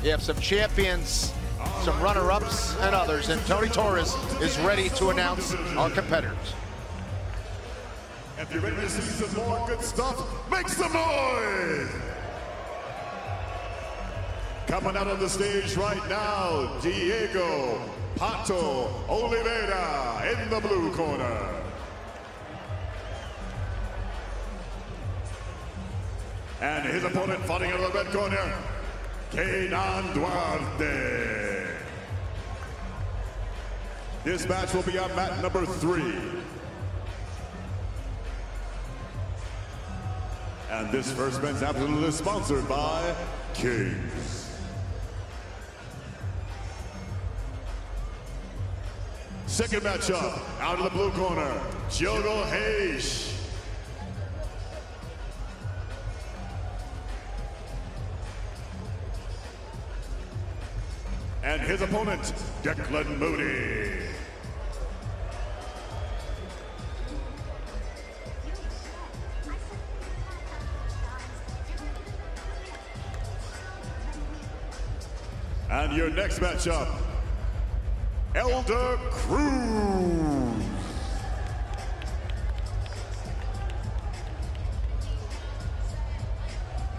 You have some champions, some runner-ups, and others, and Tony Torres is ready to announce our competitors. If you're ready to see some more good stuff, make some noise! Coming out on the stage right now, Diego Pato Oliveira in the blue corner. And his opponent fighting in the red corner, Kaynan Duarte. This match will be on mat number 3. And this first match is absolutely sponsored by Kings. Second matchup, out of the blue corner, Diogo Hayes. And his opponent, Declan Moody. And your next matchup, Elder Cruz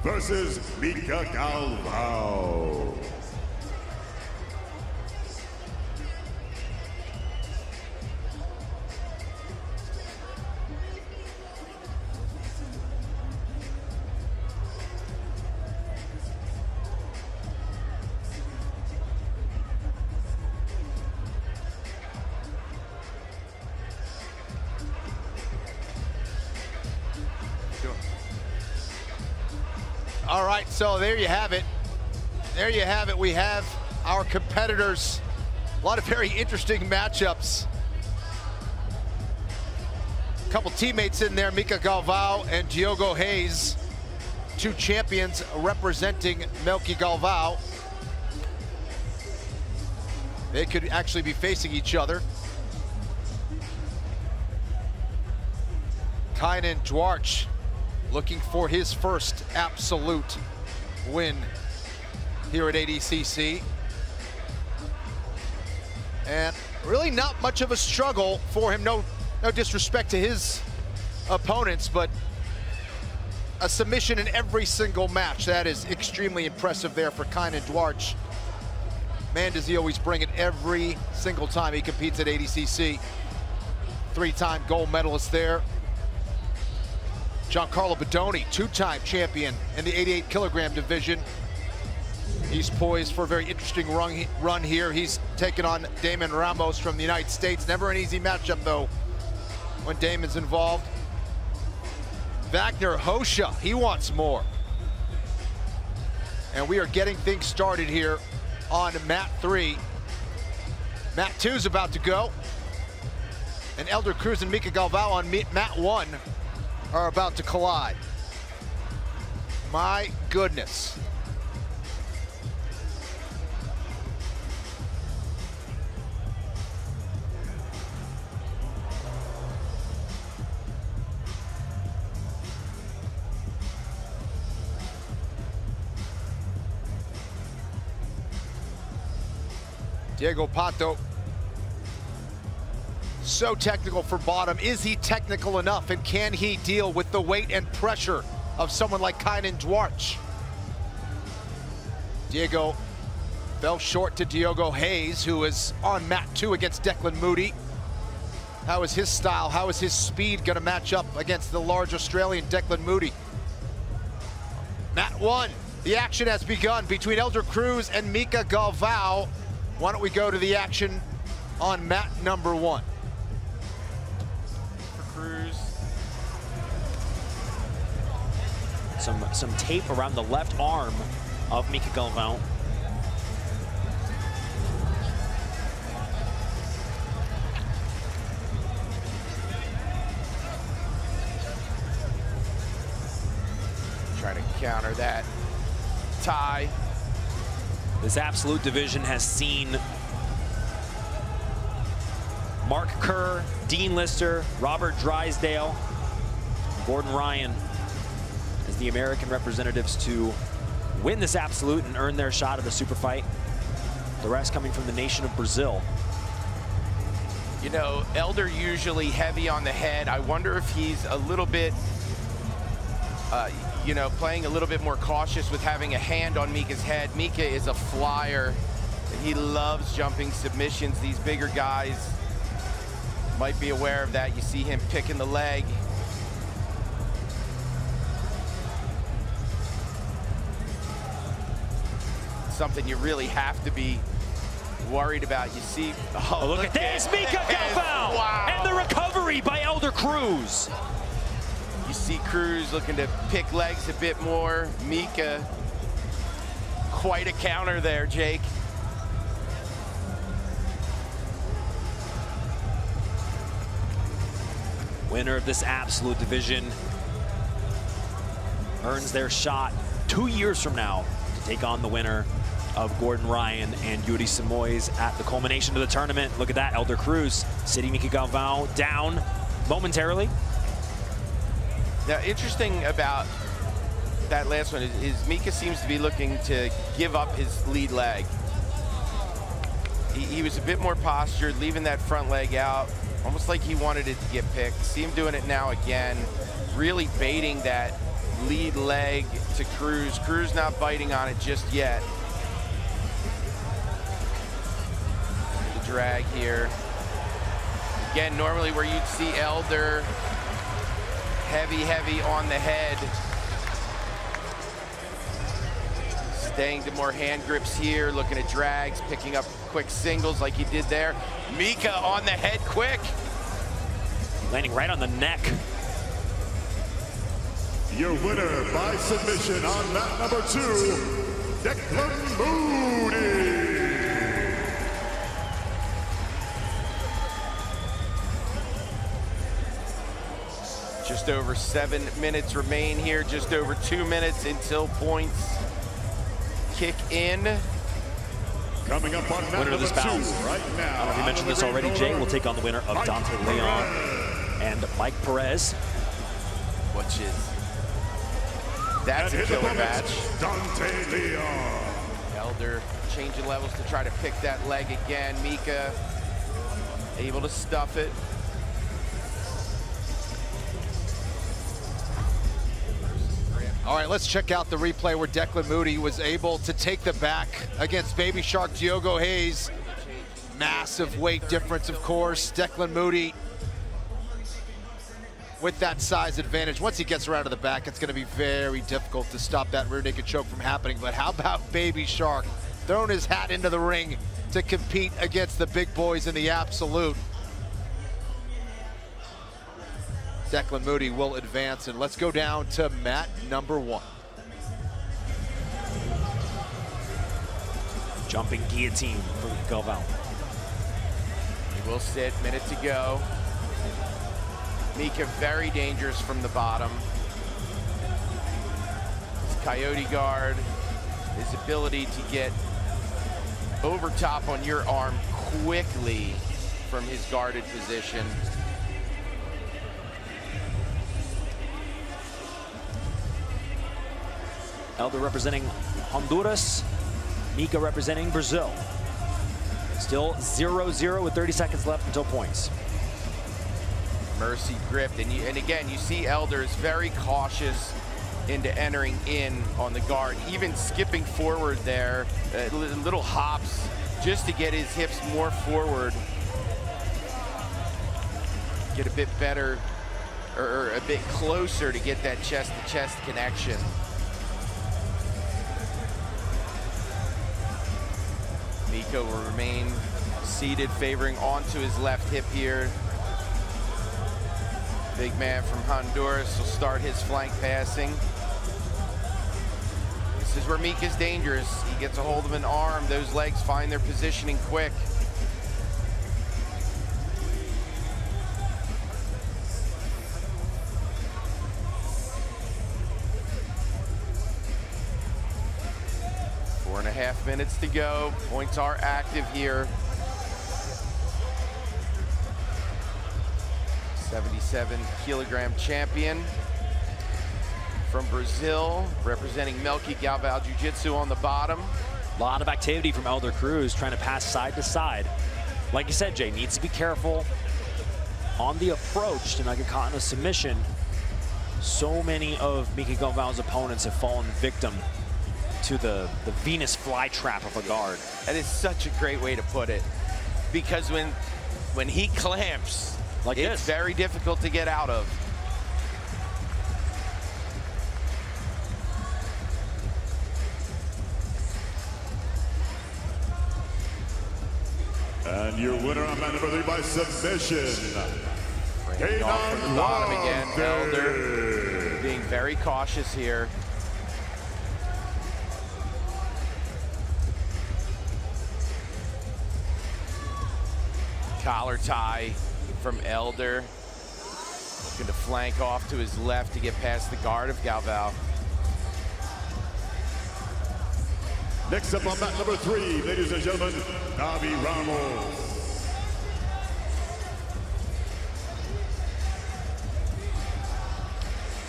versus Mica Galvao. All right, so there you have it. There you have it. We have our competitors. A lot of very interesting matchups. A couple teammates in there, Mica Galvao and Diogo Hayes, 2 champions representing Mica Galvao. They could actually be facing each other. Kaynan Duarte looking for his first absolute win here at ADCC. And really not much of a struggle for him. No disrespect to his opponents, but a submission in every single match. That is extremely impressive there for Kaynan Duarte. Man, does he always bring it every single time he competes at ADCC. 3-time gold medalist there. Giancarlo Bodoni, 2-time champion in the 88-kilogram division. He's poised for a very interesting run here. He's taken on Damon Ramos from the United States. Never an easy matchup, though, when Damon's involved. Wagner Hosha, he wants more. And we are getting things started here on mat 3. Mat 2 is about to go. And Elder Cruz and Mica Galvao on mat 1 are about to collide. My goodness. Diego Pato, so technical for bottom. Is he technical enough, and can he deal with the weight and pressure of someone like Kaynan Duarte? Diego fell short to Diogo Hayes, who is on mat 2 against Declan Moody. How is his style, how is his speed gonna match up against the large Australian Declan Moody? Mat 1, the action has begun between Elder Cruz and Mica Galvao. Why don't we go to the action on mat number 1? Cruz. Some tape around the left arm of Mica Galvao. Try to counter that tie. This absolute division has seen Mark Kerr, Dean Lister, Robert Drysdale, Gordon Ryan as the American representatives to win this absolute and earn their shot at a super fight. The rest coming from the nation of Brazil. You know, Elder usually heavy on the head. I wonder if he's a little bit, you know, playing a little bit more cautious with having a hand on Mica's head. Mica is a flyer, and he loves jumping submissions. These bigger guys might be aware of that. You see him picking the leg. Something you really have to be worried about. You see, oh, look at this, Mica Galvao! Wow. And the recovery by Elder Cruz. You see Cruz looking to pick legs a bit more. Mica, quite a counter there, Jake. Winner of this absolute division earns their shot 2 years from now to take on the winner of Gordon Ryan and Yuri Simoes at the culmination of the tournament. Look at that, Elder Cruz sitting Mica Galvao down momentarily. Now, interesting about that last one is Mica seems to be looking to give up his lead leg. He was a bit more postured, leaving that front leg out, almost like he wanted it to get picked. See him doing it now again, really baiting that lead leg to Cruz. Cruz not biting on it just yet. The drag here. Again, normally where you'd see Elder heavy on the head. Staying to more hand grips here, looking at drags, picking up quick singles like he did there. Mica on the head quick. Landing right on the neck. Your winner by submission on mat number 2, Declan Moody. Just over 7 minutes remain here, just over 2 minutes until points kick in. Coming up on winner of this bout. Right now, I don't know if you mentioned this already, Jay. We'll take on the winner of Dante Leon and Mike Perez. Which is, that's a killer match. Dante Leon. Elder changing levels to try to pick that leg again. Mica able to stuff it. All right, let's check out the replay where Declan Moody was able to take the back against Baby Shark Diogo Hayes. Massive weight difference, of course. Declan Moody with that size advantage. Once he gets around to the back, it's gonna be very difficult to stop that rear naked choke from happening. But how about Baby Shark throwing his hat into the ring to compete against the big boys in the absolute? Declan Moody will advance, and let's go down to mat number 1. Jumping guillotine for Galvao. He will sit, minute to go. Mica very dangerous from the bottom. His coyote guard, his ability to get over top on your arm quickly from his guarded position. Elder representing Honduras, Mica representing Brazil. Still 0-0 with 30 seconds left until points. Mercy gripped, and again, you see Elder is very cautious into entering in on the guard, even skipping forward there, little hops, just to get his hips more forward. Get a bit better, or a bit closer to get that chest-to-chest connection. Mica will remain seated, favoring onto his left hip here. Big man from Honduras will start his flank passing. This is where Mica's dangerous. He gets a hold of an arm, those legs find their positioning quick. Four and a half minutes to go. Points are active here. 77-kilogram champion from Brazil, representing Mica Galvao Jiu-Jitsu on the bottom. A lot of activity from Elder Cruz, trying to pass side to side. Like you said, Jay, needs to be careful on the approach to not get caught in a submission. So many of Mica Galvao's opponents have fallen victim to the Venus flytrap of a guard. That is such a great way to put it, because when he clamps, like it's very difficult to get out of. And your winner on mat number 3 by submission, Off from the bottom again, Duarte. Elder being very cautious here. Collar tie from Elder. Looking to flank off to his left to get past the guard of Galvao. Next up on mat number 3, ladies and gentlemen, Davi Ramos.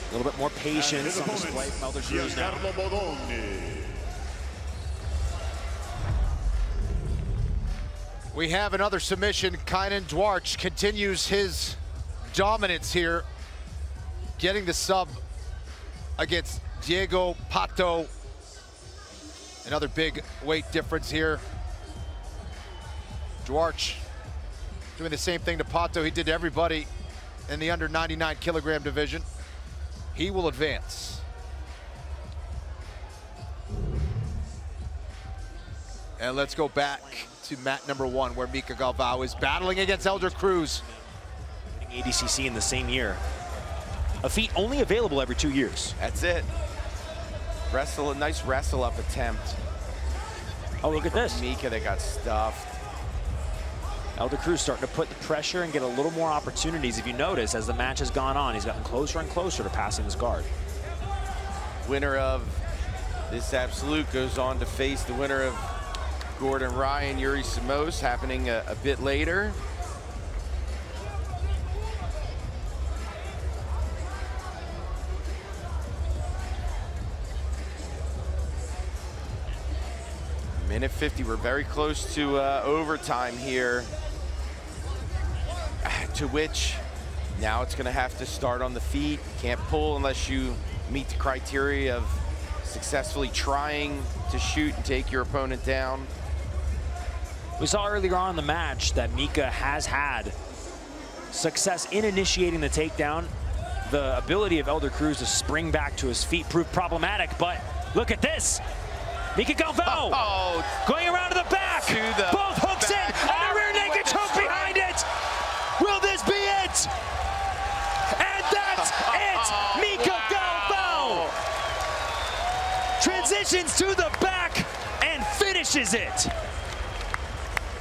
A little bit more patience on display from Elder Cruz now. We have another submission. Kaynan Duarte continues his dominance here, getting the sub against Diego Pato. Another big weight difference here. Duarte doing the same thing to Pato he did to everybody in the under 99 kilogram division. He will advance. And let's go back to mat number 1, where Mica Galvao is battling against Elder Cruz. ADCC in the same year. A feat only available every 2 years. That's it. A nice wrestle up attempt. Oh, look at this. Mica that got stuffed. Elder Cruz starting to put the pressure and get a little more opportunities. If you notice, as the match has gone on, he's gotten closer and closer to passing his guard. Winner of this absolute goes on to face the winner of Gordon Ryan, Yuri Simões, happening a bit later. Minute 50, we're very close to overtime here, to which now it's gonna have to start on the feet. Can't pull unless you meet the criteria of successfully trying to shoot and take your opponent down. We saw earlier on in the match that Mica has had success in initiating the takedown. The ability of Elder Cruz to spring back to his feet proved problematic, but look at this. Mica Galvao going around to the back. Both hooks in, and a rear naked choke behind it. Will this be it? And that's it. Mica Galvao transitions to the back and finishes it.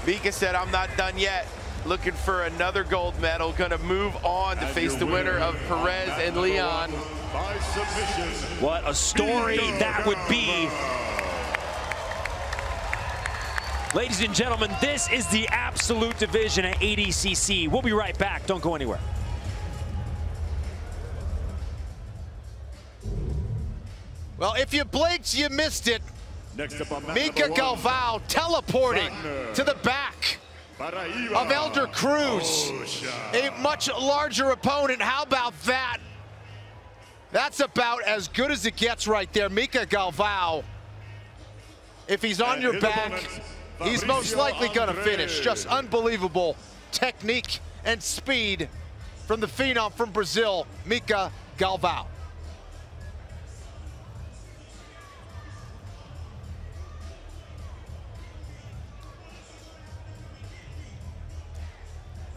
Mica said, I'm not done yet. Looking for another gold medal. Gonna move on to face the winner of Perez and Leon. What a story that would be. Ladies and gentlemen, this is the absolute division at ADCC. We'll be right back. Don't go anywhere. Well, if you blinked, you missed it. Next up on Mica Galvao teleporting to the back of Elder Cruz, a much larger opponent. How about that? That's about as good as it gets right there. Mica Galvao, if he's on your back, he's most likely gonna finish. Just unbelievable technique and speed from the phenom from Brazil, Mica Galvao.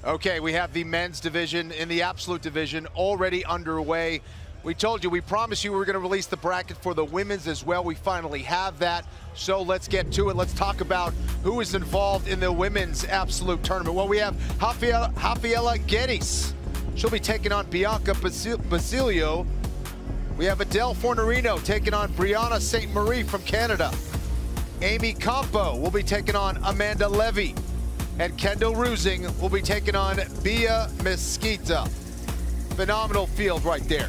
Okay, we have the men's division in the absolute division already underway. We told you, we promised you we were going to release the bracket for the women's as well. We finally have that. So let's get to it. Let's talk about who is involved in the women's absolute tournament. Well, we have Rafaela Guedes. She'll be taking on Bianca Basilio. We have Adele Fornarino taking on Brianna Ste-Marie from Canada. Amy Campo will be taking on Amanda Levy. And Kendall Rusing will be taking on Bia Mesquita. Phenomenal field right there.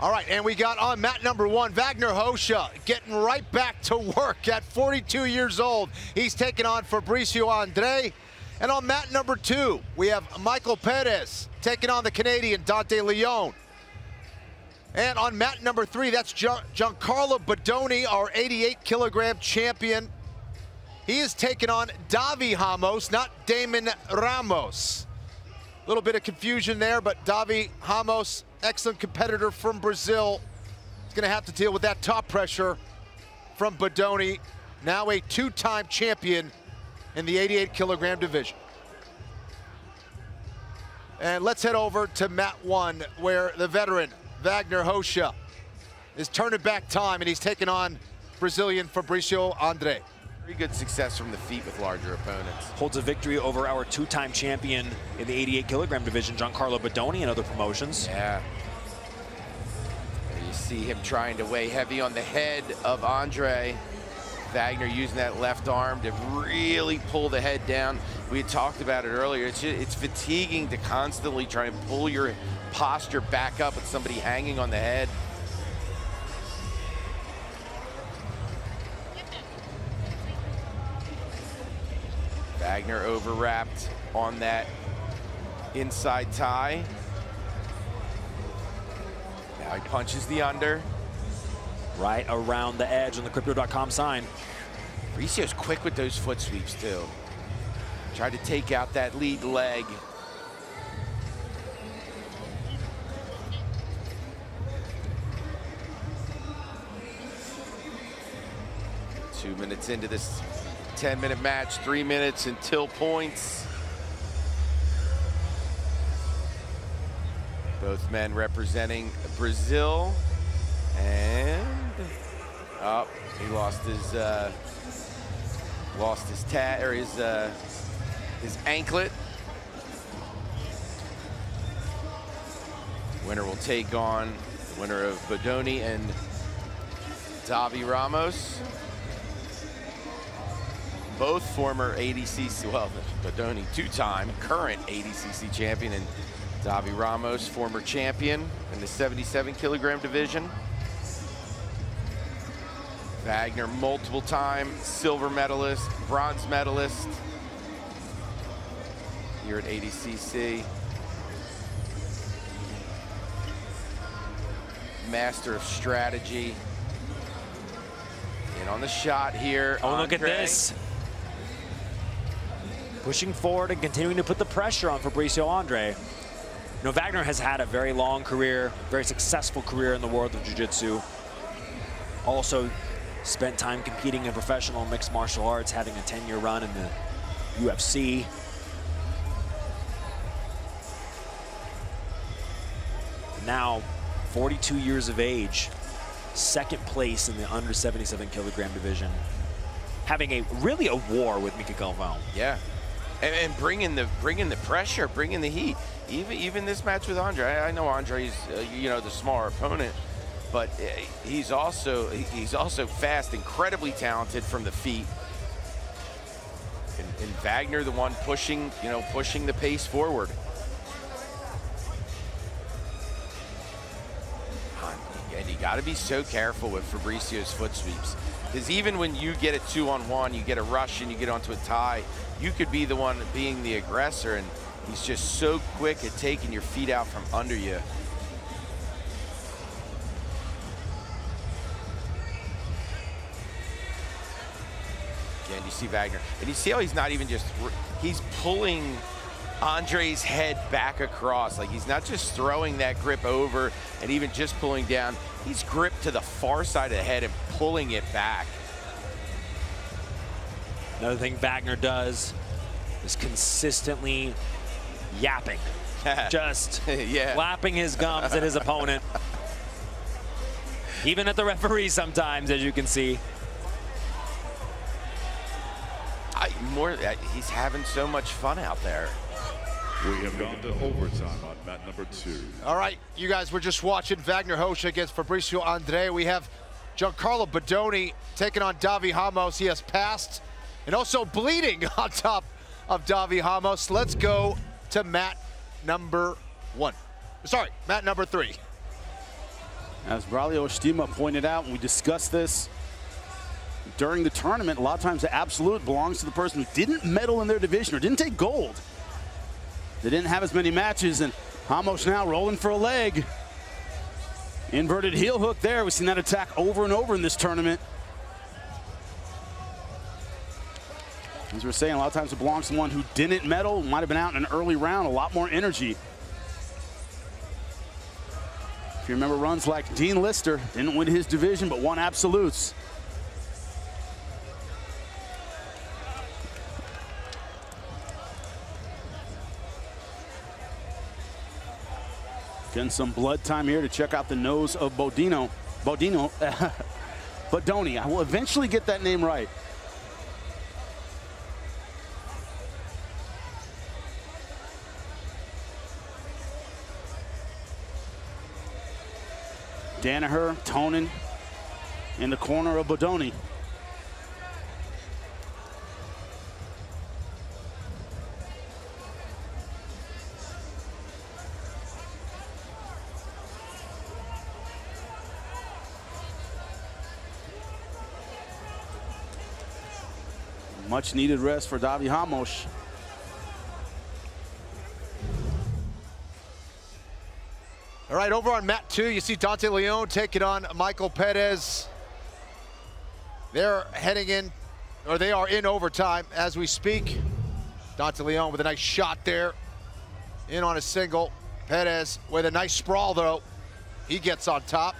All right, and we got on mat number 1, Wagner Hosha getting right back to work at 42 years old. He's taking on Fabricio Andre. And on mat number 2, we have Michael Perez taking on the Canadian Dante Leon. And on mat number 3, that's Giancarlo Bodoni, our 88-kilogram champion. He is taking on Davi Ramos, not Damon Ramos. A little bit of confusion there, but Davi Ramos, excellent competitor from Brazil, is going to have to deal with that top pressure from Bodoni, now a 2-time champion in the 88-kilogram division. And let's head over to mat 1, where the veteran Wagner Hosha is turning back time, and he's taking on Brazilian Fabricio Andre. Very good success from the feet with larger opponents. Holds a victory over our 2-time champion in the 88-kilogram division, Giancarlo Bodoni, and other promotions. Yeah. There you see him trying to weigh heavy on the head of Andre. Wagner using that left arm to really pull the head down. We had talked about it earlier. It's fatiguing to constantly try and pull your posture back up with somebody hanging on the head. Wagner overwrapped on that inside tie. Now he punches the under. Right around the edge on the Crypto.com sign. Fabricio's quick with those foot sweeps too. Tried to take out that lead leg. Two minutes into this 10-minute match, 3 minutes until points. Both men representing Brazil. And he lost his anklet. Winner will take on the winner of Bodoni and Davi Ramos. Both former ADCC, well, Bodoni 2-time current ADCC champion, and Davi Ramos, former champion in the 77-kilogram division. Wagner, multiple-time silver medalist, bronze medalist here at ADCC. Master of strategy. In on the shot here. Oh, look at this. Pushing forward and continuing to put the pressure on Fabricio Andre. You know, Wagner has had a very long career, very successful career in the world of jiu-jitsu. Also spent time competing in professional mixed martial arts, having a 10-year run in the UFC. Now, 42 years of age, second place in the under 77-kilogram division. Having really a war with Mica Galvao. Yeah. And bringing the pressure, bringing the heat. Even this match with Andre, I know Andre's you know, the smaller opponent, but he's also fast, incredibly talented from the feet. And Wagner, the one pushing the pace forward. And you got to be so careful with Fabricio's foot sweeps, because even when you get a 2-on-1, you get a rush and you get onto a tie, you could be the one being the aggressor, and he's just so quick at taking your feet out from under you. Again, you see Wagner, and you see how he's not even just, he's pulling Andre's head back across. Like, he's not just throwing that grip over and even just pulling down. He's gripped to the far side of the head and pulling it back. Another thing Wagner does is consistently yapping. Just flapping his gums at his opponent. Even at the referee sometimes, as you can see. He's having so much fun out there. We have gone to overtime on mat number 2. All right, you guys were just watching Wagner Hosha against Fabricio Andre. We have Giancarlo Bodoni taking on Davi Ramos. He has passed and also bleeding on top of Davi Ramos. Let's go to mat number 1. Sorry, mat number 3. As Braulio Estima pointed out, and we discussed this during the tournament, a lot of times the absolute belongs to the person who didn't medal in their division or didn't take gold. They didn't have as many matches, and Ramos now rolling for a leg. Inverted heel hook there. We've seen that attack over and over in this tournament. As we're saying, a lot of times it belongs to one who didn't medal, might have been out in an early round, a lot more energy. If you remember runs like Dean Lister, didn't win his division, but won absolutes. Getting some blood time here to check out the nose of Bodoni. I will eventually get that name right. Danaher, Tonin in the corner of Bodoni. Much needed rest for Davi Ramos. All right, over on mat 2, you see Dante Leon taking on Michael Perez. They're heading in, or they are in overtime as we speak. Dante Leon with a nice shot there, in on a single. Perez with a nice sprawl though. He gets on top.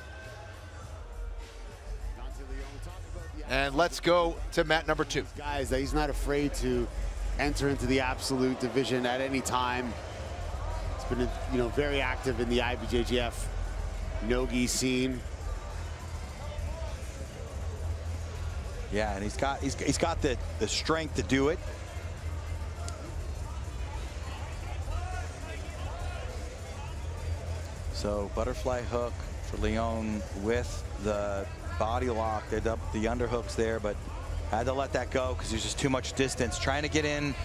And let's go to mat number 2. Guys, that he's not afraid to enter into the absolute division at any time. Been, you know, very active in the IBJJF no-gi scene. Yeah, and he's got the strength to do it. So butterfly hook for Leon with the body lock. They dumped the underhooks there, but had to let that go because there's just too much distance. Trying to get in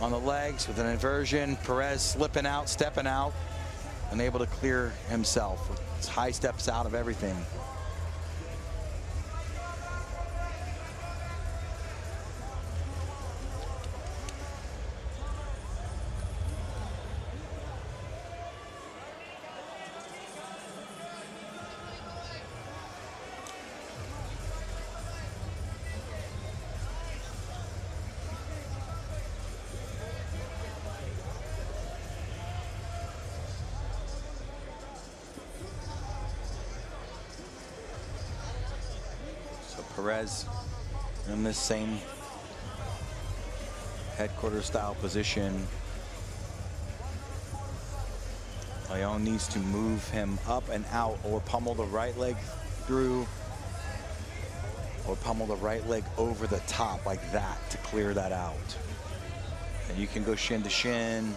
on the legs with an inversion. Perez slipping out, stepping out, unable to clear himself. It's high steps out of everything. Perez in this same headquarters style position. Leon needs to move him up and out or pummel the right leg through or pummel the right leg over the top like that to clear that out. And you can go shin to shin.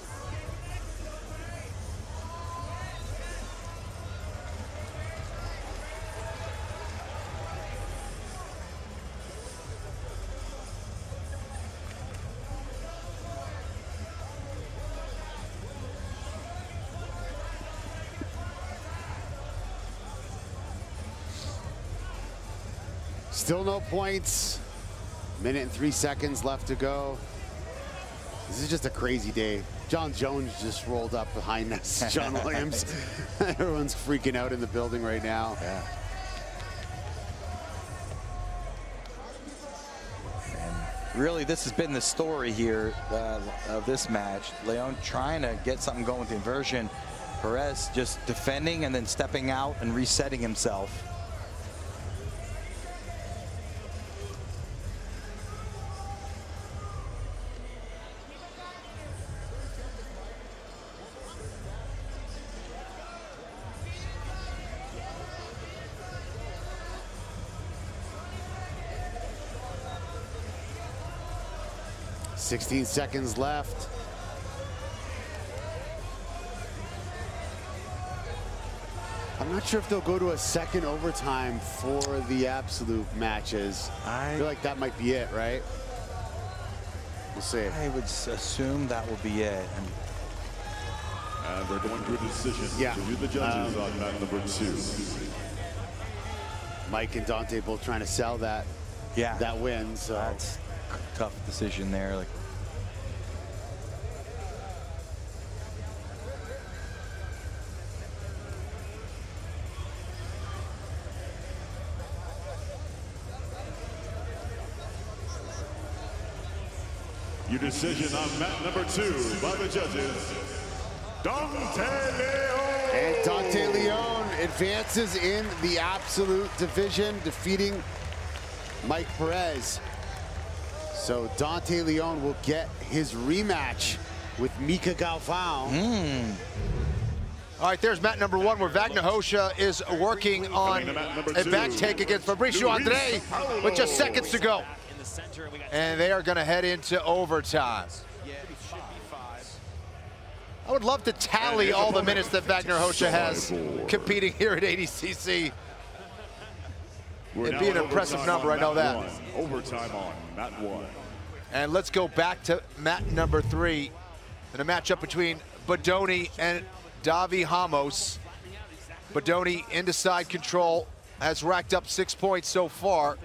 Still no points. Minute and 3 seconds left to go. This is just a crazy day. John Jones just rolled up behind us. John Williams. Everyone's freaking out in the building right now. Yeah. And really, this has been the story here of this match. Leon trying to get something going with the inversion. Perez just defending and then stepping out and resetting himself. $16 seconds left. I'm not sure if they'll go to a second overtime for the absolute matches. I feel like that might be it, right? We'll see. I would assume that will be it. And they're going to a decision to the judges on mat number 2. Mike and Dante both trying to sell that win. So that's a tough decision there. Like, Your decision on mat number 2 by the judges, Dante Leon. And Dante Leon advances in the absolute division, defeating Mike Perez. So Dante Leon will get his rematch with Mica Galvao. All right, there's mat number 1, where Wagner Hosha is working on a back take against Fabricio Andre with just seconds to go. And they are going to head into overtime. I would love to tally all the minutes that Wagner Hosha has competing here at ADCC. It'd be an impressive number, I know that. Overtime on mat 1. And let's go back to mat number 3 in a matchup between Bodoni and Davi Ramos. Bodoni into side control, has racked up 6 points so far.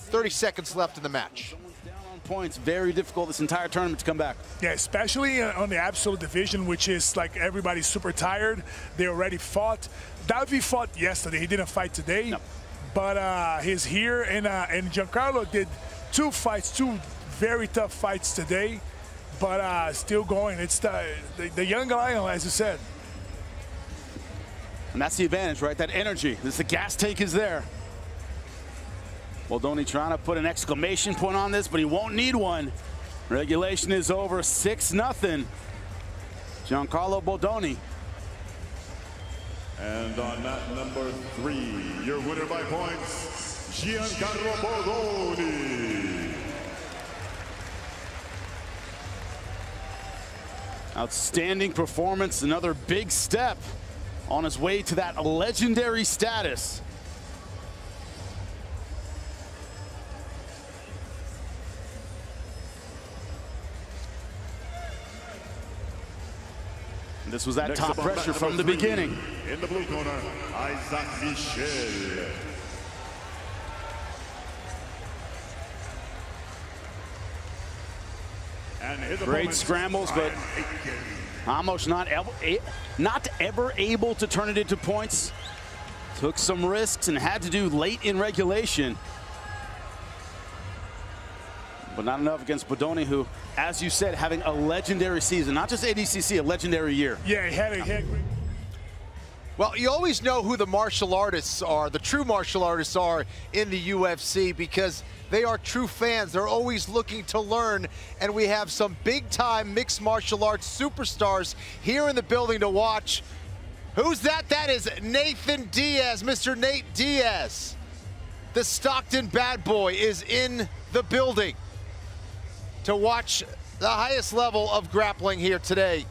30 seconds left in the match. Down on points, very difficult this entire tournament to come back. Yeah, especially on the absolute division, which is like everybody's super tired. They already fought. Davi fought yesterday. He didn't fight today, but he's here. And Giancarlo did 2 fights, 2 very tough fights today, but still going. It's the young lion, as you said. And that's the advantage, right? That energy. The gas tank is there. Bodoni trying to put an exclamation point on this, but he won't need one. Regulation is over, 6-0. Giancarlo Bodoni. And on mat number 3, your winner by points, Giancarlo Bodoni. Outstanding performance, another big step on his way to that legendary status. This was that top pressure from the beginning. In the blue corner, Isaac Michel. And great scrambles, but Ramos not ever able to turn it into points. Took some risks and had to do late in regulation. But not enough against Bodoni, who, as you said, having a legendary season. Not just ADCC, a legendary year. Yeah, he had a Well, you always know who the martial artists are, the true martial artists are in the UFC, because they are true fans. They're always looking to learn, and we have some big-time mixed martial arts superstars here in the building to watch. Who's that? That is Nathan Diaz, Mr. Nate Diaz. The Stockton bad boy is in the building to watch the highest level of grappling here today.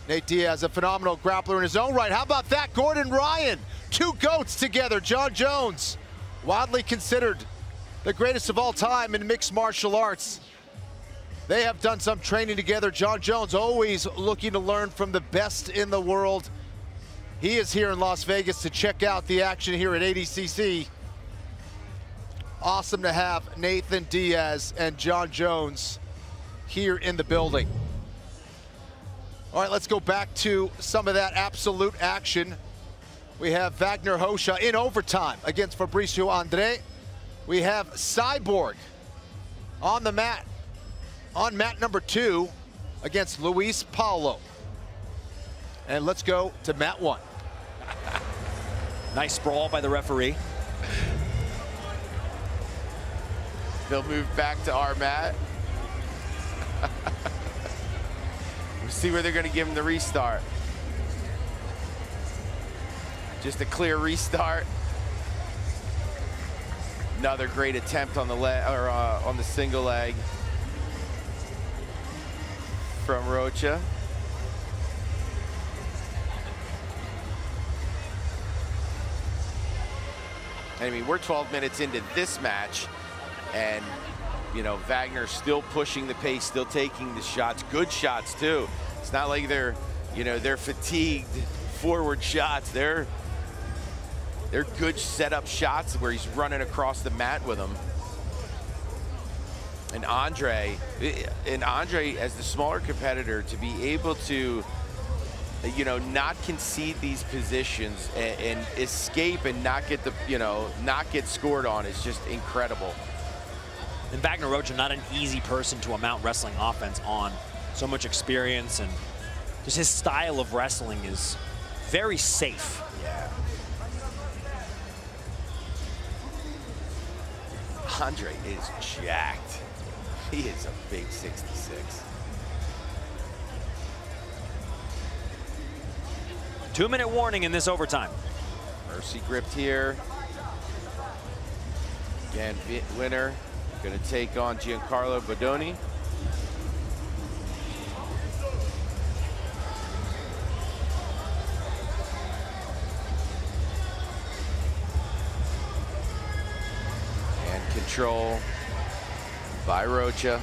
Nate Diaz, a phenomenal grappler in his own right. How about that? Gordon Ryan, 2 GOATs together. John Jones, widely considered the greatest of all time in mixed martial arts. They have done some training together. John Jones always looking to learn from the best in the world. He is here in Las Vegas to check out the action here at ADCC. Awesome to have Nathan Diaz and John Jones here in the building. All right, let's go back to some of that absolute action. We have Wagner Hosha in overtime against Fabricio Andre. We have Cyborg on the mat, on mat number 2 against Luis Paulo. And let's go to mat 1. Nice sprawl by the referee. They'll move back to our mat. We'll see where they're going to give him the restart. Just a clear restart. Another great attempt on the leg, or on the single leg from Rocha. I mean, we're 12 minutes into this match, and you know, Wagner's still pushing the pace, still taking the shots, good shots too. It's not like they're, you know, they're fatigued forward shots. They're They're good setup shots where he's running across the mat with them. And Andre, as the smaller competitor, to be able to, you know, not concede these positions and escape and not get the, you know, not get scored on is just incredible. And Wagner Rocha, not an easy person to amount wrestling offense on. So much experience, and just his style of wrestling is very safe. Yeah. Andre is jacked. He is a big 66. 2-minute warning in this overtime. Mercy gripped here. Again, winner going to take on Giancarlo Bodoni. And control by Rocha.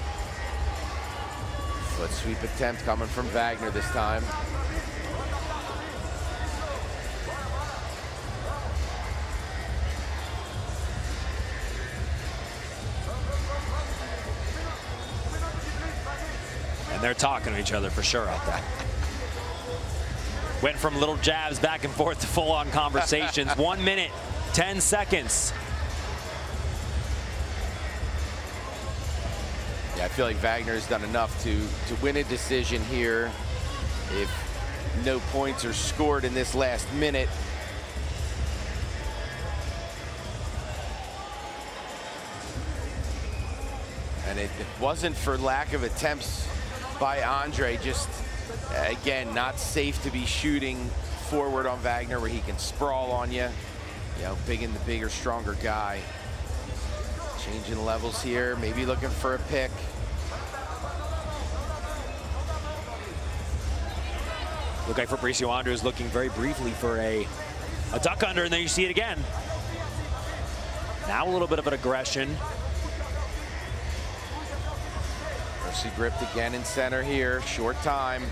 Foot sweep attempt coming from Wagner this time. And they're talking to each other for sure out there. Went from little jabs back and forth to full-on conversations. 1 minute, 10 seconds. Yeah, I feel like Wagner's done enough to win a decision here. If no points are scored in this last minute. And it wasn't for lack of attempts by Andre, just again, not safe to be shooting forward on Wagner where he can sprawl on you. You know, big in the bigger, stronger guy. Changing levels here, maybe looking for a pick. Look like Fabricio Andres looking very briefly for a duck under, and then you see it again. Now a little bit of an aggression. Mercy gripped again in center here, short time.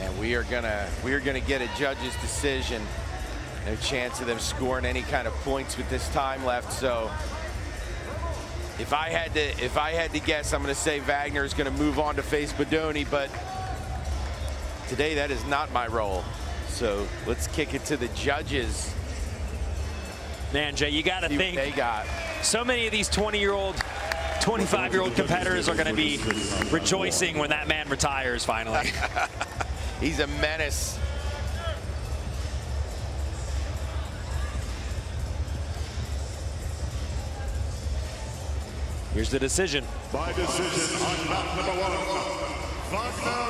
And we are gonna get a judge's decision. No chance of them scoring any kind of points with this time left. So if I had to guess, I'm gonna say Wagner is gonna move on to face Bodoni, but today that is not my role. So let's kick it to the judges. Man, Jay, you got to think they got. So many of these 20-year-old, 25-year-old competitors are going to be rejoicing when that man retires finally. He's a menace. Here's the decision. By decision on map number 1, Wagner.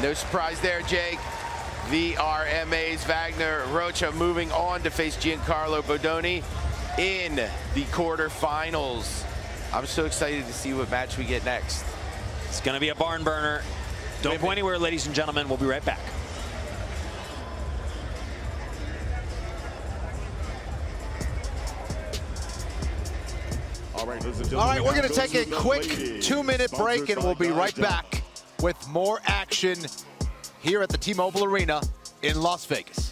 No surprise there, Jake. VRMA's Wagner Rocha moving on to face Giancarlo Bodoni in the quarterfinals. I'm so excited to see what match we get next. It's going to be a barn burner. Don't go anywhere, ladies and gentlemen. We'll be right back. All right, we're going to take a quick 2-minute break, and we'll be right back with more action here at the T-Mobile Arena in Las Vegas.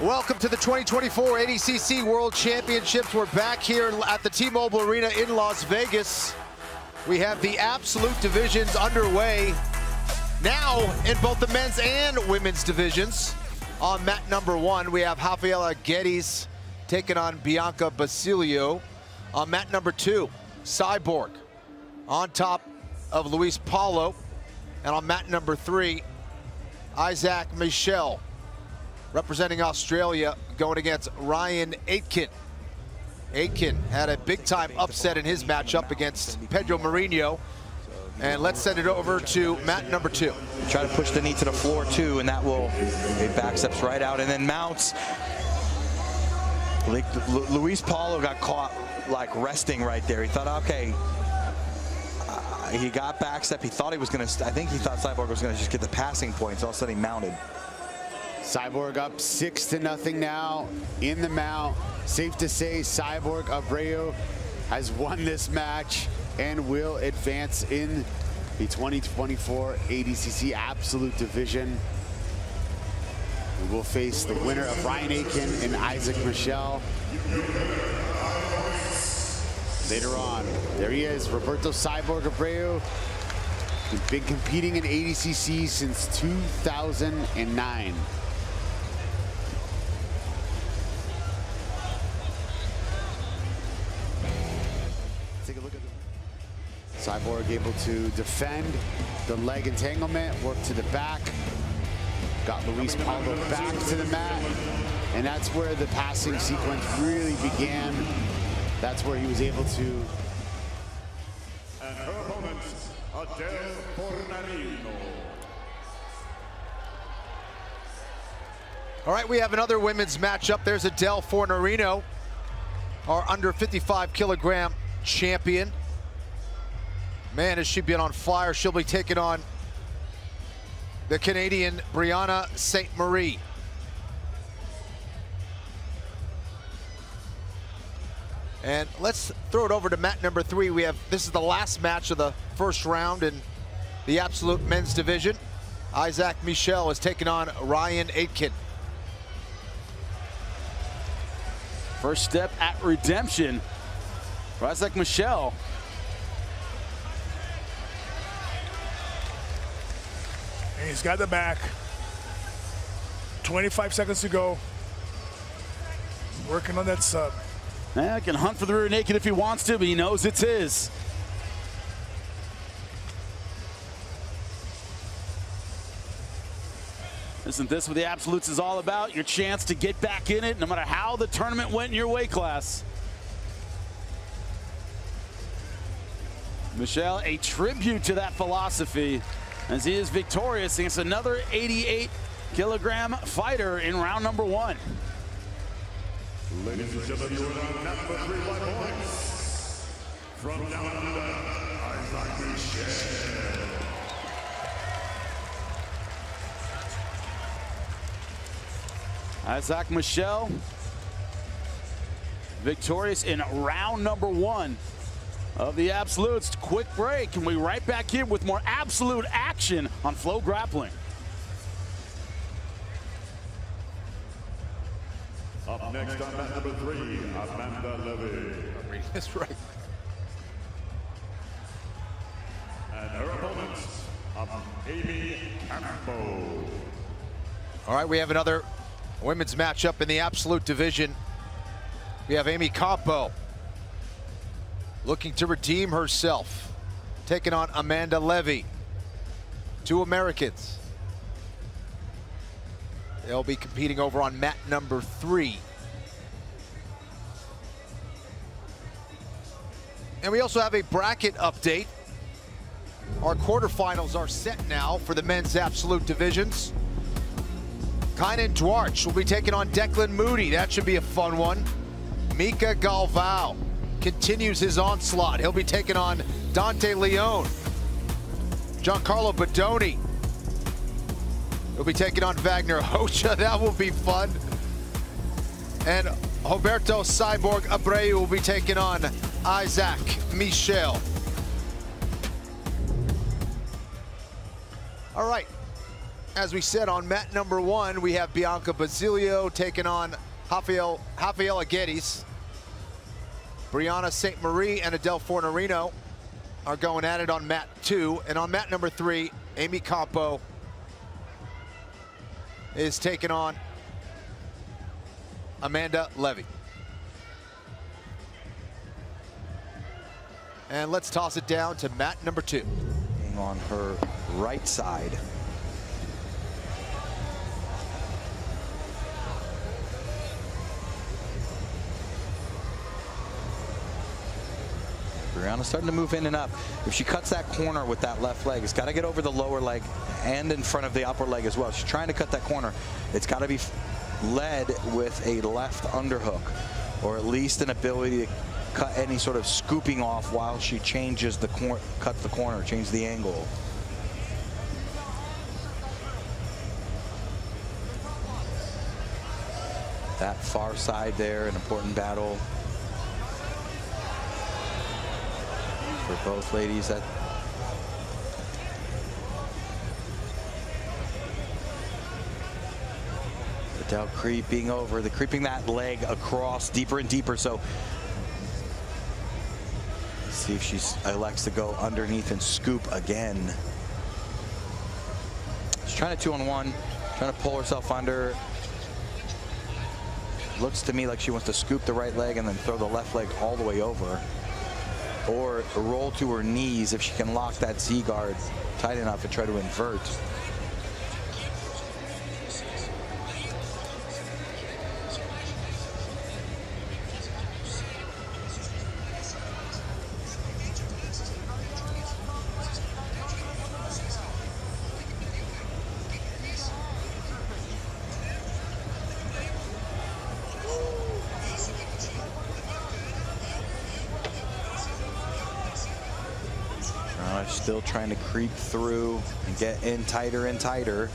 Welcome to the 2024 ADCC World Championships. We're back here at the T-Mobile Arena in Las Vegas. We have the absolute divisions underway now in both the men's and women's divisions. On mat number 1, we have Rafaela Geddes taking on Bianca Basilio. On mat number 2, Cyborg on top of Luis Paulo. And on mat number 3, Isaac Michel, representing Australia, going against Ryan Aitken. Aitken had a big-time upset in his matchup against Pedro Marinho. And let's send it over to mat number 2. Try to push the knee to the floor, too, and that will, it back steps right out and then mounts. Like, Luis Paulo got caught, like, resting right there. He thought, okay. He got back step. He thought he was going to, I think he thought Cyborg was going to just get the passing points. All of a sudden, he mounted. Cyborg up 6-0 now in the mount. Safe to say Cyborg Abreu has won this match and will advance in the 2024 ADCC Absolute Division. We will face the winner of Ryan Aitken and Isaac Michel. Later on, there he is, Roberto Cyborg Abreu. He's been competing in ADCC since 2009. Take a look at the Cyborg able to defend the leg entanglement, work to the back. Got Luis Paulo back to the mat, and that's where the passing sequence really began. That's where he was able to. And her opponent, Adele Fornarino. All right, we have another women's matchup. There's Adele Fornarino, our under 55 kilogram champion. Man, has she been on fire. She'll be taking on the Canadian Brianna Ste-Marie. And let's throw it over to mat number 3. This is the last match of the first round in the absolute men's division. Isaac Michel is taking on Ryan Aitken. First step at redemption for Isaac Michel. And he's got the back. 25 seconds to go. Working on that sub. Yeah, can hunt for the rear naked if he wants to, but he knows it's his. Isn't this what the Absolutes is all about? Your chance to get back in it, no matter how the tournament went in your weight class. Michel, a tribute to that philosophy, as he is victorious against another 88 kilogram fighter in round number 1. Ladies and gentlemen, you are on number 3 by points. From down under, Isaac Michel. Isaac Michel, victorious in round number 1 of the Absolutes. Quick break, and we'll be right back here with more Absolute action on FloGrappling. Up next on mat number 3, Amanda Levy. That's right. And her opponent, Amy Campo. All right, we have another women's matchup in the absolute division. We have Amy Campo looking to redeem herself, taking on Amanda Levy. 2 Americans. They'll be competing over on mat number 3. And we also have a bracket update. Our quarterfinals are set now for the men's absolute divisions. Kaynan Duarte will be taking on Declan Moody. That should be a fun one. Mica Galvao continues his onslaught. He'll be taking on Dante Leon. Giancarlo Bodoni will be taking on Wagner Hocha. That will be fun. And Roberto Cyborg Abreu will be taking on Isaac Michel. All right. As we said, on mat number 1, we have Bianca Basilio taking on Rafaela Guedes. Brianna Ste-Marie and Adele Fornarino are going at it on mat 2. And on mat number 3, Amy Campo is taking on Amanda Levy. And let's toss it down to mat number 2. On her right side. Brianna's starting to move in and up. If she cuts that corner with that left leg, it's got to get over the lower leg and in front of the upper leg as well. She's trying to cut that corner. It's got to be led with a left underhook, or at least an ability to cut any sort of scooping off while she changes the corner, cuts the corner, change the angle. That far side there, an important battle for both ladies. That Adele creeping over, creeping that leg across deeper and deeper. So let's see if she elects to go underneath and scoop again. She's trying to 2-on-1, trying to pull herself under. Looks to me like she wants to scoop the right leg and then throw the left leg all the way over, or roll to her knees if she can lock that Z guard tight enough and try to invert. Still trying to creep through and get in tighter and tighter,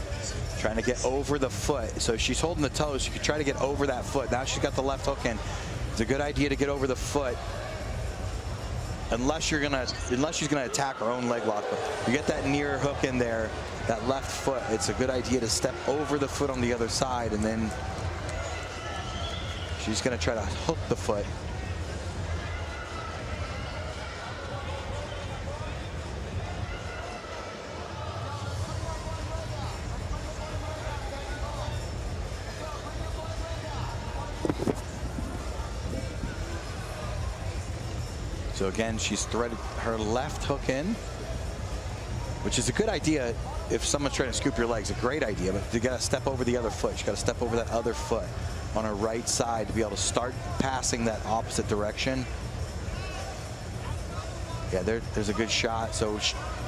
trying to get over the foot. So she's holding the toes. She could try to get over that foot. Now she's got the left hook in. It's a good idea to get over the foot, unless she's gonna attack her own leg lock. But you get that near hook in there, that left foot. It's a good idea to step over the foot on the other side, and then she's gonna try to hook the foot. So again, she's threaded her left hook in, which is a good idea if someone's trying to scoop your legs. A great idea, but you got to step over the other foot. You got to step over that other foot on her right side to be able to start passing that opposite direction. Yeah, there's a good shot. So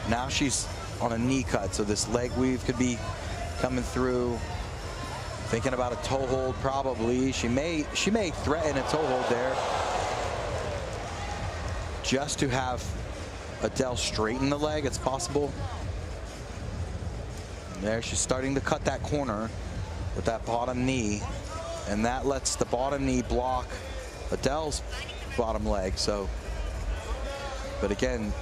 now she's on a knee cut, so this leg weave could be coming through. Thinking about a toe hold, probably. She may threaten a toe hold there, just to have Adele straighten the leg. It's possible. And there, she's starting to cut that corner with that bottom knee, and that lets the bottom knee block Adele's bottom leg. So, but again,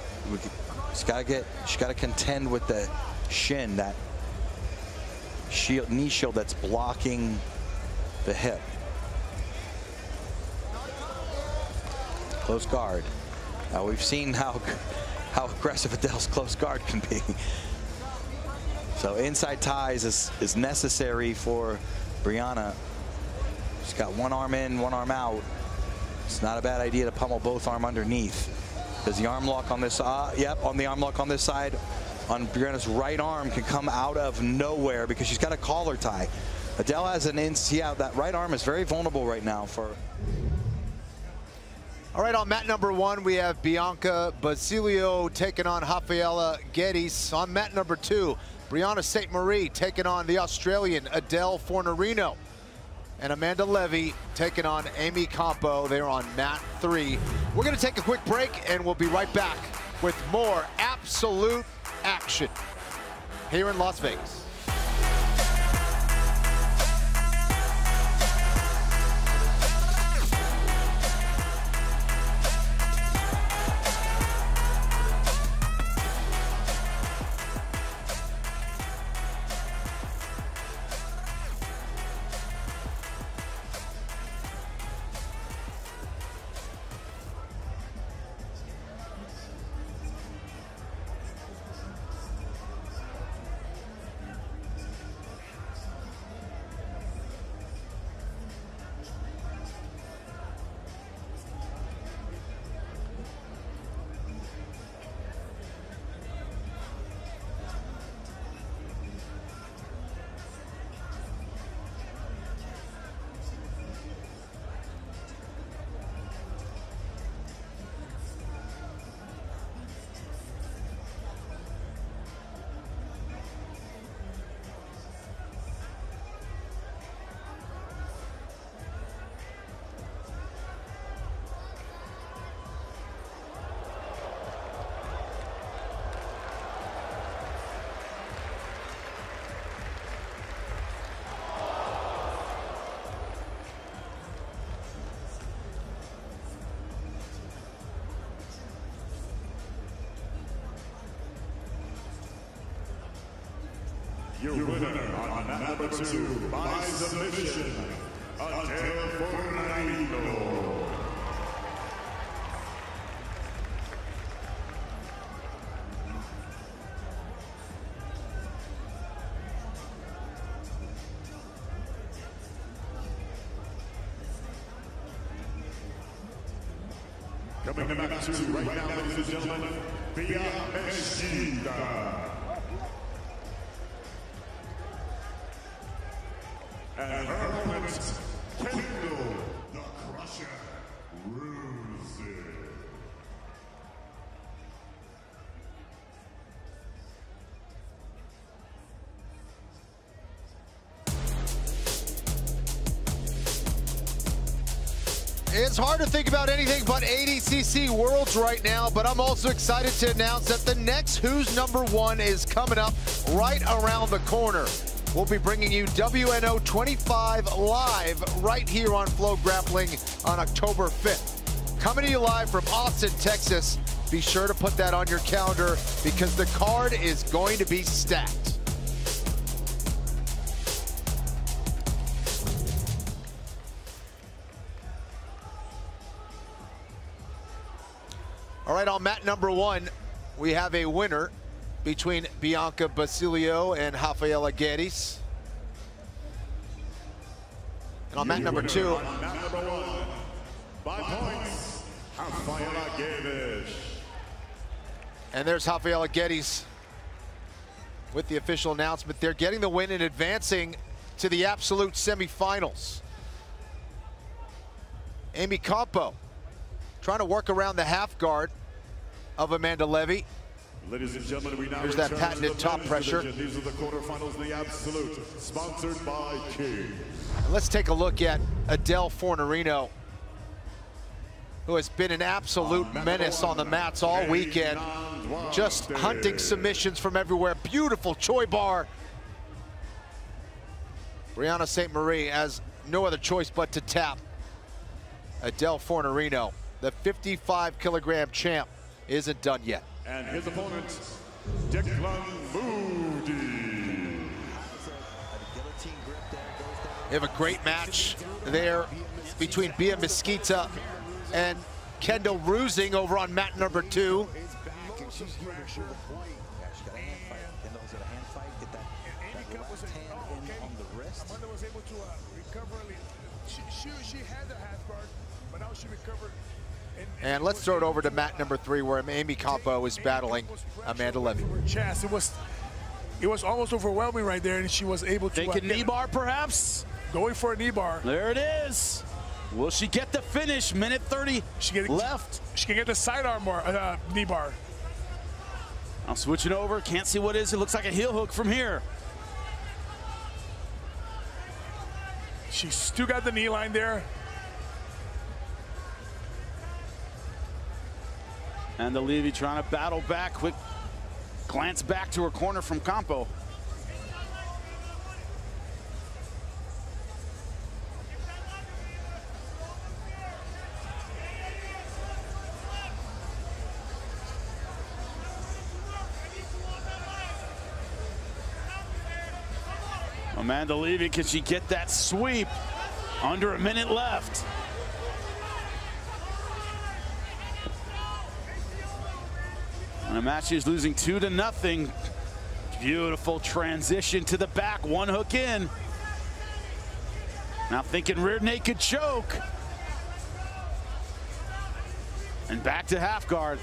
she's got to contend with the shin, that knee shield that's blocking the hip. Close guard. Now we've seen how aggressive Adele's close guard can be. So inside ties is necessary for Brianna. She's got one arm in, one arm out. It's not a bad idea to pummel both arm underneath. Does the arm lock on this? Yep, on the arm lock on this side, on Brianna's right arm, can come out of nowhere because she's got a collar tie. Adele has an that right arm is very vulnerable right now for. All right, on mat number 1, we have Bianca Basilio taking on Rafaela Guedes. On mat number 2, Brianna Ste-Marie taking on the Australian Adele Fornarino. And Amanda Levy taking on Amy Campo. They're on mat 3. We're going to take a quick break, and we'll be right back with more absolute action here in Las Vegas. Your winner on mat number 2 by submission, Adele Fornarino. Coming to mat 2 right now, ladies and gentlemen, Bia Mesquita. And her opponent, Kaynan the Crusher Duarte. It's hard to think about anything but ADCC Worlds right now, but I'm also excited to announce that the next Who's Number 1 is coming up right around the corner. We'll be bringing you WNO 25 live right here on FloGrappling on October 5th. Coming to you live from Austin, Texas. Be sure to put that on your calendar because the card is going to be stacked. All right, on mat number 1, we have a winner between Bianca Basilio and Rafaela Guedes. And on mat number 2, on mat number 1, by points, Rafaela Guedes. And there's Rafaela Guedes with the official announcement. They're getting the win and advancing to the absolute semifinals. Amy Campo trying to work around the half guard of Amanda Levy. Ladies and gentlemen, we now There's that patented top pressure. These are the quarterfinals of the Absolute, sponsored by King. And let's take a look at Adele Fornarino, who has been an absolute menace on the mats all weekend. Just hunting submissions from everywhere. Beautiful Choi bar. Brianna Ste-Marie has no other choice but to tap Adele Fornarino. The 55-kilogram champ isn't done yet. And his opponent, Declan Moody. We have a great match there between Bia Mesquita and Kendall Rusing over on mat number 2. She had the half guard, but now she recovered. And let's throw it over to mat number 3, where Amy Campo is battling Amanda Levy. Chest. It was almost overwhelming right there, and she was able to take a knee bar, perhaps. Going for a knee bar. There it is. Will she get the finish? Minute 30 left. She can get the sidearm bar, knee bar. I'm switching over. Can't see what it is. It looks like a heel hook from here. She's still got the knee line there. And the Levy trying to battle back. Quick glance back to her corner from Campo. Amanda Levy, can she get that sweep? Under a minute left. And a match is losing 2-0. Beautiful transition to the back, one hook in. Now thinking rear naked choke. And back to half guard.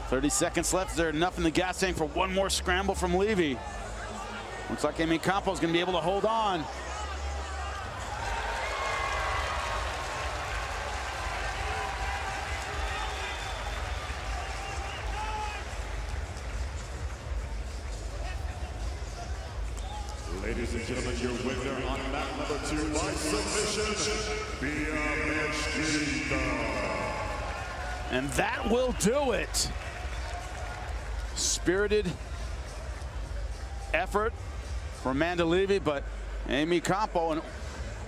30 seconds left. Is there enough in the gas tank for one more scramble from Levy? Looks like Amy Campo is going to be able to hold on. Ladies and gentlemen, your winner on mat number 2 by submission, Bia Mesquita. And that will do it. Spirited effort for Amanda Levy, but Amy Campo and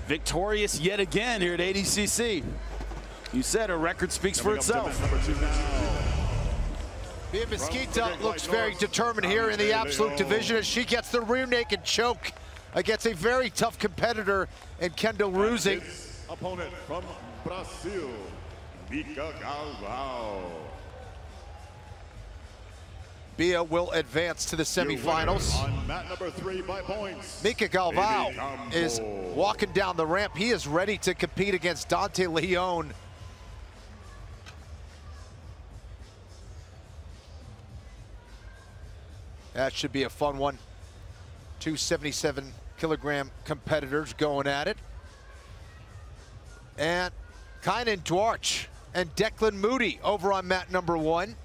victorious yet again here at ADCC. You said her record speaks for itself. Number 2 now. Bia Mesquita looks very determined here in the absolute division as she gets the rear naked choke against a very tough competitor in Kendall Rusing. Opponent from Brazil, Mica Galvao. Bia will advance to the semifinals. On mat number 3 by points, Mica Galvao is walking down the ramp. He is ready to compete against Dante Leon. That should be a fun one. 277-kilogram competitors going at it. And Kaynan Duarte and Declan Moody over on mat number 1.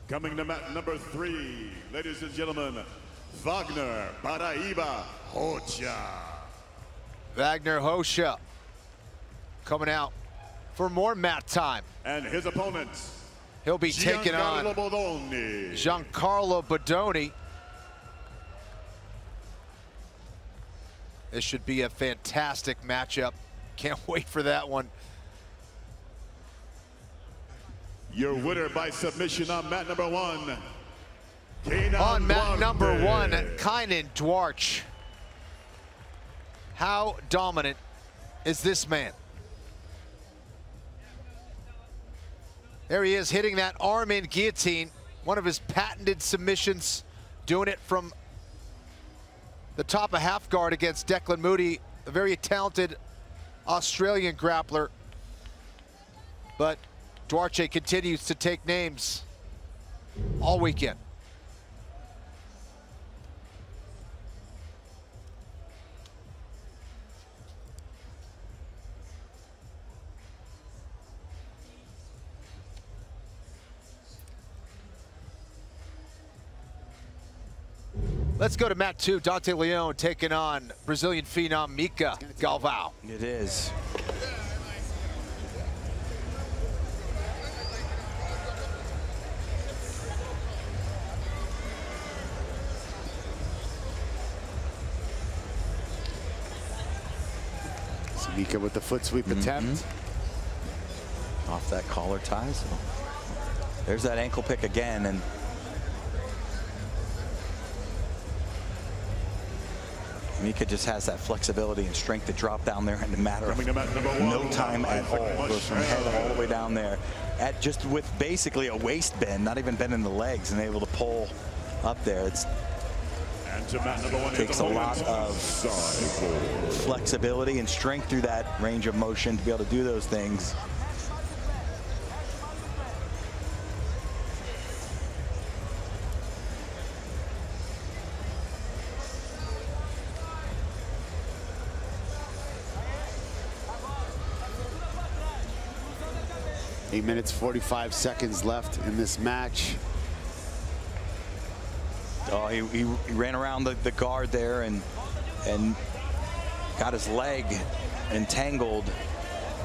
Coming to mat number 3, ladies and gentlemen, Wagner Paraiba Rocha. Wagner Rocha coming out for more mat time. And his opponent, he'll be taking on Giancarlo Bodoni. This should be a fantastic matchup. Can't wait for that one. Your winner by submission on mat number 1. Kaynan on mat Duarte. number 1, Kaynan Duarte. How dominant is this man? There he is hitting that arm in guillotine. One of his patented submissions, doing it from the top of half guard against Declan Moody, a very talented Australian grappler. But Duarte continues to take names all weekend. Let's go to mat 2. Dante Leon taking on Brazilian phenom Mica Galvao. It is. Mica with the foot sweep attempt. Off that collar tie. So there's that ankle pick again, and Mica just has that flexibility and strength to drop down there in a matter of no time at all. Goes from head all the way down there at just with basically a waist bend, not even bending the legs, and able to pull up there. It takes a lot of flexibility and strength through that range of motion to be able to do those things. Eight minutes, 45 seconds left in this match. Oh, he ran around the guard there and got his leg entangled.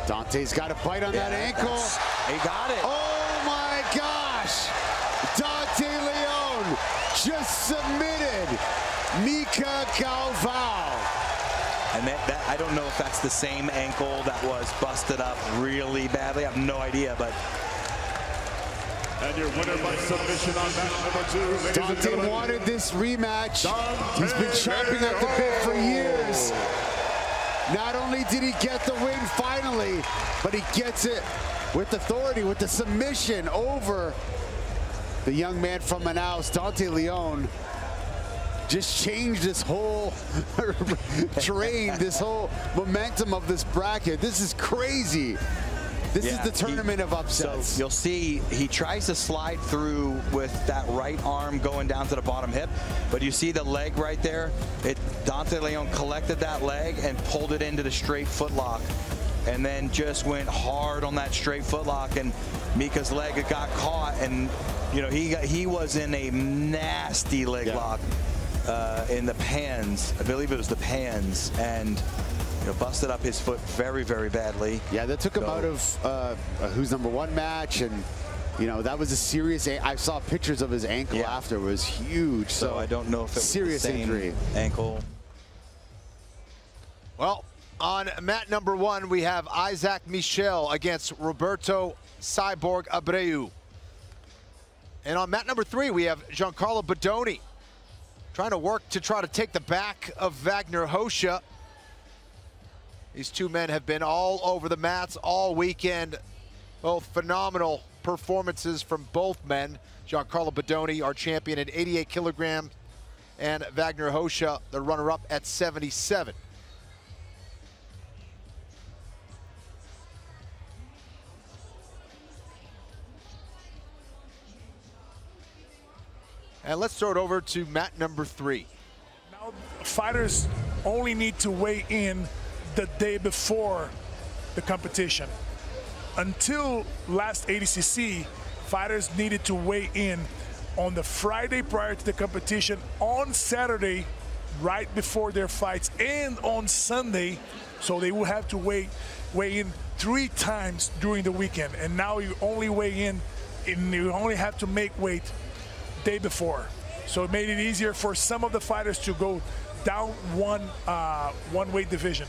Dante's got a bite on that ankle. He got it. Oh my gosh! Dante Leon just submitted Mica Galvao. And that I don't know if that's the same ankle that was busted up really badly. I have no idea, but. And your winner by submission on mat number 2. Dante wanted this rematch. He's been chomping at the bit for years. Not only did he get the win finally, but he gets it with authority, with the submission over the young man from Manaus, Dante Leon. Just changed this whole terrain, this whole momentum of this bracket. This is crazy. This is the tournament of upsets. So you'll see he tries to slide through with that right arm going down to the bottom hip, but you see the leg right there? Dante Leon collected that leg and pulled it into the straight footlock, and then just went hard on that straight footlock, and Mica's leg got caught, and you know he was in a nasty leg lock in the pans. I believe it was the pans, and busted up his foot very, very badly. Yeah, that took him out of a Who's Number 1 match, and You know, that was a serious. I saw pictures of his ankle after. It was huge. So I don't know if it was serious the same injury. Ankle. Well, on mat number 1, we have Isaac Michel against Roberto Cyborg Abreu. And on mat number 3, we have Giancarlo Bodoni trying to work to try to take the back of Wagner Rocha. These two men have been all over the mats all weekend. Both phenomenal performances from both men. Giancarlo Bodoni, our champion at 88 kilograms, and Wagner Rocha, the runner-up at 77. And let's throw it over to mat number 3. Now, fighters only need to weigh in the day before the competition. Until last ADCC, fighters needed to weigh in on the Friday prior to the competition, on Saturday right before their fights, and on Sunday. So they will have to weigh in 3 times during the weekend. And now you only weigh in and you only have to make weight day before. So it made it easier for some of the fighters to go down one weight division.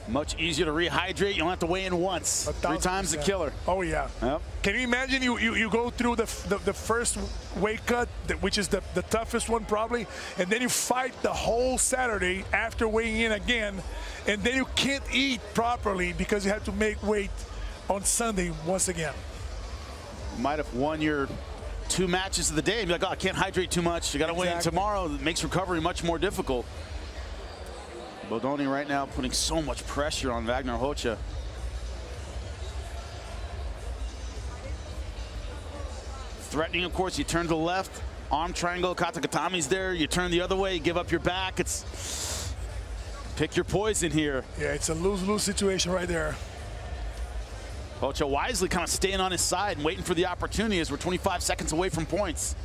Much easier to rehydrate. You don't have to weigh in once. 3 times the killer. Oh, yeah. Yep. Can you imagine you go through the first weight cut, which is the toughest one probably, and then you fight the whole Saturday after weighing in again, and then you can't eat properly because you have to make weight on Sunday once again. You might have won your 2 matches of the day and be like, oh, I can't hydrate too much. You got to weigh in tomorrow. It makes recovery much more difficult. Bodoni right now putting so much pressure on Wagner Rocha. Threatening, of course, you turn to the left, arm triangle, Katakatami's there, you turn the other way, you give up your back. It's pick your poison here. Yeah, it's a lose-lose situation right there. Rocha wisely kind of staying on his side and waiting for the opportunity as we're 25 seconds away from points.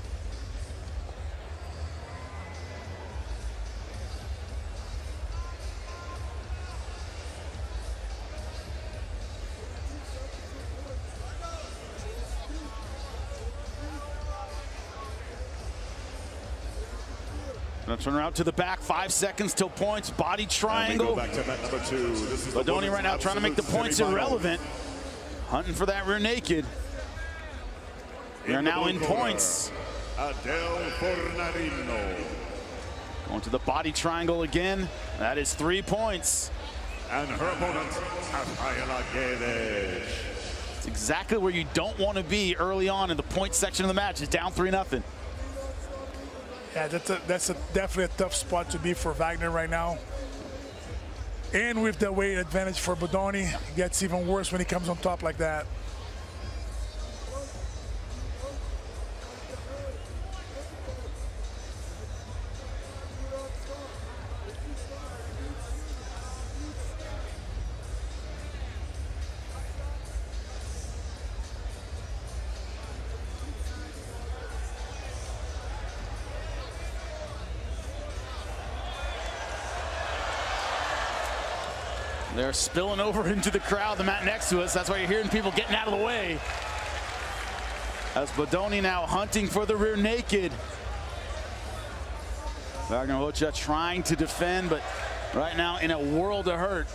Gonna turn around to the back, 5 seconds till points, body triangle. Back to mat number 2. This is Bodoni right now trying to make the points irrelevant. Hunting for that rear naked. We are now in points. Adele Fornarino. Going to the body triangle again. That is 3 points. And her opponent, Brianna Ste-Marie. It's exactly where you don't want to be early on in the point section of the match. It's down 3-0. Yeah, that's definitely a tough spot to be for Wagner right now. And with the weight advantage for Bodoni, it gets even worse when he comes on top like that. They're spilling over into the crowd, the mat next to us. That's why you're hearing people getting out of the way. As Bodoni now hunting for the rear naked. Wagner Rocha trying to defend, but right now in a world of hurt.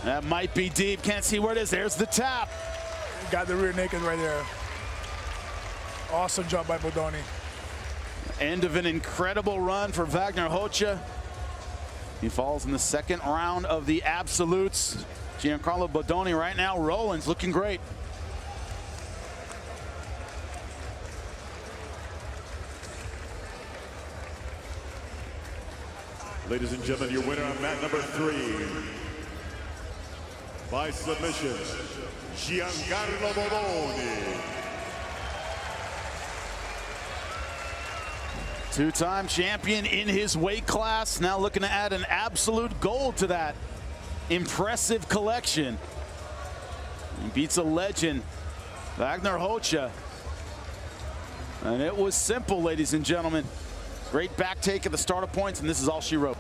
That might be deep. Can't see where it is. There's the tap. Got the rear naked right there. Awesome job by Bodoni. End of an incredible run for Wagner Rocha. He falls in the 2nd round of the absolutes. Giancarlo Bodoni right now rolling, looking great. Ladies and gentlemen, your winner on mat number 3. By submission, Giancarlo Bodoni. 2-time champion in his weight class. Now looking to add an absolute gold to that impressive collection. He beats a legend, Wagner Rocha. And it was simple, ladies and gentlemen. Great back take at the start of points, and this is all she wrote.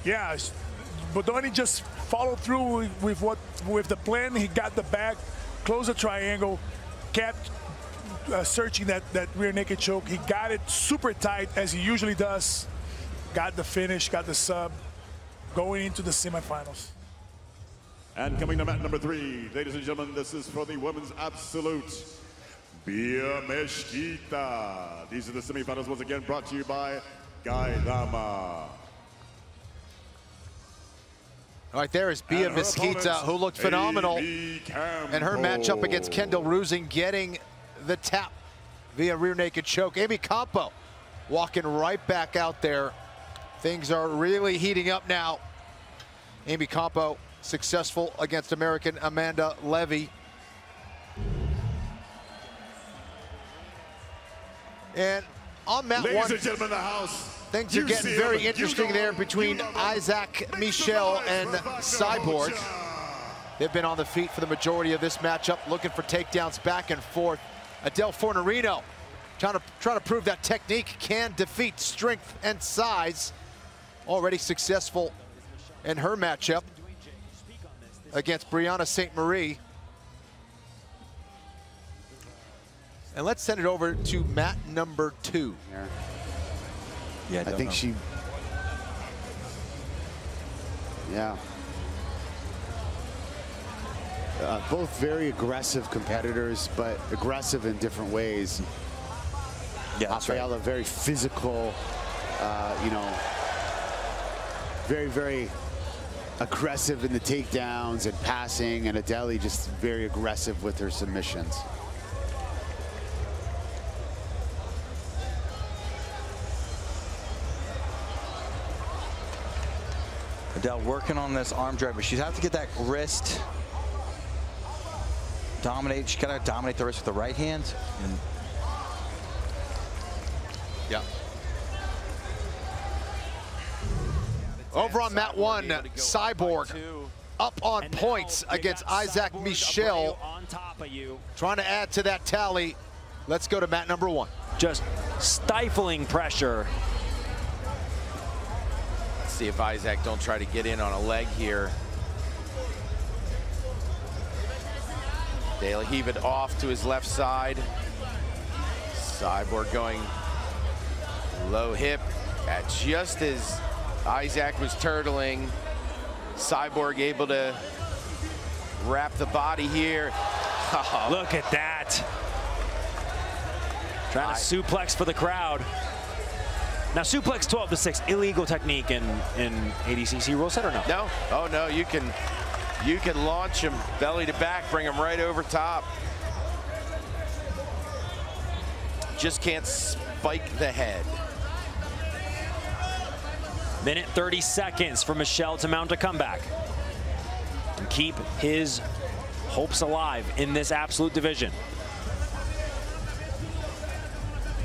Yeah, Bodoni just followed through with the plan. He got the back, closed the triangle, kept searching that rear naked choke. He got it super tight, as he usually does. Got the finish, got the sub, going into the semifinals. And coming to mat number 3, ladies and gentlemen, this is for the women's absolute. Bia Mesquita. These are the semifinals, once again brought to you by Gaidama. All right, there is Bia Mesquita, who looked phenomenal in her matchup against Kendall Rusing, getting the tap via rear naked choke. Amy Campo walking right back out there. Things are really heating up now. Amy Campo successful against American Amanda Levy. And on mat one, ladies and gentlemen of the house, things are getting very interesting there between Isaac Michel and Cyborg. They've been on the feet for the majority of this matchup, looking for takedowns back and forth. Adele Fornarino trying to prove that technique can defeat strength and size. Already successful in her matchup against Brianna Ste-Marie. And let's send it over to mat number 2. Yeah, I think she. Yeah. Both very aggressive competitors, but aggressive in different ways. Yeah, Rafaela, right. Very physical, you know, very aggressive in the takedowns and passing, and Adele just very aggressive with her submissions. Adele working on this arm drag, but she's have to get that wrist dominate. She's got to dominate the wrist with the right hand. And yeah. Over on mat 1, Cyborg up on points against Isaac Michel, trying to add to that tally. Let's go to mat number 1. Just stifling pressure. Let's see if Isaac don't try to get in on a leg here. They'll heave it off to his left side. Cyborg going low hip at just as Isaac was turtling. Cyborg able to wrap the body here. Oh. Look at that. Trying to suplex for the crowd. Now, suplex 12-6, illegal technique in ADCC rule set or no? No. Oh no, you can launch him belly to back, bring him right over top. Just can't spike the head. Minute 30 seconds for Michel to mount a comeback and keep his hopes alive in this absolute division.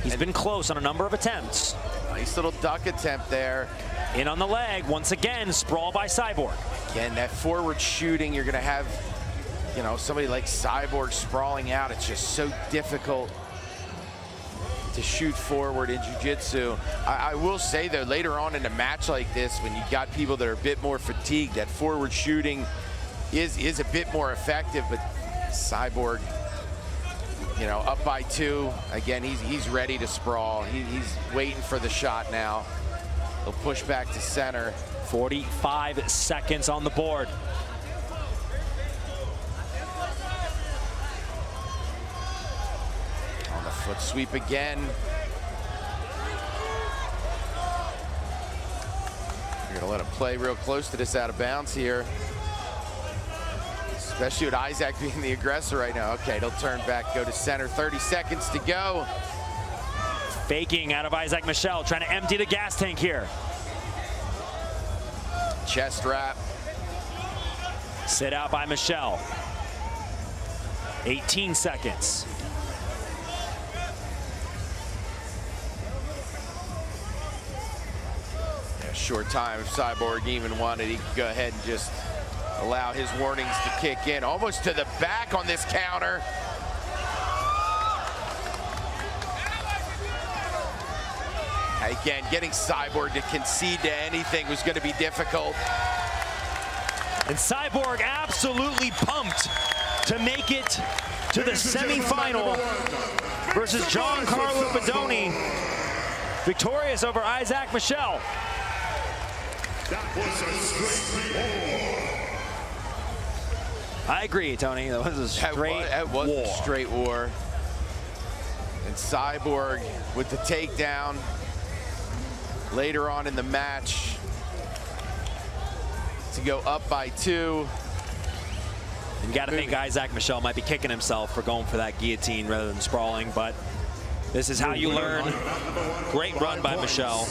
He's been close on a number of attempts. Nice little duck attempt there. In on the leg, once again, sprawl by Cyborg. Again, that forward shooting, you're gonna have, you know, somebody like Cyborg sprawling out. It's just so difficult to shoot forward in jiu-jitsu. I will say though, later on in a match like this, when you got people that are a bit more fatigued, that forward shooting is a bit more effective, but Cyborg, you know, up by 2. Again, he's ready to sprawl. He's waiting for the shot now. He'll push back to center. 45 seconds on the board. On the foot sweep again. You're gonna let him play real close to this out of bounds here. Especially with Isaac being the aggressor right now. Okay, he'll turn back, go to center. 30 seconds to go. Faking out of Isaac Michel, trying to empty the gas tank here. Chest wrap. Sit out by Michel. 18 seconds. Yeah, short time. If Cyborg even wanted, he could go ahead and just allow his warnings to kick in. Almost to the back on this counter. Again, getting Cyborg to concede to anything was going to be difficult. And Cyborg absolutely pumped to make it to the semifinal versus Giancarlo Bodoni. Victorious over Isaac Michel. That was a straight war. I agree, Tony. That was a straight war. A straight war. And Cyborg with the takedown later on in the match to go up by 2. You got to think Isaac Michel might be kicking himself for going for that guillotine rather than sprawling, but this is how you learn. Great run by Michel.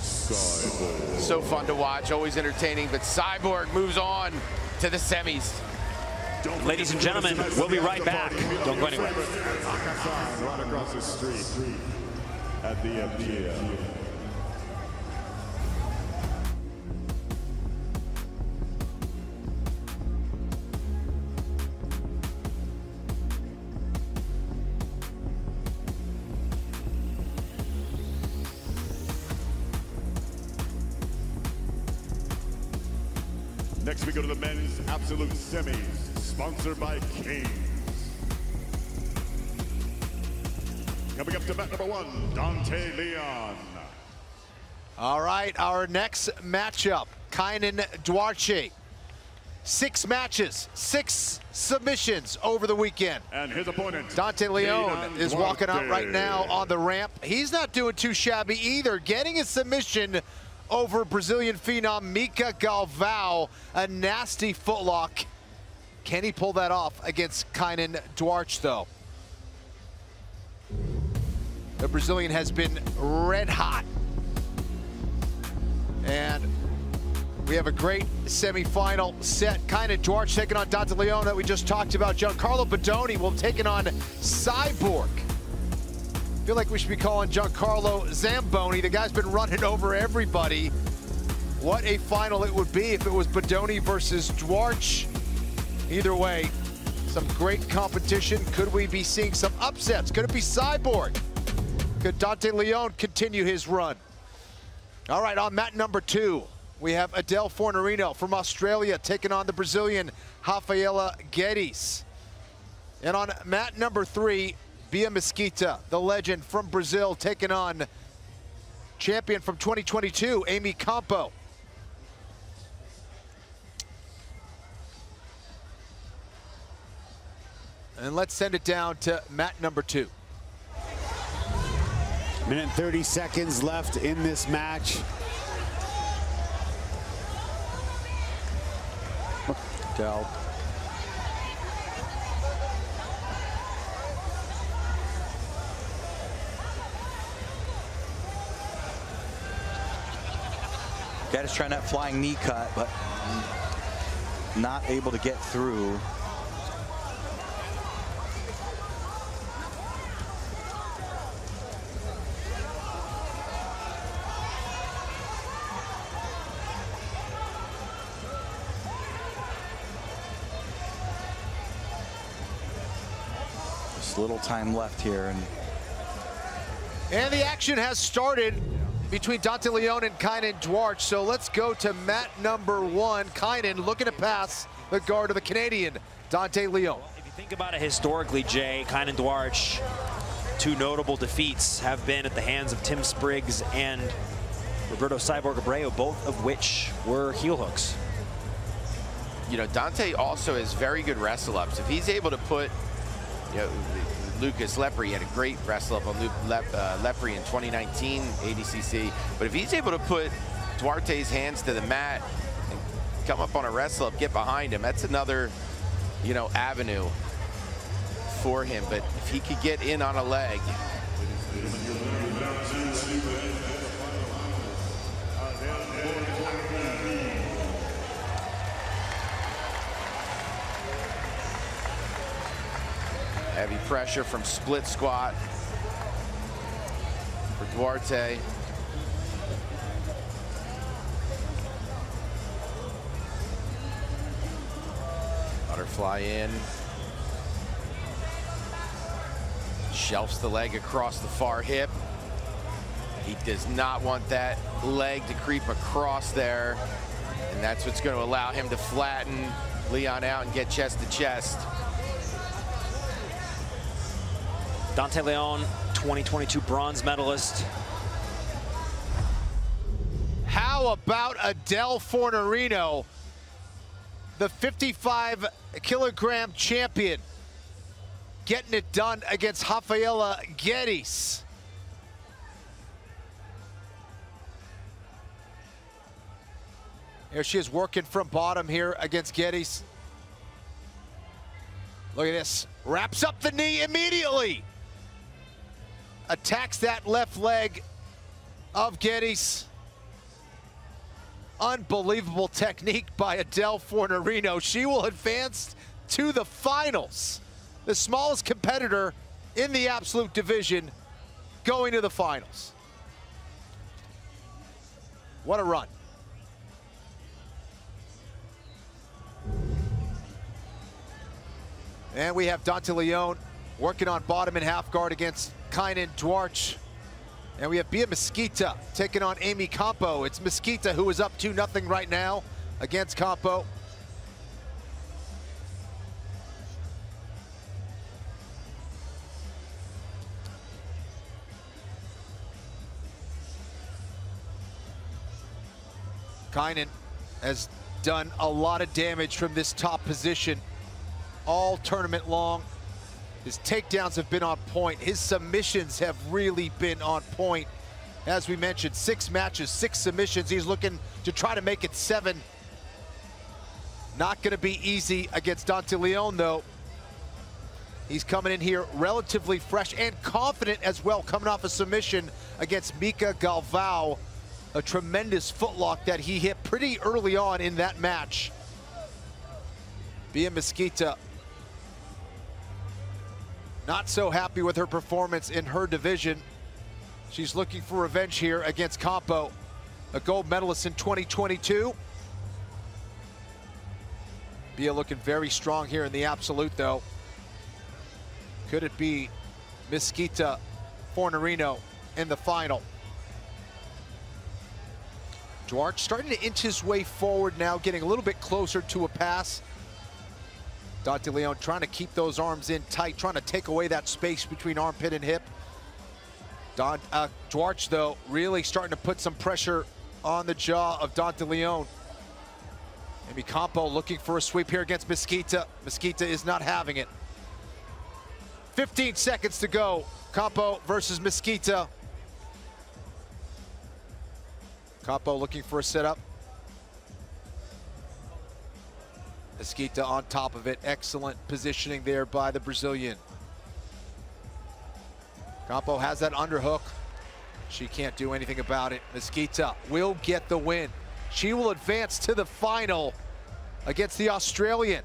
So fun to watch, always entertaining, but Cyborg moves on to the semis. Ladies and gentlemen, we'll be right back. Don't go anywhere. Right across the street at the MGM. Next we go to the men's absolute semis, sponsored by Kings. Coming up to mat number 1, Dante Leon. All right, our next matchup, Kaynan Duarte. 6 matches, 6 submissions over the weekend. And his opponent, Dante Leon, Kaynan is walking out Duarte. right now on the ramp. He's not doing too shabby either, getting a submission over Brazilian phenom Mica Galvao, a nasty footlock. Can he pull that off against Kaynan Duarte, though? The Brazilian has been red hot. And we have a great semifinal set. Kaynan Duarte taking on Dante Leon that we just talked about. Giancarlo Bodoni will take it on Cyborg. I feel like we should be calling Giancarlo Zamboni. The guy's been running over everybody. What a final it would be if it was Bodoni versus Duarte. Either way, some great competition. Could we be seeing some upsets? Could it be Cyborg? Could Dante Leon continue his run? All right, on mat number 2, we have Adele Fornarino from Australia taking on the Brazilian Rafaela Guedes. And on mat number 3, Bia Mesquita, the legend from Brazil, taking on champion from 2022, Amy Campo. And let's send it down to mat number 2. Minute and 30 seconds left in this match. Del. Guedes trying that flying knee cut, but not able to get through. Just little time left here. And the action has started between Dante Leon and Kaynan Duarte. So let's go to mat number 1. Kaynan looking to pass the guard of the Canadian, Dante Leon. If you think about it historically, Jay, Kaynan Duarte, 2 notable defeats have been at the hands of Tim Spriggs and Roberto Cyborg Abreu, both of which were heel hooks. You know, Dante also has very good wrestle-ups. If he's able to put, you know, Lucas Lepre had a great wrestle-up on Lepre in 2019 ADCC. But if he's able to put Duarte's hands to the mat and come up on a wrestle-up, get behind him, that's another, you know, avenue for him. But if he could get in on a leg. Heavy pressure from split squat for Duarte. Butterfly in. Shelves the leg across the far hip. He does not want that leg to creep across there. And that's what's going to allow him to flatten Leon out and get chest to chest. Dante Leon, 2022 bronze medalist. How about Adele Fornarino, the 55-kilogram champion, getting it done against Rafaela Guedes. Here she is working from bottom here against Guedes. Look at this. Wraps up the knee immediately. Attacks that left leg of Guedes. Unbelievable technique by Adele Fornarino. She will advance to the finals. The smallest competitor in the absolute division going to the finals. What a run. And we have Dante Leon working on bottom and half guard against Kaynan Duarte. And we have Bia Mesquita taking on Amy Campo. It's Mesquita who is up 2-0 right now against Campo. Kaynan has done a lot of damage from this top position all tournament long. His takedowns have been on point. His submissions have really been on point. As we mentioned, 6 matches, 6 submissions. He's looking to try to make it 7. Not gonna be easy against Dante Leon though. He's coming in here relatively fresh and confident as well, coming off a submission against Mica Galvao. A tremendous footlock that he hit pretty early on in that match. Bia Mesquita not so happy with her performance in her division. She's looking for revenge here against Campo, a gold medalist in 2022. Bia looking very strong here in the absolute though. Could it be Mesquita Fornarino in the final? Duarte starting to inch his way forward now, getting a little bit closer to a pass. Dante Leon trying to keep those arms in tight, trying to take away that space between armpit and hip. Duarte, though, really starting to put some pressure on the jaw of Dante Leon. Maybe Campo looking for a sweep here against Mesquita. Mesquita is not having it. 15 seconds to go. Campo versus Mesquita. Campo looking for a setup. Mesquita on top of it. Excellent positioning there by the Brazilian. Campo has that underhook. She can't do anything about it. Mesquita will get the win. She will advance to the final against the Australian,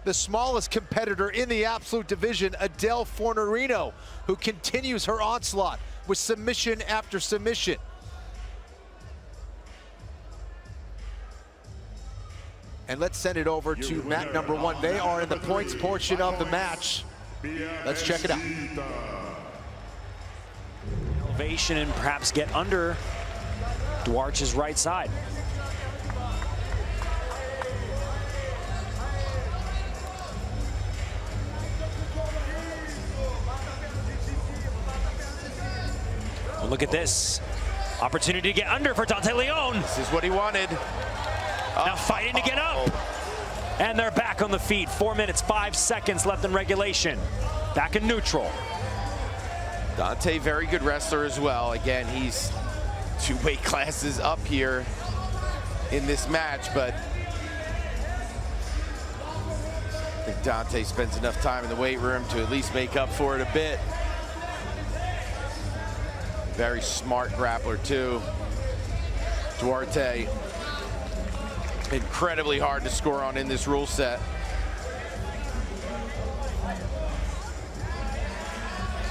the smallest competitor in the absolute division, Adele Fornarino, who continues her onslaught with submission after submission. And let's send it over to mat number 1. They are in the points portion of the match. Let's check it out. Elevation and perhaps get under Duarte's right side. Well, look at this. Opportunity to get under for Dante Leon. This is what he wanted. Now fighting to get up. And they're back on the feet. 4 minutes, 5 seconds left in regulation. Back in neutral. Dante, very good wrestler as well. Again, he's 2 weight classes up here in this match, but I think Dante spends enough time in the weight room to at least make up for it a bit. Very smart grappler too. Duarte, incredibly hard to score on in this rule set.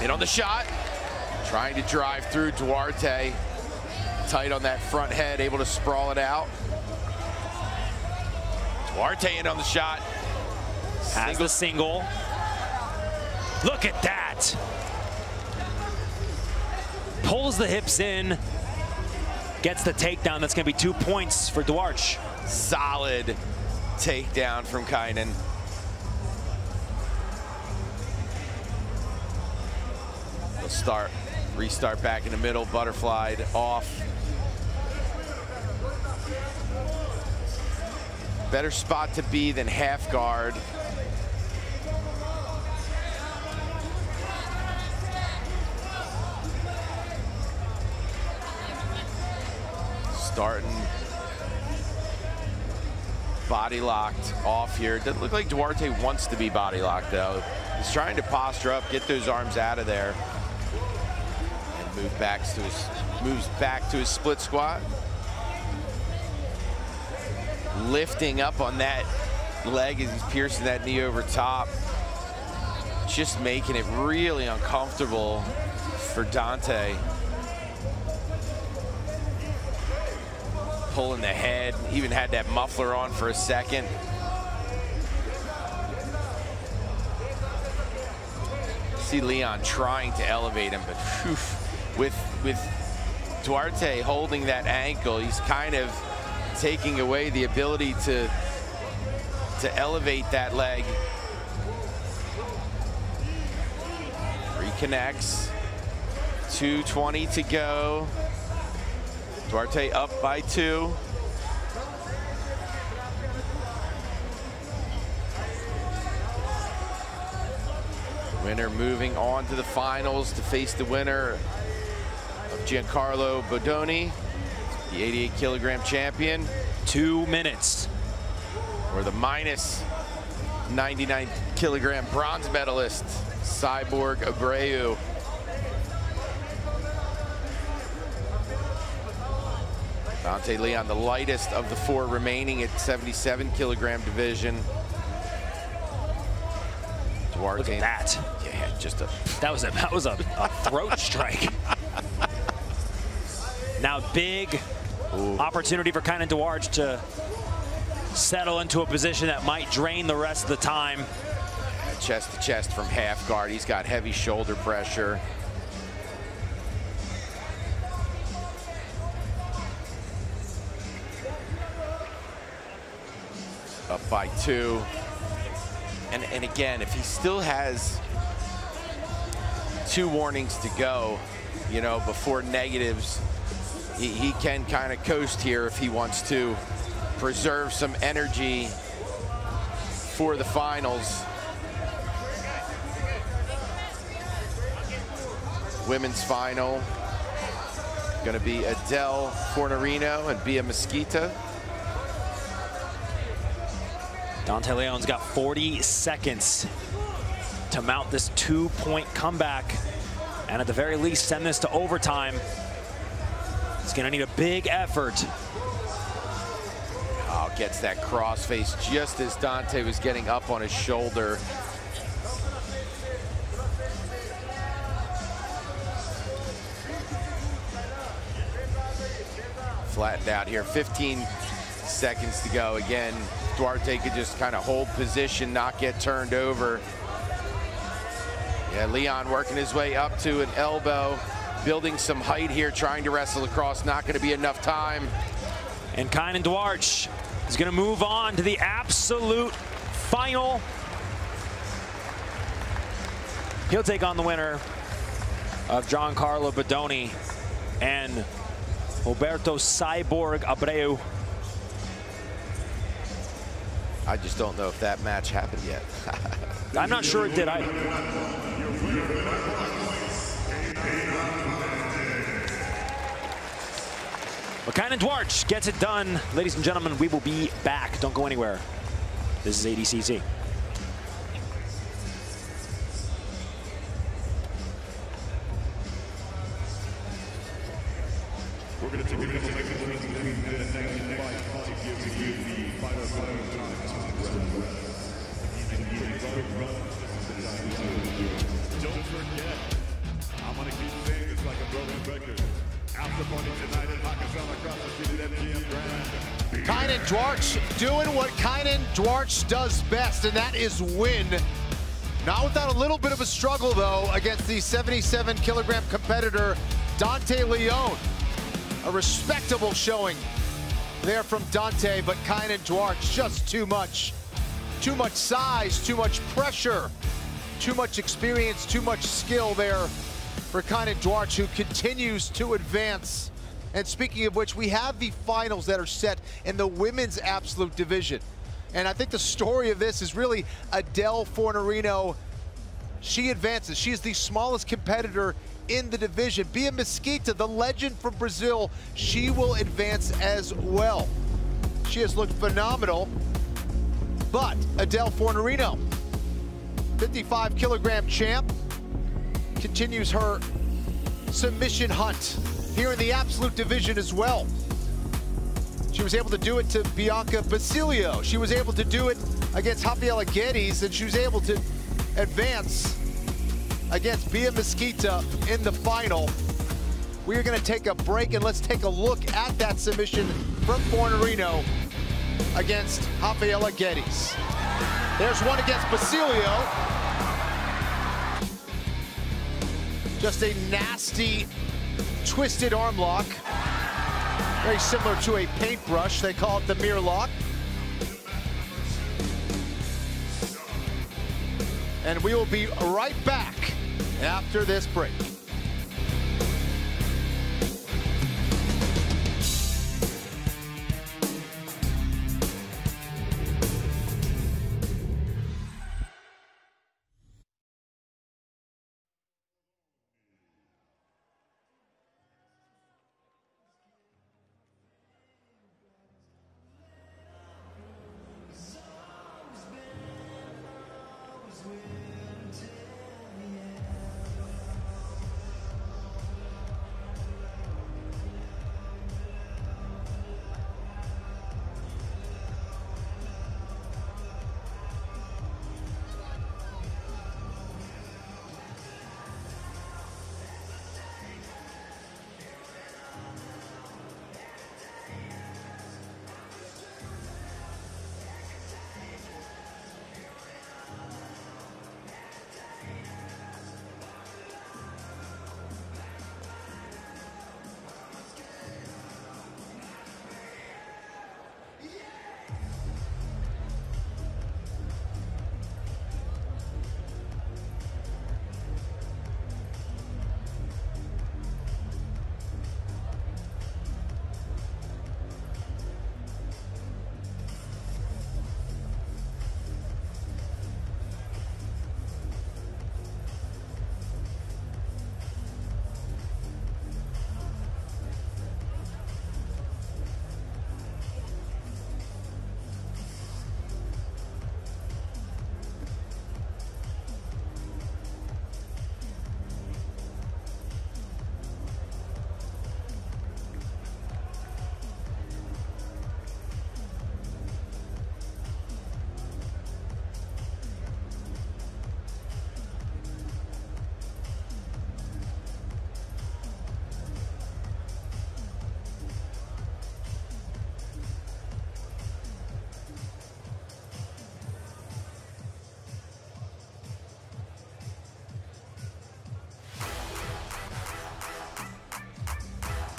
In on the shot, trying to drive through Duarte. Tight on that front head, able to sprawl it out. Duarte in on the shot. Has the single. Look at that. Pulls the hips in. Gets the takedown. That's going to be 2 points for Duarte. Solid takedown from Kaynan. We'll restart back in the middle, butterflied off. Better spot to be than half guard. Starting body locked off here. Doesn't look like Duarte wants to be body locked though. He's trying to posture up, get those arms out of there, and moves back to his split squat. Lifting up on that leg as he's piercing that knee over top. Just making it really uncomfortable for Dante. Pulling the head, even had that muffler on for a second. See Leon trying to elevate him, but whew, with Duarte holding that ankle, he's kind of taking away the ability to elevate that leg. Reconnects. 2:20 to go. Duarte up by 2. Winner moving on to the finals to face the winner of Giancarlo Bodoni, the 88 kilogram champion. 2 minutes. Or the minus 99 kilogram bronze medalist, Cyborg Abreu. Dante Leon, the lightest of the 4 remaining at 77 kilogram division. Duarte. Look at that. Yeah, just a. That was a throat strike. Now big opportunity for Kaynan Duarte to settle into a position that might drain the rest of the time. Chest to chest from half guard. He's got heavy shoulder pressure. Up by 2. And again, if he still has 2 warnings to go, you know, before negatives, he can kind of coast here if he wants to preserve some energy for the finals. Women's final going to be Adele Fornarino and Bia Mesquita. Dante Leon's got 40 seconds to mount this 2-point comeback and at the very least send this to overtime. He's gonna need a big effort. Oh, gets that crossface just as Dante was getting up on his shoulder. Flattened out here, 15 seconds to go. Again, Duarte could just kind of hold position, not get turned over. Yeah, Leon working his way up to an elbow, building some height here, trying to wrestle across, not going to be enough time. And Kaynan Duarte is going to move on to the absolute final. He'll take on the winner of Giancarlo Bodoni and Roberto Cyborg Abreu. I just don't know if that match happened yet. I'm not sure it did either. But Kaynan Duarte gets it done. Ladies and gentlemen, we will be back. Don't go anywhere. This is ADCC. We're going to take a couple seconds to give you the final time. Don't forget, I'm going to keep saying this like a broken record. After party tonight in Pakistan across the street at MGM Grand. Kaynan Duarte doing what Kaynan Duarte does best, and that is win. Not without a little bit of a struggle, though, against the 77 kilogram competitor, Dante Leon. A respectable showing there from Dante, but Kaynan Duarte, just too much. Too much size, too much pressure, too much experience, too much skill there for Kaynan Duarte, who continues to advance. And speaking of which, we have the finals that are set in the women's absolute division. And I think the story of this is really Adele Fornarino. She advances. She is the smallest competitor in the division. Bia Mesquita, the legend from Brazil, she will advance as well. She has looked phenomenal. But Adele Fornarino, 55-kilogram champ, continues her submission hunt here in the absolute division as well. She was able to do it to Bianca Basilio. She was able to do it against Rafaela Guedes, and she was able to advance against Bia Mesquita in the final. We are going to take a break, and let's take a look at that submission from Fornarino against Rafaela Guedes. There's one against Basilio. Just a nasty, twisted arm lock. Very similar to a paintbrush. They call it the mirror lock. And we will be right back after this break.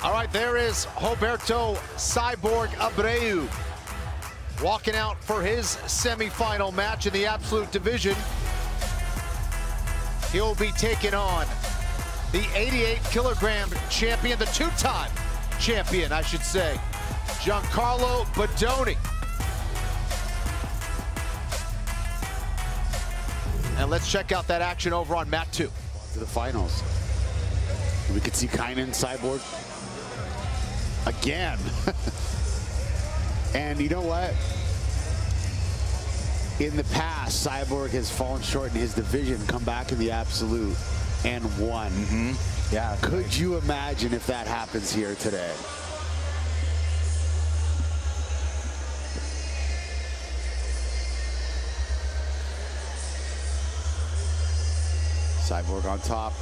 All right, there is Roberto Cyborg Abreu walking out for his semifinal match in the absolute division. He'll be taking on the 88-kilogram champion, the two-time champion, I should say, Giancarlo Bodoni. And let's check out that action over on mat 2. To the finals. We could see Kaynan Cyborg again. And you know what? In the past, Cyborg has fallen short in his division, come back in the absolute, and won. Yeah. Could you imagine if that happens here today? Cyborg on top,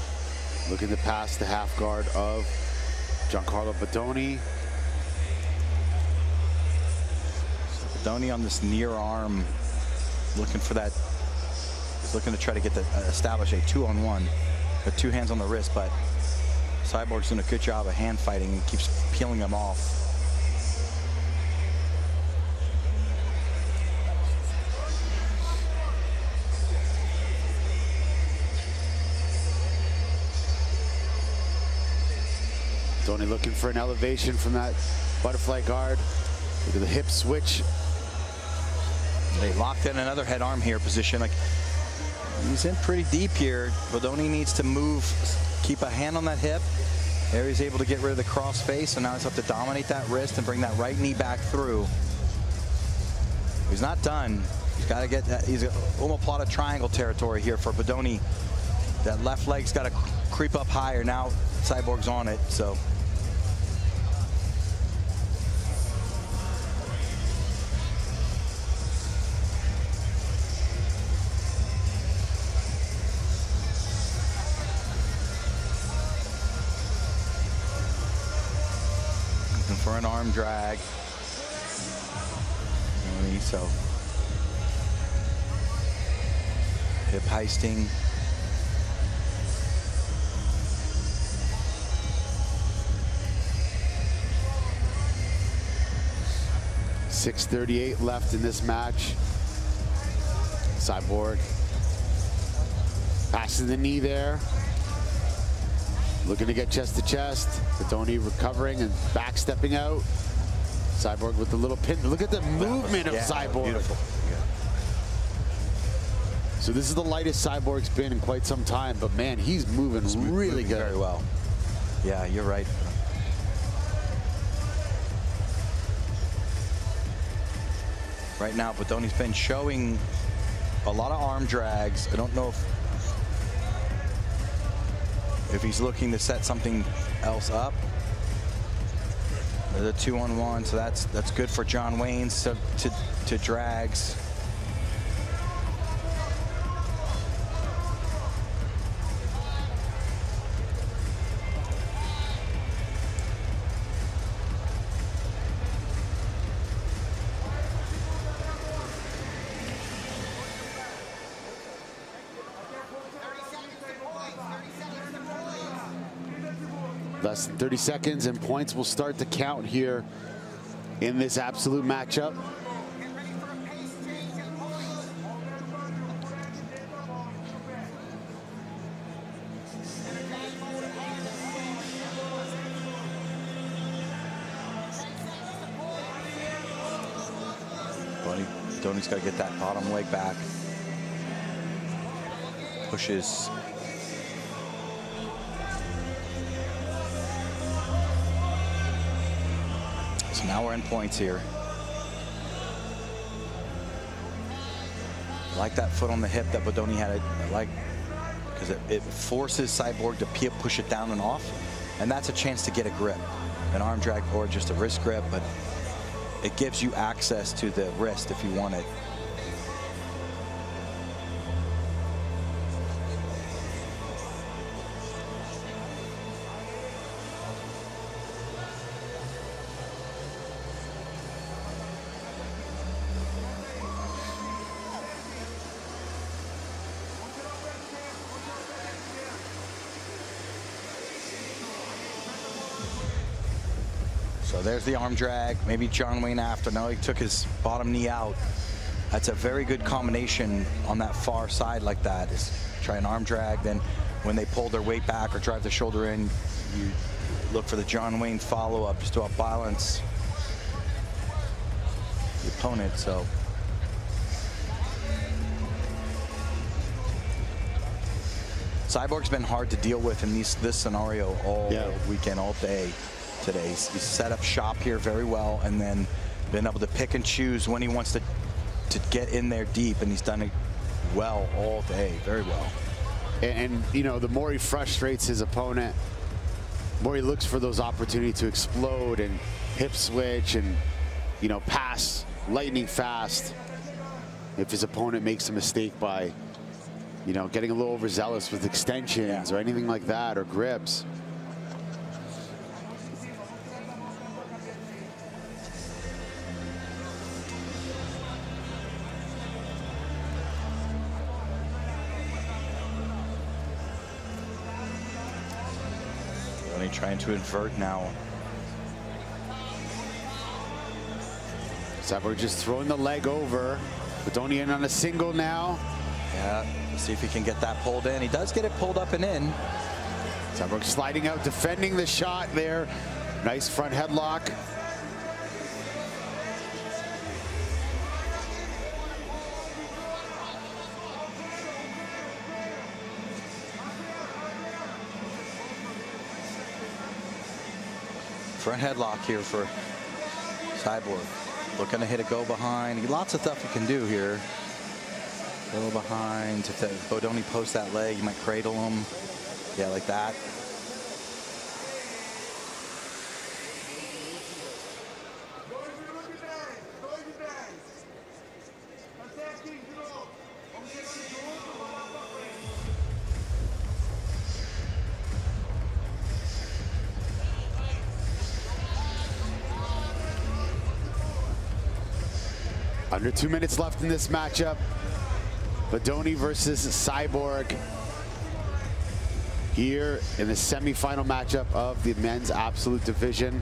looking to pass the half guard of Giancarlo Bodoni. Bodoni on this near arm, looking for that. He's looking to try to get establish a 2-on-1, with 2 hands on the wrist, but Cyborg's doing a good job of hand fighting and keeps peeling him off. Tony looking for an elevation from that butterfly guard. Look at the hip switch. They locked in another head arm here position. Like, he's in pretty deep here. Bodoni needs to move, keep a hand on that hip. There he's able to get rid of the cross face, and now he's have to dominate that wrist and bring that right knee back through. He's not done. He's got to get that. He's omoplata triangle territory here for Bodoni. That left leg's got to creep up higher. Now Cyborg's on it, so. Looking for an arm drag. So hip heisting. .638 left in this match. Cyborg passes the knee there. Looking to get chest to chest. Bodoni recovering and back stepping out. Cyborg with the little pin. Look at the movement of Cyborg. Beautiful. Yeah. So this is the lightest Cyborg's been in quite some time, but man, he's moving really good. Very well. Yeah, you're right. Right now, Bodoni's been showing a lot of arm drags. I don't know if he's looking to set something else up. The 2-on-1, so that's good for John Wayne to drags. Less than 30 seconds and points will start to count here in this absolute matchup. Bodoni's got to get that bottom leg back. Pushes. So now we're in points here. I like that foot on the hip that Bodoni had. I like because it forces Cyborg to push it down and off, and that's a chance to get a grip, an arm drag or just a wrist grip, but it gives you access to the wrist if you want it. So there's the arm drag, maybe John Wayne after. Now he took his bottom knee out. That's a very good combination on that far side like that. Is try an arm drag, then when they pull their weight back or drive their shoulder in, you look for the John Wayne follow-up just to help balance the opponent. So Cyborg's been hard to deal with in this scenario all weekend, all day. Today. He's set up shop here very well, and then been able to pick and choose when he wants to get in there deep, and he's done it well all day, very well. And you know, the more he frustrates his opponent, the more he looks for those opportunities to explode and hip switch and, you know, pass lightning fast. If his opponent makes a mistake by, you know, getting a little overzealous with extensions or anything like that, or grips. Trying to invert now. Cyborg just throwing the leg over. Bodoni in on a single now. Yeah, let's see if he can get that pulled in. He does get it pulled up and in. Cyborg sliding out, defending the shot there. Nice front headlock. Front headlock here for Cyborg. Looking to hit a go behind. Lots of stuff he can do here. Go behind. If Bodoni posts that leg, you might cradle him. Yeah, like that. Under 2 minutes left in this matchup. Bodoni versus Cyborg here in the semifinal matchup of the men's absolute division.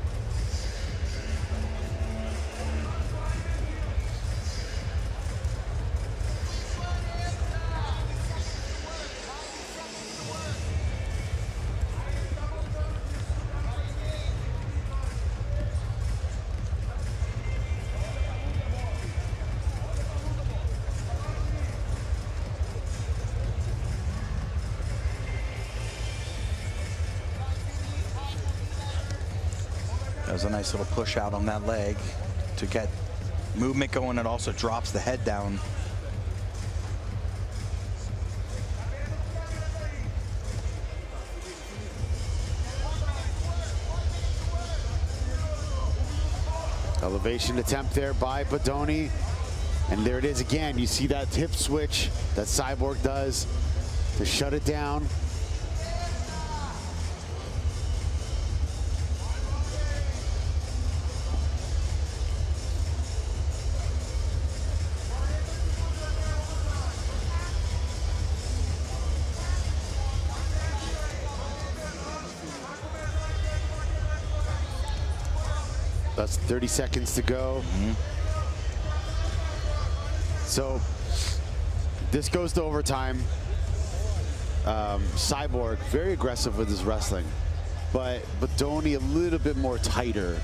That was a nice little push out on that leg to get movement going. It also drops the head down. Elevation attempt there by Bodoni. And there it is again. You see that hip switch that Cyborg does to shut it down. That's 30 seconds to go. So this goes to overtime. Cyborg very aggressive with his wrestling, but Bodoni a little bit more tighter,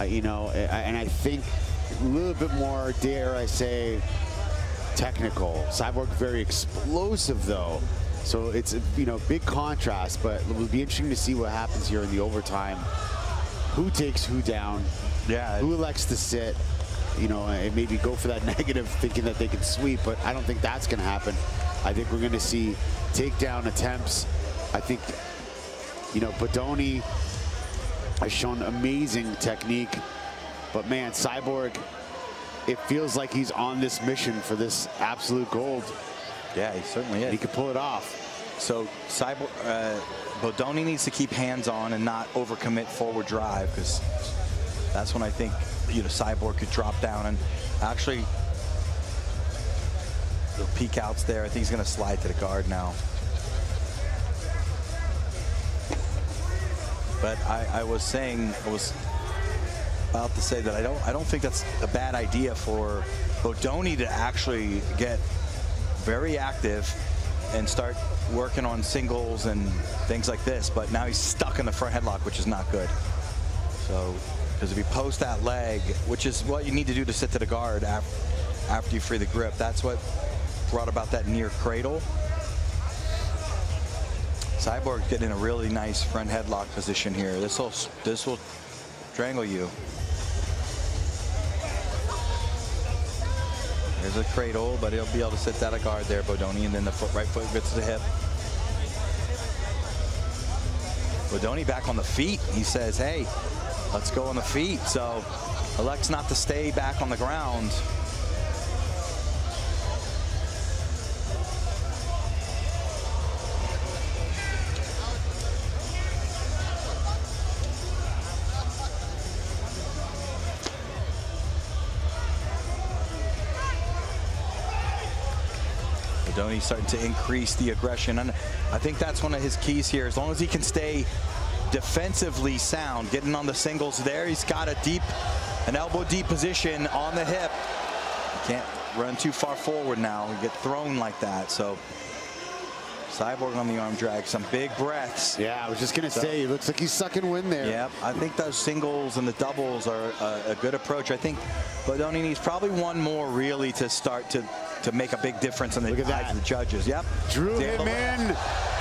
you know, and I think a little bit more, dare I say, technical. Cyborg very explosive though, so it's, you know, big contrast. But it will be interesting to see what happens here in the overtime. Who takes who down? Yeah. Who elects to sit? You know, and maybe go for that negative, thinking that they can sweep, but I don't think that's going to happen. I think we're going to see takedown attempts. I think, you know, Bodoni has shown amazing technique, but man, Cyborg, it feels like he's on this mission for this absolute gold. Yeah, he certainly is. He could pull it off. So Cyborg, Bodoni needs to keep hands on and not overcommit forward drive, because that's when I think, you know, Cyborg could drop down. And actually, the peek outs there. I think he's going to slide to the guard now. But I was about to say that I don't think that's a bad idea for Bodoni to actually get very active and start working on singles and things like this. But now he's stuck in the front headlock, which is not good. So, because if you post that leg, which is what you need to do to sit to the guard after you free the grip, that's what brought about that near cradle. Cyborg getting in a really nice front headlock position here. This will strangle you. There's a cradle, but he'll be able to sit that a guard there, Bodoni, and then the right foot gets to the hip. Bodoni back on the feet. He says, hey, let's go on the feet. So elects not to stay back on the ground. Bodoni's starting to increase the aggression, and I think that's one of his keys here. As long as he can stay defensively sound, getting on the singles there, he's got an elbow deep position on the hip. He can't run too far forward now and get thrown like that. So Cyborg on the arm drag, some big breaths. Yeah, I was just going to say, it looks like he's sucking wind there. Yep, I think those singles and the doubles are a good approach. I think Bodoni needs probably one more really to start to make a big difference in the eyes of the judges. Yep. Drew him in,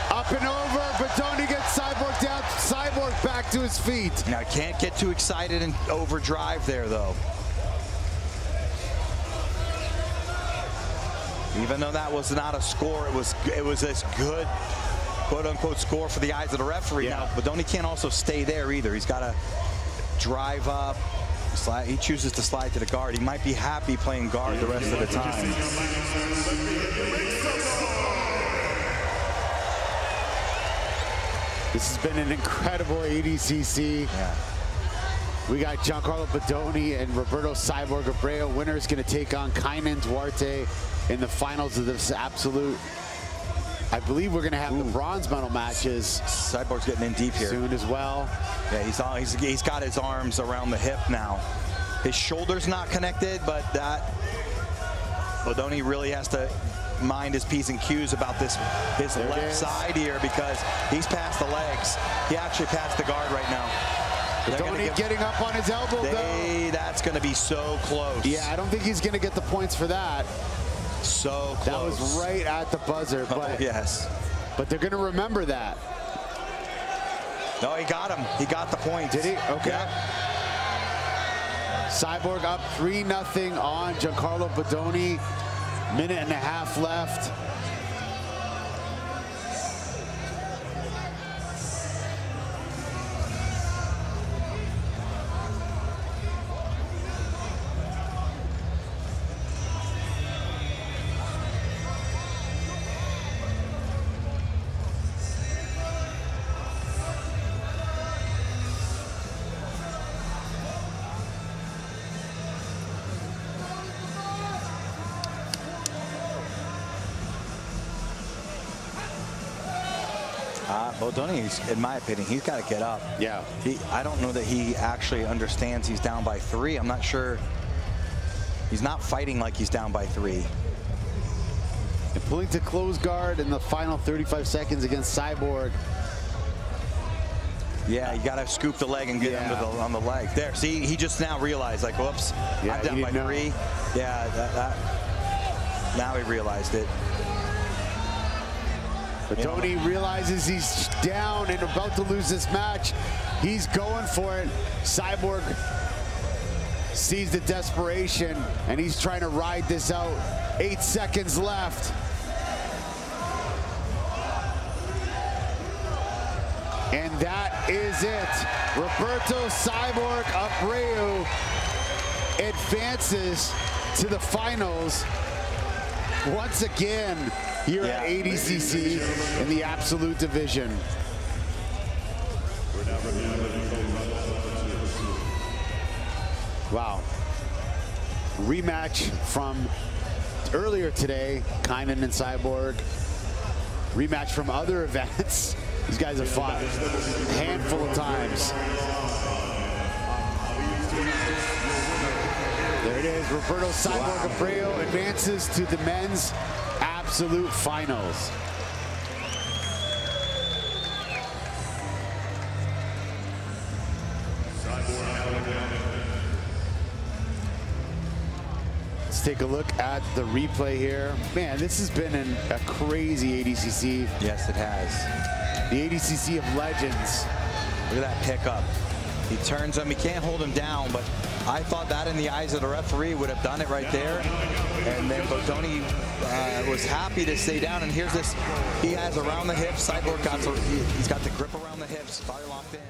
up and over. Bodoni gets Cyborg down. Cyborg back to his feet. Now, can't get too excited and overdrive there, though. Even though that was not a score, it was this good, quote-unquote, score for the eyes of the referee. Yeah. Now, Bodoni can't also stay there either. He's got to drive up. Slide. He chooses to slide to the guard. He might be happy playing guard the rest of the time. This has been an incredible ADCC. Yeah. We got Giancarlo Bodoni and Roberto Cyborg Abreu. Winner is going to take on Kaynan Duarte in the finals of this absolute. I believe we're going to have the bronze medal matches. Cyborg's getting in deep here soon as well. Yeah, he's got his arms around the hip now. His shoulder's not connected, but that Bodoni really has to mind his P's and Q's about his left side here, because he's past the legs. He actually passed the guard right now. Bodoni getting up on his elbow, though. That's going to be so close. Yeah, I don't think he's going to get the points for that. So close. That was right at the buzzer. But, yes. But they're going to remember that. No, he got him. He got the point. Did he? Okay. Yeah. Cyborg up 3-0 on Giancarlo Bodoni. Minute and a half left. Bodoni, in my opinion, he's got to get up. Yeah. I don't know that he actually understands he's down by 3. I'm not sure. He's not fighting like he's down by 3. And pulling to close guard in the final 35 seconds against Cyborg. Yeah, you got to scoop the leg and get him on the leg. There, see, he just now realized, like, whoops, yeah, I'm down by 3. Yeah, now he realized it. Bodoni realizes he's down and about to lose this match. He's going for it. Cyborg sees the desperation, and he's trying to ride this out. 8 seconds left. And that is it. Roberto Cyborg Abreu advances to the finals once again here at ADCC in the absolute division. Wow. Rematch from earlier today, Kaynan and Cyborg. Rematch from other events. These guys have fought a handful of times. There it is. Roberto Cyborg Abreu advances to the men's absolute finals. Let's take a look at the replay here. Man, this has been a crazy ADCC. Yes, it has. The ADCC of legends. Look at that pickup. He turns him. He can't hold him down, but I thought that in the eyes of the referee would have done it right there. And then Bodoni was happy to stay down. And here's this. He has around the hips. Cyborg he's got the grip around the hips. Fire locked in.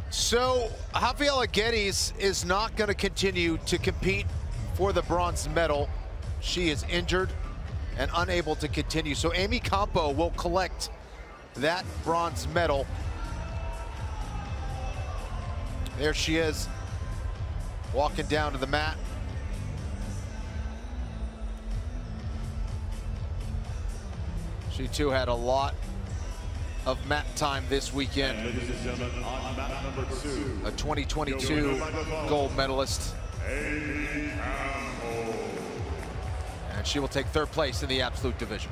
So Javier Geddes is not going to continue to compete for the bronze medal. She is injured and unable to continue. So Amy Campo will collect that bronze medal. There she is, walking down to the mat. She too had a lot of mat time this weekend. Ladies and gentlemen, on mat number 2, a 2022 gold medalist. And she will take third place in the absolute division.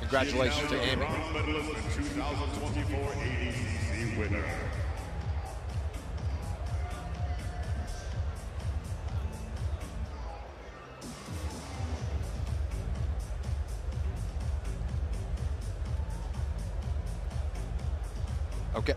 Congratulations to Amy. Bronze medalist and 2024 ADCC winner. Okay.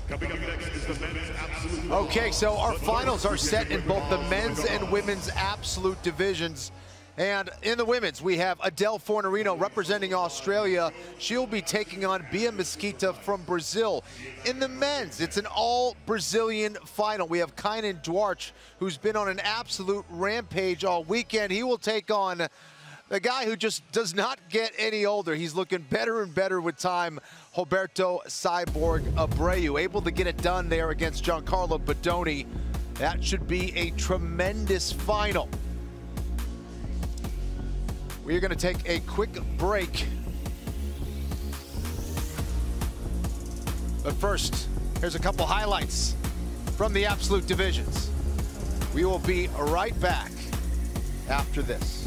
Coming up next is the men's absolute. Okay, so our finals are set in both the men's and women's absolute divisions. And in the women's, we have Adele Fornarino representing Australia. She'll be taking on Bia Mesquita from Brazil. In the men's, it's an all-Brazilian final. We have Kaynan Duarte, who's been on an absolute rampage all weekend. He will take on the guy who just does not get any older. He's looking better and better with time, Roberto Cyborg Abreu, able to get it done there against Giancarlo Bodoni. That should be a tremendous final. We are going to take a quick break. But first, here's a couple highlights from the absolute divisions. We will be right back after this.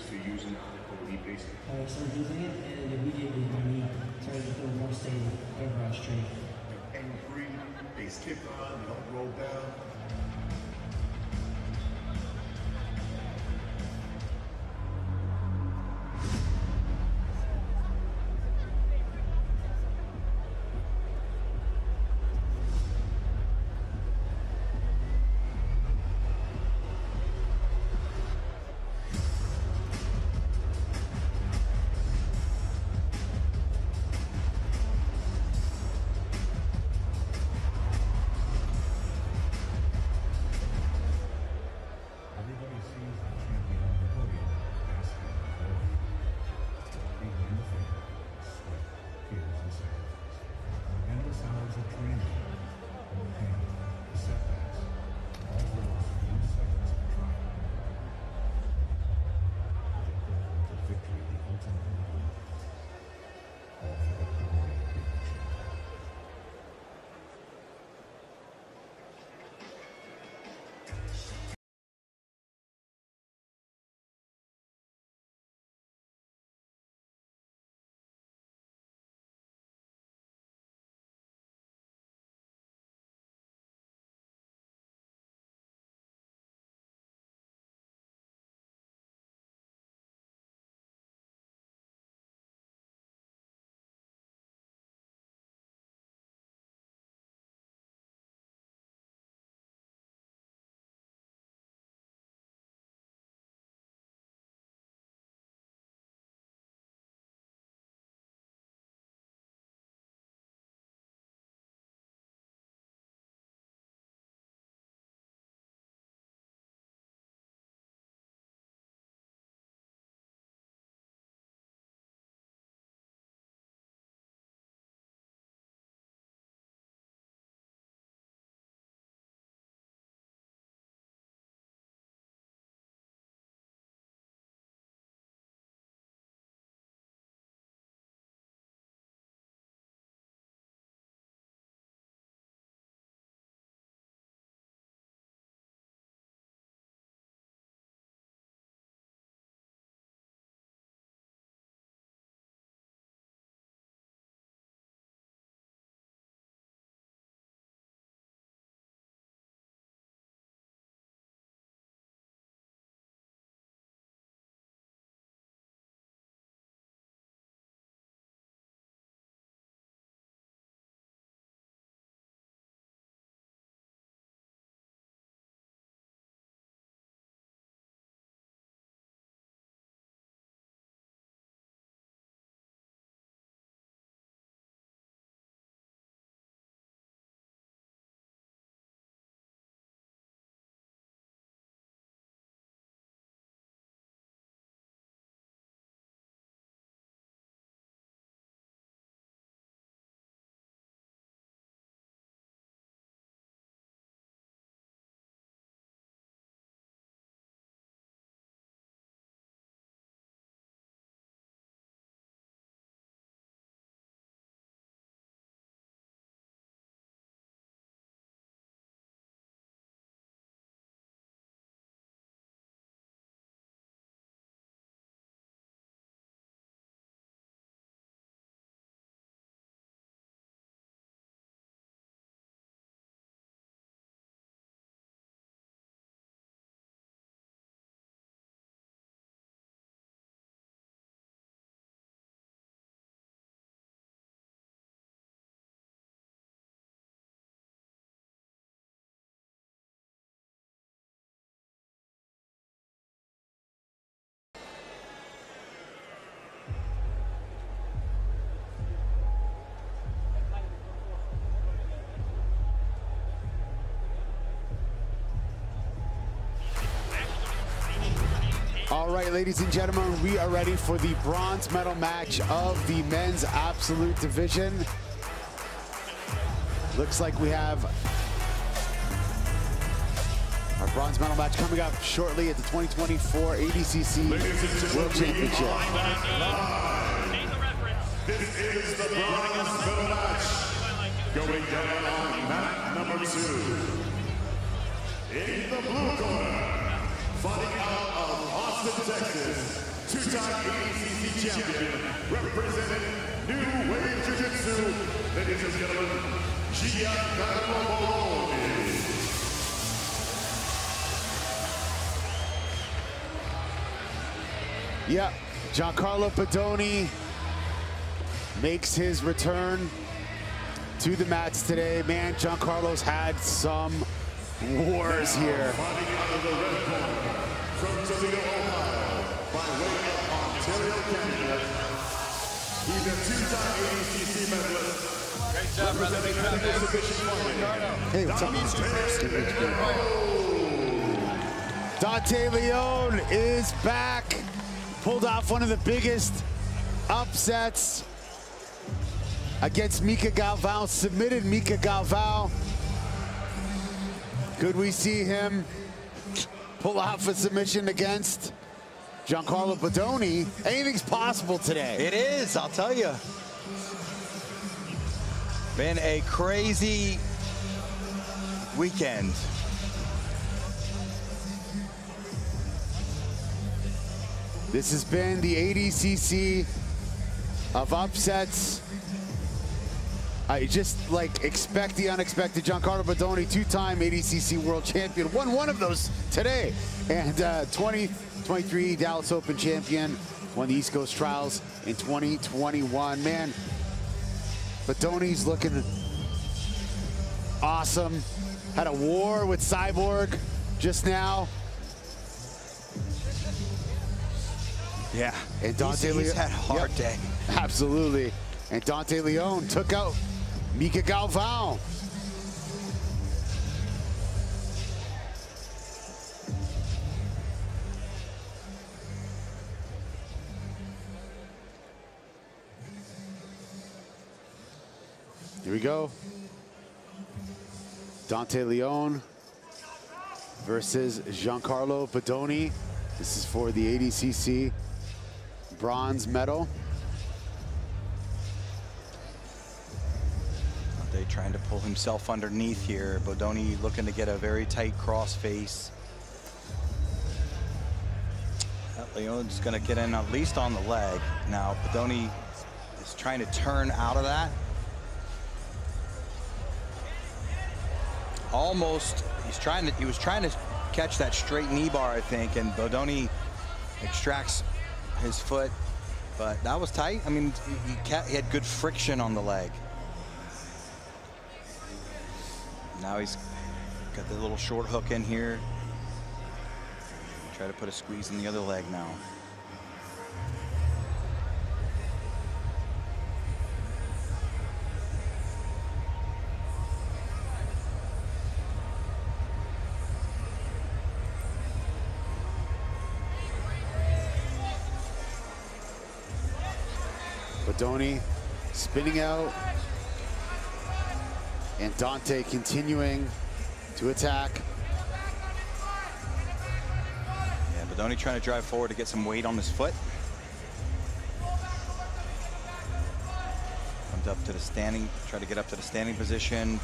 to using the basic? I started using it, and immediately my knee started to feel more stable, over straight. And breathe, they skip on, they don't roll down. All right, ladies and gentlemen, we are ready for the bronze medal match of the men's absolute division. Looks like we have our bronze medal match coming up shortly at the 2024 ADCC World Championship. This is the bronze medal match going down on mat number 2. In the blue corner, fighting out of Austin, Texas, champion, representing New Wave Jiu-Jitsu, ladies and gentlemen, Bia Galvao. Yeah, Giancarlo Bodoni makes his return to the mats today. Man, Giancarlo's had some wars here. Fighting out of the red corner, from Toledo, Ohio, by way of Ontario, Canada, he's a two-time ADCC medalist. Great job, brother. Big job, man. Hey, what's up? Dante Leon is back. Pulled off one of the biggest upsets against Mica Galvao, submitted Mica Galvao. Could we see him pull off a submission against Giancarlo Bodoni? Anything's possible today. It is, I'll tell you. Been a crazy weekend. This has been the ADCC of upsets. I just expect the unexpected. Giancarlo Bodoni, two-time ADCC World Champion, won one of those today. And 2023 Dallas Open champion, won the East Coast Trials in 2021. Man, Bodoni's looking awesome. Had a war with Cyborg just now. Yeah, and Dante he's had a hard day. Absolutely. And Dante Leon took out Mica Galvao. Here we go. Dante Leon versus Giancarlo Bodoni. This is for the ADCC bronze medal. Dante trying to pull himself underneath here. Bodoni looking to get a very tight cross face. Leon's going to get in at least on the leg. Now Bodoni is trying to turn out of that. Almost, he was trying to catch that straight knee bar, I think, and Bodoni extracts his foot, but that was tight. I mean, he had good friction on the leg. Now he's got the little short hook in here. Try to put a squeeze in the other leg now. Bodoni spinning out, and Dante continuing to attack. Yeah, Bodoni trying to drive forward to get some weight on his foot. Comes up to the standing, try to get up to the standing position.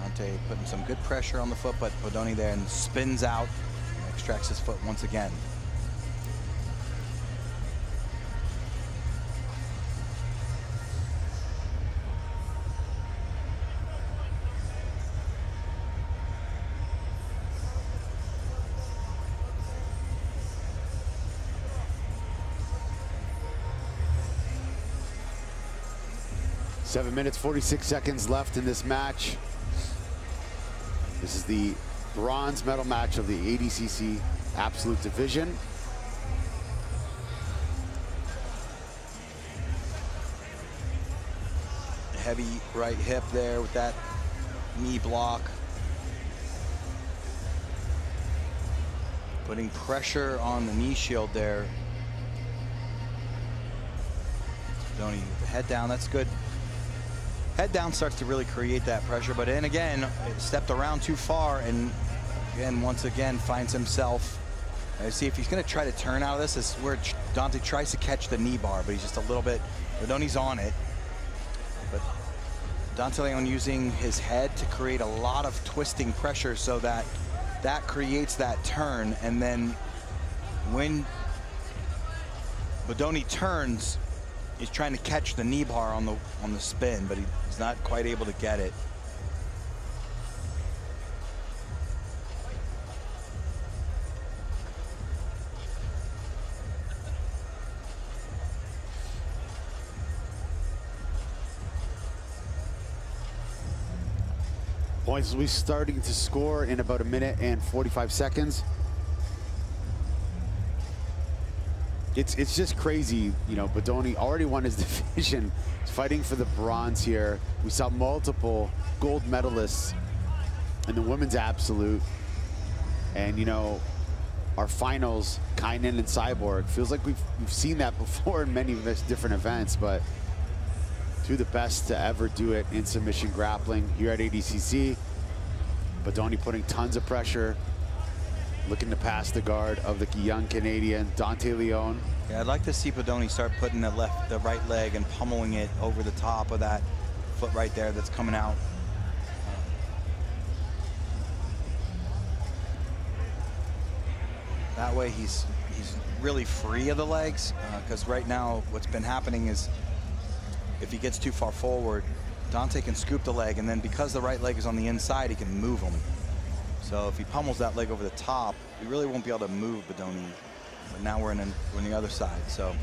Dante putting some good pressure on the foot, but Bodoni there and spins out. Extracts his foot once again. Seven minutes, 46 seconds left in this match. This is the bronze medal match of the ADCC Absolute Division. Heavy right hip there with that knee block. Putting pressure on the knee shield there. Bodoni, head down, that's good. Head down starts to really create that pressure, but then again, it stepped around too far, and again, once again, finds himself. See if he's going to try to turn out of this. This is where Dante tries to catch the knee bar, but he's just a little bit, Bodoni's on it. But Dante Leon using his head to create a lot of twisting pressure so that that creates that turn, and then when Bodoni turns, he's trying to catch the knee bar on the spin, but he's not quite able to get it. Points will be starting to score in about 1 minute and 45 seconds. It's just crazy, you know. Bodoni already won his division. He's fighting for the bronze here. We saw multiple gold medalists in the women's absolute. And, you know, our finals, Kaynan and Cyborg, feels like we've seen that before in many different events, but two of the best to ever do it in submission grappling here at ADCC. Bodoni putting tons of pressure, looking to pass the guard of the young Canadian, Dante Leon. Yeah, I'd like to see Bodoni start putting the right leg and pummeling it over the top of that foot right there that's coming out. That way he's really free of the legs, because right now what's been happening is if he gets too far forward, Dante can scoop the leg, and then because the right leg is on the inside, he can move him. So if he pummels that leg over the top, he really won't be able to move Bodoni. But now we're on the other side, so.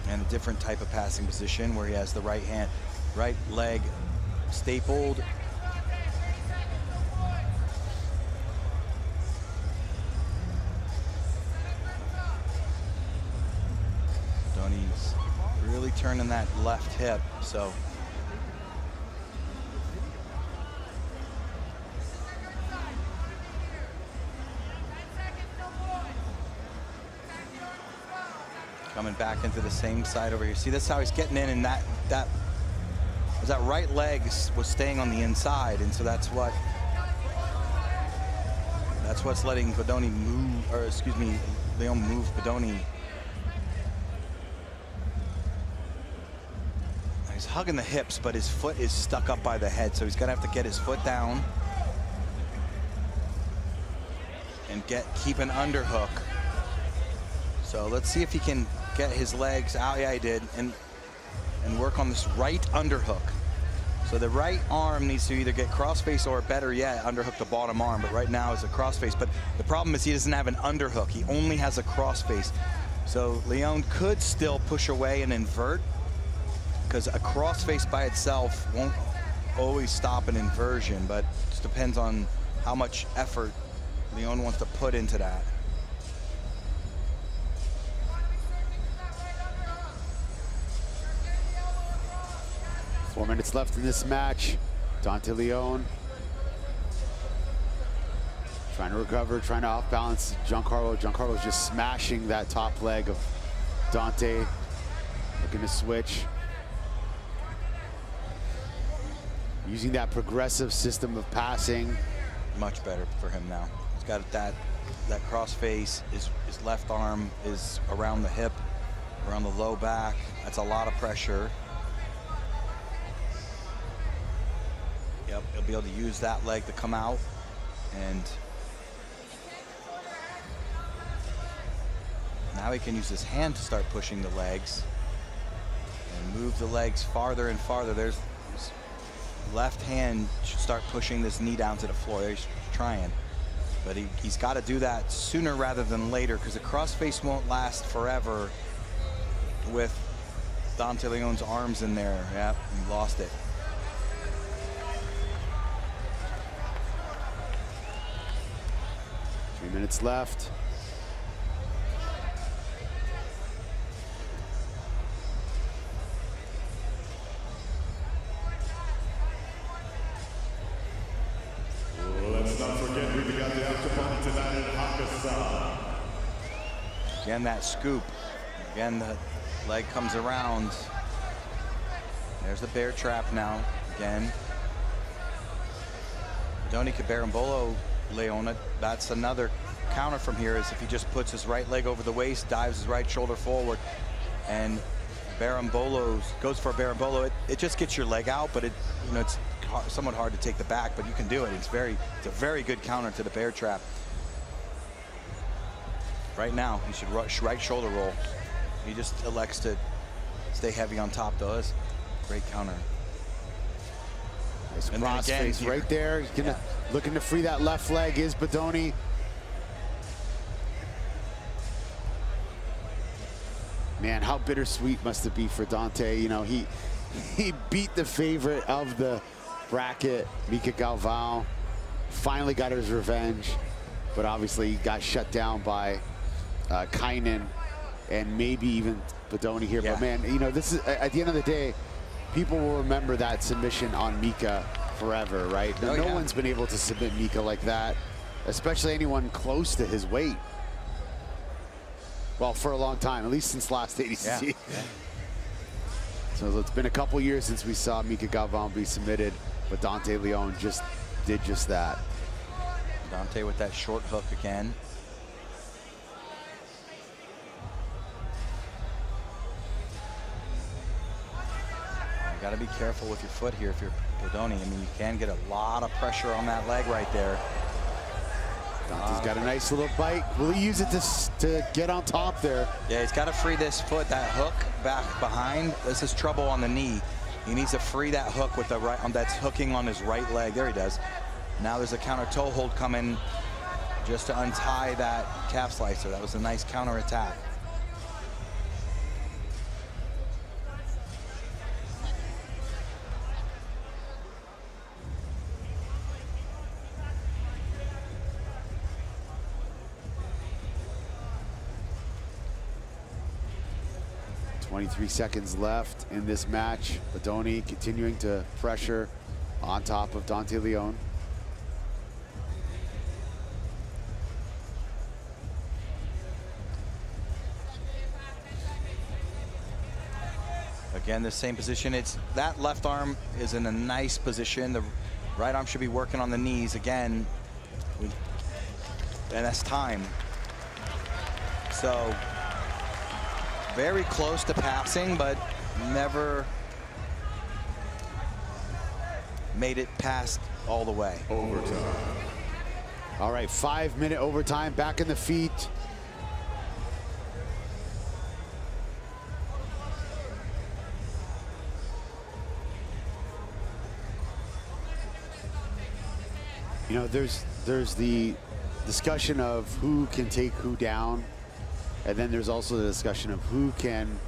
And a different type of passing position where he has the right leg stapled. Bodoni's really turning that left hip, so. Coming back into the same side over here. See, that's how he's getting in, and that right leg was staying on the inside, and so that's what's letting Bodoni move, or excuse me, Leon move Bodoni. He's hugging the hips, but his foot is stuck up by the head, so he's gonna have to get his foot down and keep an underhook. So let's see if he can get his legs out. Yeah, he did, and work on this right underhook. So the right arm needs to either get crossface or, better yet, underhook the bottom arm. But right now it's a crossface. But the problem is he doesn't have an underhook. He only has a crossface. So Leon could still push away and invert, because a crossface by itself won't always stop an inversion. But it just depends on how much effort Leon wants to put into that. 4 minutes left in this match. Dante Leon trying to recover, trying to off-balance Giancarlo. Giancarlo's just smashing that top leg of Dante. Looking to switch. Using that progressive system of passing. Much better for him now. He's got that cross face. His left arm is around the hip, around the low back. That's a lot of pressure. Yep, he'll be able to use that leg to come out, and now he can use his hand to start pushing the legs and move the legs farther and farther. There's his left hand should start pushing this knee down to the floor. He's trying, but he's got to do that sooner rather than later, because the crossface won't last forever with Dante Leon's arms in there. Yep, he lost it. Minutes left. Let's not forget we got the after-party tonight in Hakkasan. Again, that scoop. Again, the leg comes around. There's the bear trap now. Again. Bodoni Cabarimbolo, Leon, that's another counter from here, is if he just puts his right leg over the waist, dives his right shoulder forward, and Barimbolo goes for a Barimbolo. It just gets your leg out, but it's somewhat hard to take the back, but you can do it. It's a very good counter to the bear trap. Right now, he should rush right shoulder roll. He just elects to stay heavy on top, though. That's a great counter. Nice cross face right there. He's gonna looking to free that left leg is Bodoni. Man, how bittersweet must it be for Dante? You know, he beat the favorite of the bracket, Mica Galvao. Finally got his revenge, but obviously he got shut down by Kaynan and maybe even Bodoni here. But man, you know, this is at the end of the day, people will remember that submission on Mica forever, right? No one's been able to submit Mica like that, especially anyone close to his weight. Well, for a long time, at least since last ADCC. So it's been a couple years since we saw Mica Galvao be submitted, but Dante Leon did just that. Dante with that short hook again. You got to be careful with your foot here if you're Bodoni. I mean, you can get a lot of pressure on that leg right there. Dante's got a nice little bite. Will he use it to get on top there? Yeah, he's got to free this foot, that hook back behind. This is trouble on the knee. He needs to free that hook with the right, that's hooking on his right leg. There he does. Now there's a counter toe hold coming just to untie that calf slicer. That was a nice counter attack. .23 seconds left in this match. Bodoni continuing to pressure on top of Dante Leon. Again, the same position. It's that left arm is in a nice position. The right arm should be working on the knees again. And that's time. So very close to passing, but never made it past all the way. Overtime. All right, 5-minute overtime, back in the feet. You know, there's the discussion of who can take who down. And then there's also the discussion of who can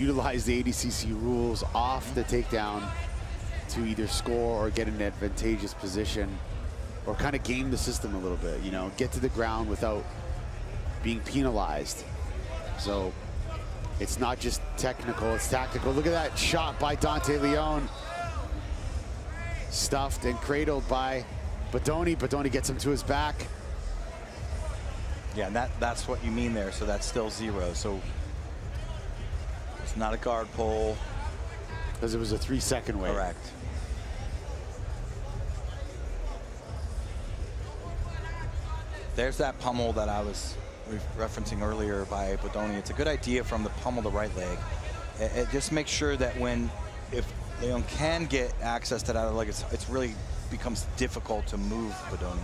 utilize the ADCC rules off the takedown to either score or get an advantageous position or kind of game the system a little bit, you know, get to the ground without being penalized. So it's not just technical, it's tactical. Look at that shot by Dante Leon. Stuffed and cradled by Bodoni. Bodoni gets him to his back. Yeah, and that's what you mean there, so that's still 0. So it's not a guard pull. Because it was a 3-second wait. Correct. There's that pummel that I was referencing earlier by Bodoni. It's a good idea from the pummel the right leg. It just makes sure that if Leon can get access to that other leg, it's really becomes difficult to move Bodoni.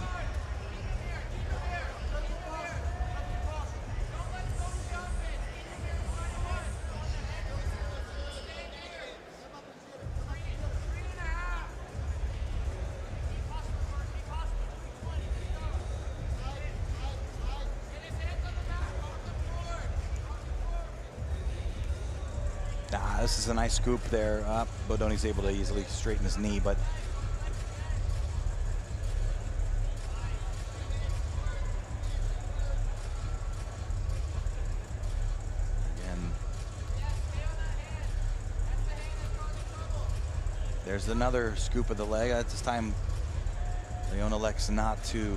This is a nice scoop there. Bodoni's able to easily straighten his knee, but again, there's another scoop of the leg. At this time, Leon elects not to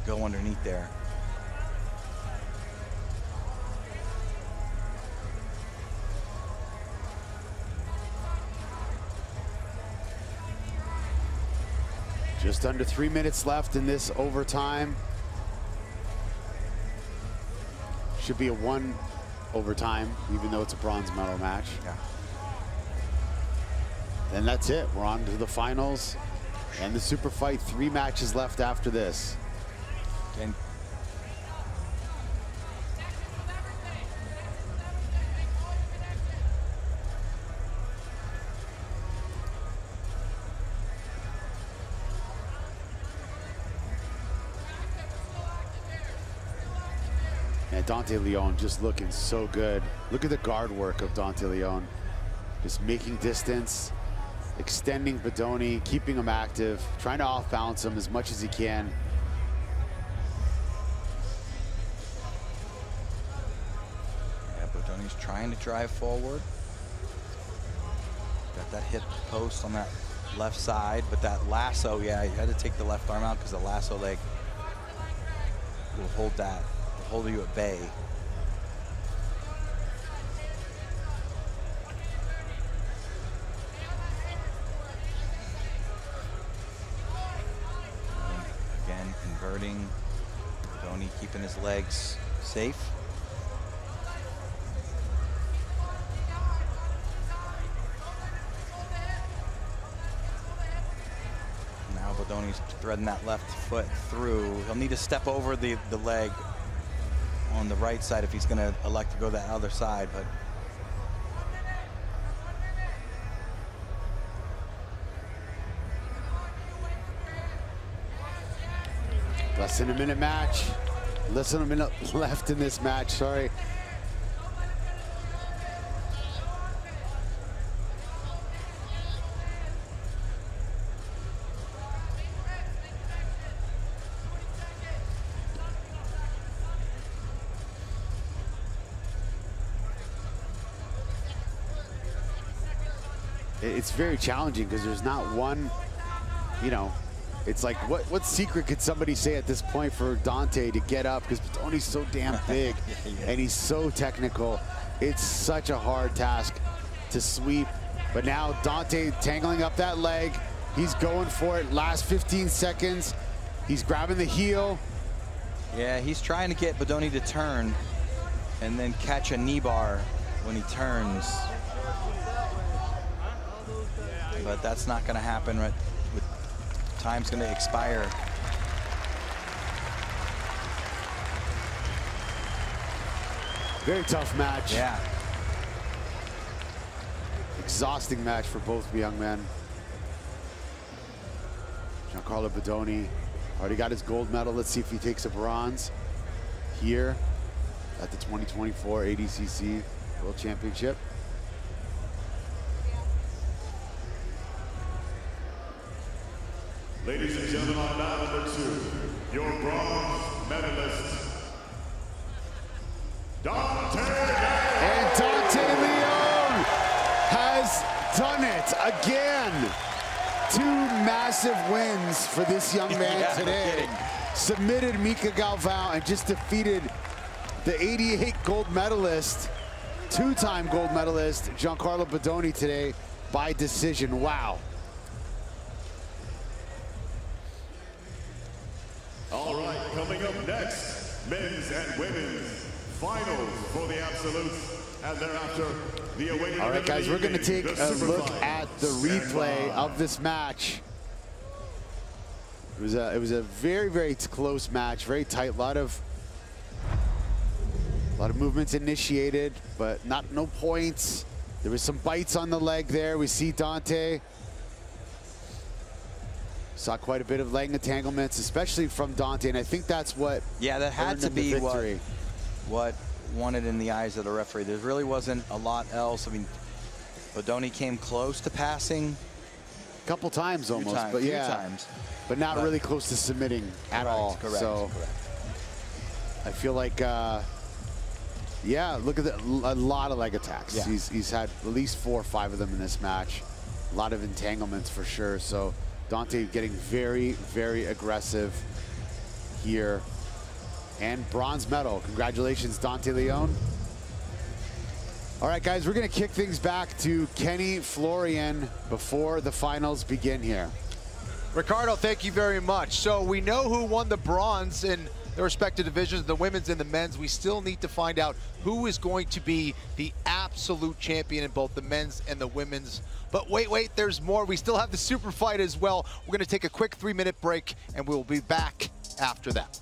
go underneath there. Just under 3 minutes left in this overtime. Should be a 1 overtime, even though it's a bronze medal match. Yeah. And that's it. We're on to the finals. And the super fight, 3 matches left after this. And and Dante Leon just looking so good. Look at the guard work of Dante Leon. Just making distance, extending Bodoni, keeping him active, trying to off-balance him as much as he can. yeah, Bodoni's trying to drive forward. Got that hip post on that left side, but that lasso, yeah, you had to take the left arm out because the lasso leg will hold that, will hold you at bay. Again, inverting, Bodoni keeping his legs safe. Now Bodoni's threading that left foot through. He'll need to step over the leg on the right side if he's going to elect to go that other side, but less than a minute match. Less than a minute left in this match, sorry. It's very challenging because there's not one, you know, it's like, what secret could somebody say at this point for Dante to get up? Because Bodoni's so damn big and he's so technical. It's such a hard task to sweep. But now Dante tangling up that leg. He's going for it. Last 15 seconds. He's grabbing the heel. yeah, he's trying to get Bodoni to turn and then catch a knee bar when he turns. But that's not going to happen. Right? Time's going to expire. Very tough match. Yeah. Exhausting match for both young men. Giancarlo Bodoni already got his gold medal. Let's see if he takes a bronze here at the 2024 ADCC World Championship. Ladies and gentlemen, on mat number 2, your bronze medalist, Dante Leon. And Dante Leon has done it again. 2 massive wins for this young man today. Submitted Mica Galvao and just defeated the 88 gold medalist, 2-time gold medalist, Giancarlo Bodoni today by decision. Wow. All right, coming up next, men's and women's finals for the absolutes, and thereafter the awaited. All right, guys, we're going to take a look at the replay of this match. It was a very, very close match, very tight. A lot of movements initiated, but no points. There was some bites on the leg there. We see Dante. Saw quite a bit of leg entanglements, especially from Dante, and I think that's what. Yeah, that had to be what wanted in the eyes of the referee. There really wasn't a lot else. I mean, Bodoni came close to passing. A couple times almost, but yeah, but not really close to submitting at all. Correct. So I feel like, yeah, look at a lot of leg attacks. Yeah. He's had at least 4 or 5 of them in this match. A lot of entanglements for sure. So Dante getting very, very aggressive here. And bronze medal. Congratulations, Dante Leon. All right, guys, we're going to kick things back to Kenny Florian before the finals begin here. Ricardo, thank you very much. So we know who won the bronze in their respective divisions, the women's and the men's. We still need to find out who is going to be the absolute champion in both the men's and the women's. But wait, there's more. We still have the super fight as well. We're going to take a quick 3-minute break, and we'll be back after that.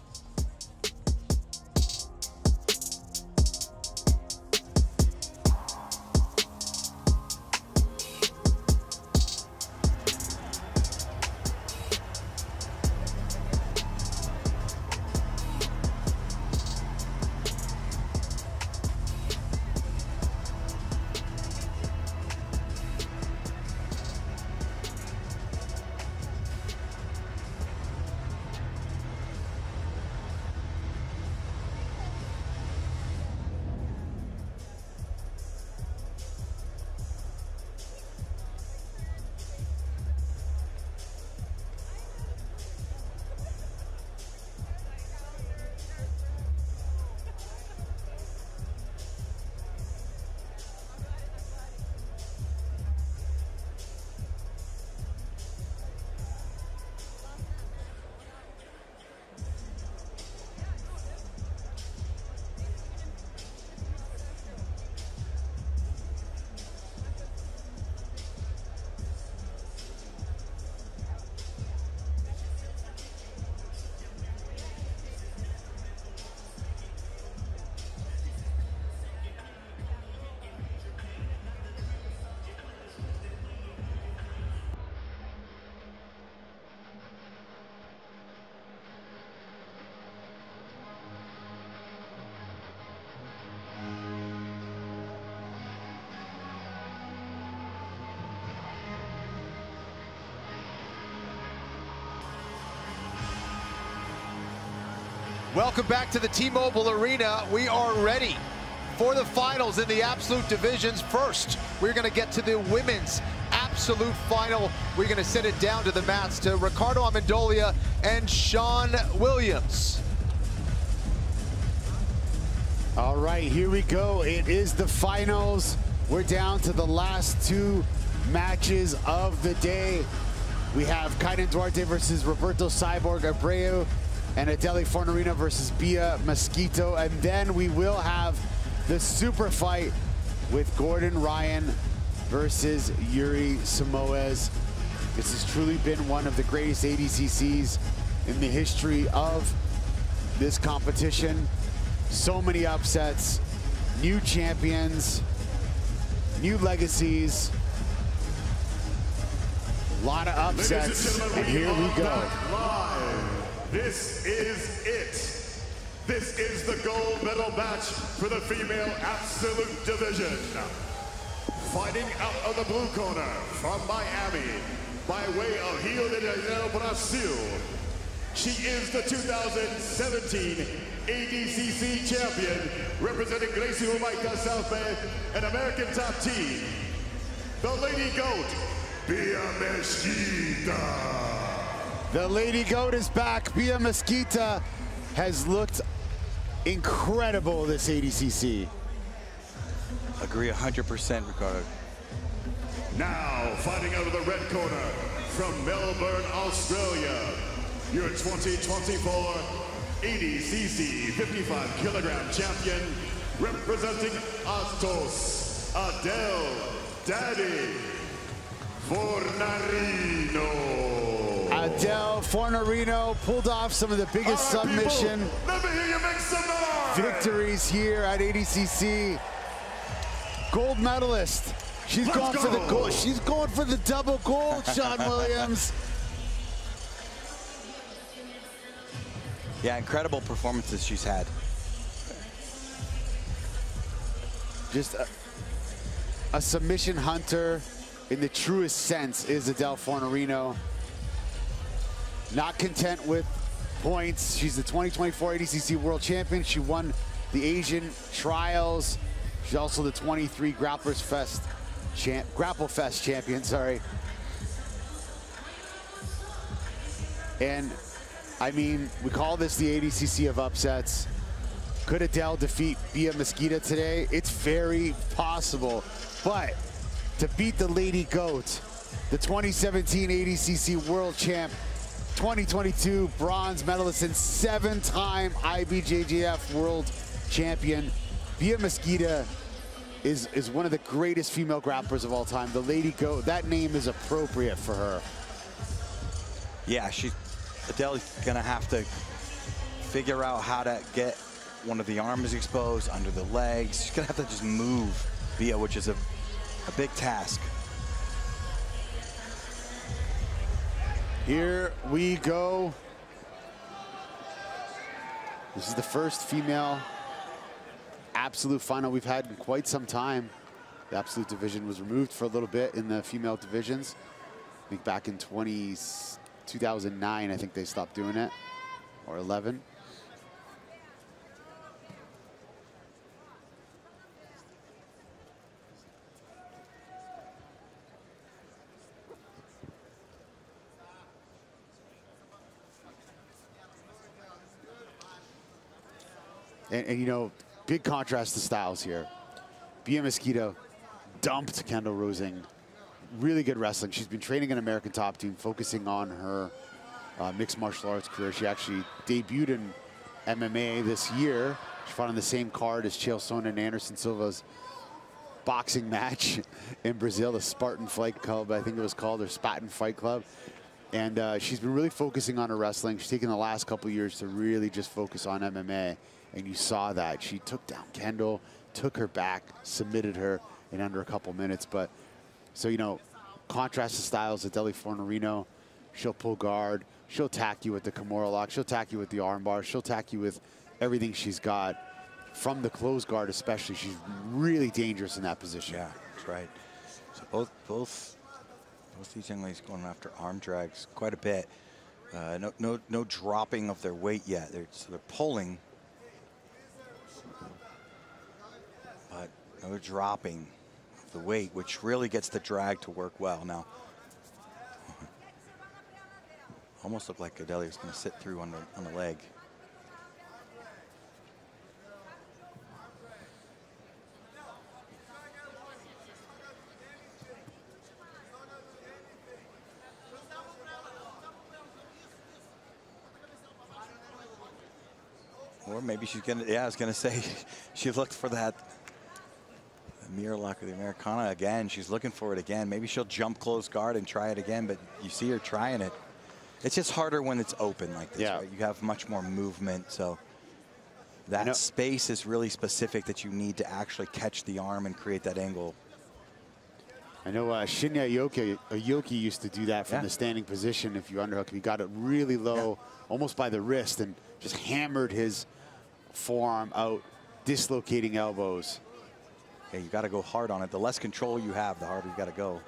Welcome back to the T-Mobile Arena. We are ready for the finals in the absolute divisions. First, we're going to get to the women's absolute final. We're going to send it down to the mats to Ricardo Amendolia and Sean Williams. All right, here we go. It is the finals. We're down to the last 2 matches of the day. We have Kaynan Duarte versus Roberto Cyborg Abreu, and Adele Fornarino versus Bia Mesquita. And then we will have the super fight with Gordon Ryan versus Yuri Samoes. This has truly been one of the greatest ADCCs in the history of this competition. So many upsets, new champions, new legacies, a lot of upsets, and here we go. This is it. This is the gold medal match for the female absolute division. Fighting out of the blue corner from Miami, by way of Rio de Janeiro, Brazil. She is the 2017 ADCC champion, representing Gracie Jamaica South Bay, an American top team. The Lady Goat, Bia Mesquita. The Lady Goat is back. Bia Mesquita has looked incredible this ADCC. Agree 100%, Ricardo. Now, fighting out of the red corner from Melbourne, Australia, your 2024 ADCC 55-kilogram champion, representing Astos, Adele Fornarino. Adele Fornarino pulled off some of the biggest submission victories here at ADCC. Gold medalist. She's going for the gold. She's going for the double gold, Sean Williams. Yeah, incredible performances she's had. Just a submission hunter in the truest sense is Adele Fornarino. Not content with points. She's the 2024 ADCC World Champion. She won the Asian Trials. She's also the 23 Grapple Fest champion, sorry. And I mean, we call this the ADCC of upsets. Could Adele defeat Bia Mesquita today? It's very possible. But to beat the Lady Goat, the 2017 ADCC World Champ, 2022 bronze medalist and 7-time IBJJF World Champion. Bia Mesquita is one of the greatest female grapplers of all time. The Lady Goat, that name is appropriate for her. Yeah, Adele's gonna have to figure out how to get one of the arms exposed, under the legs. She's gonna have to just move Bia, which is a big task. Here we go. This is the first female absolute final we've had in quite some time. The absolute division was removed for a little bit in the female divisions. I think back in 2009, I think they stopped doing it, or 11. And you know, big contrast to styles here. Bia Mesquita dumped Kendall Rosing. Really good wrestling. She's been training in American Top Team, focusing on her mixed martial arts career. She actually debuted in MMA this year. She fought on the same card as Chael Sonnen and Anderson Silva's boxing match in Brazil, the Spartan Fight Club, I think it was called, or Spartan Fight Club. And she's been really focusing on her wrestling. She's taken the last couple of years to really just focus on MMA. And you saw that. She took down Kendall, took her back, submitted her in under a couple minutes. But, so, you know, contrast to styles, Adele Fornarino, she'll pull guard, she'll attack you with the Kimura lock, she'll attack you with the arm bar, she'll attack you with everything she's got. From the closed guard especially, she's really dangerous in that position. Yeah, that's right. So both these young ladies going after arm drags quite a bit. No dropping of their weight yet. They're pulling, but no dropping of the weight, which really gets the drag to work well. Now, almost looked like Adele was going to sit through on the leg. Or maybe she's gonna, yeah, I was gonna say, she looked for that mirror lock of the Americana again. She's looking for it again. Maybe she'll jump close guard and try it again, but you see her trying it. It's just harder when it's open like this, right? You have much more movement, so that space is really specific that you need to actually catch the arm and create that angle. I know Shinya Aoki used to do that from the standing position. If you underhook him, he got it really low, almost by the wrist, and just hammered his forearm out, dislocating elbows. Yeah, you got to go hard on it. The less control you have, the harder you got to go.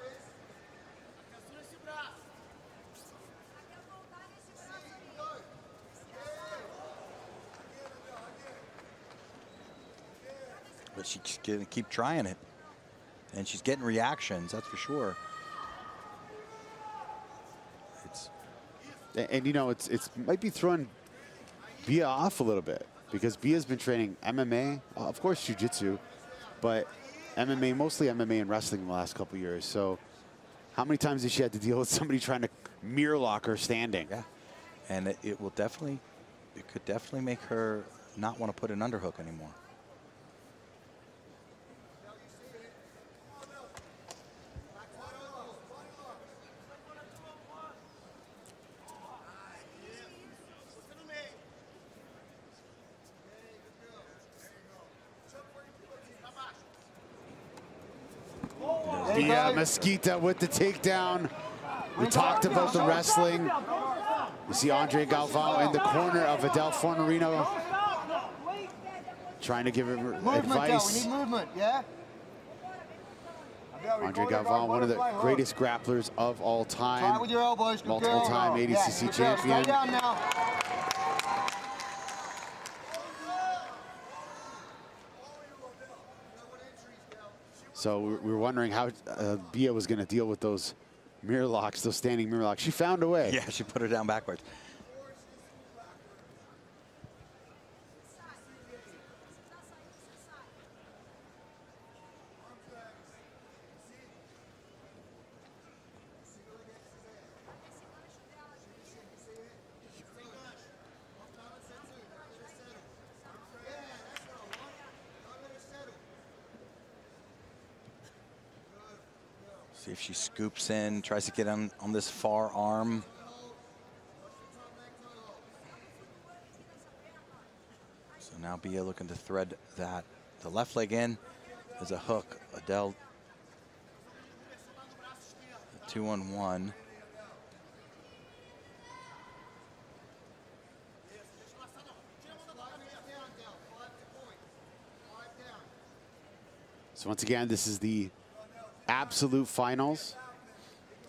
But she's gonna keep trying it, and she's getting reactions. That's for sure. And you know, it's might be throwing Bia off a little bit, because Bia's been training MMA, of course jiu-jitsu, but MMA, mostly MMA and wrestling in the last couple of years. So how many times has she had to deal with somebody trying to mirror lock her standing? Yeah, and it could definitely make her not want to put an underhook anymore. Bia Mesquita with the takedown. We talked about the wrestling. You see Andre Galvao in the corner of Adele Fornarino, trying to give her advice. We need movement, yeah? Andre Galvao, one of the greatest grapplers of all time. With your elbows. Multiple-time ADCC champion. Stay down now. So we were wondering how Bia was going to deal with those mirror locks, those standing mirror locks. She found a way. Yeah, she put her down backwards. See if she scoops in, tries to get on this far arm. So now Bia looking to thread that. The left leg in is a hook. Adele, 2-on-1. So once again, this is the absolute finals,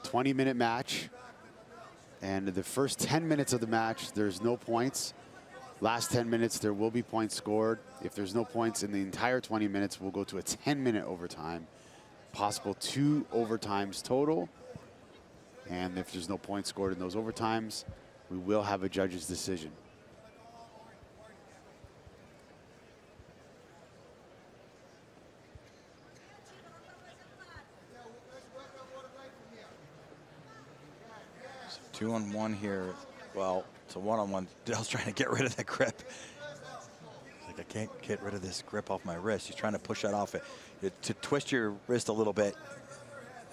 20-minute match. And the first 10 minutes of the match, there's no points. Last 10 minutes, there will be points scored. If there's no points in the entire 20 minutes, we'll go to a 10-minute overtime. Possible 2 overtimes total. And if there's no points scored in those overtimes, we will have a judge's decision. So 2-on-1 here. Well, it's a 1-on-1. Adele's trying to get rid of that grip. Like, I can't get rid of this grip off my wrist. She's trying to push that off. To twist your wrist a little bit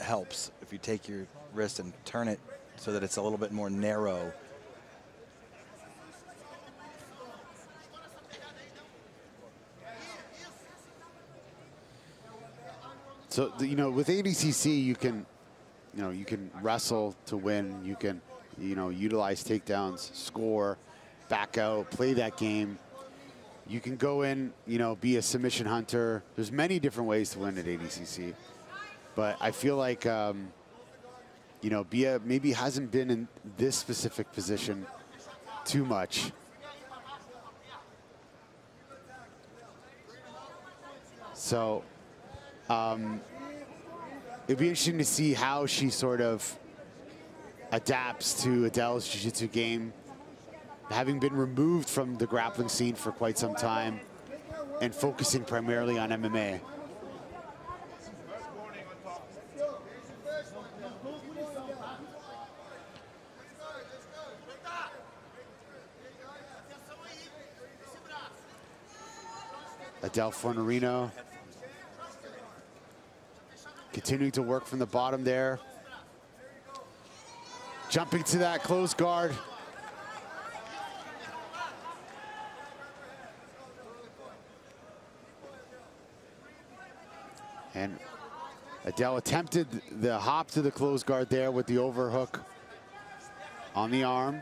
helps. If you take your wrist and turn it so that it's a little bit more narrow. So, you know, with ADCC, you can wrestle to win. You can, utilize takedowns, score, back out, play that game. You can go in, be a submission hunter. There's many different ways to win at ADCC. But I feel like, Bia maybe hasn't been in this specific position too much. So, it'd be interesting to see how she sort of adapts to Adele's jiu-jitsu game, having been removed from the grappling scene for quite some time and focusing primarily on MMA. Adele Fornarino continuing to work from the bottom there. Jumping to that close guard. And Adele attempted the hop to the close guard there with the overhook on the arm.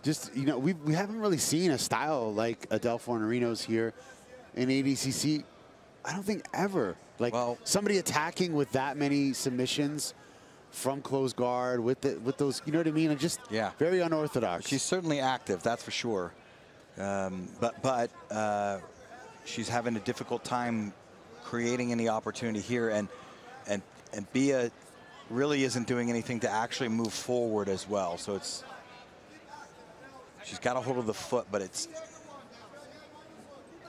Just, we haven't really seen a style like Adele Fornarino's here in ADCC. I don't think ever. Like, somebody attacking with that many submissions from close guard with those, you know what I mean? And just very unorthodox. She's certainly active, that's for sure. But she's having a difficult time creating any opportunity here, and Bia really isn't doing anything to actually move forward as well. So it's, she's got a hold of the foot, but it's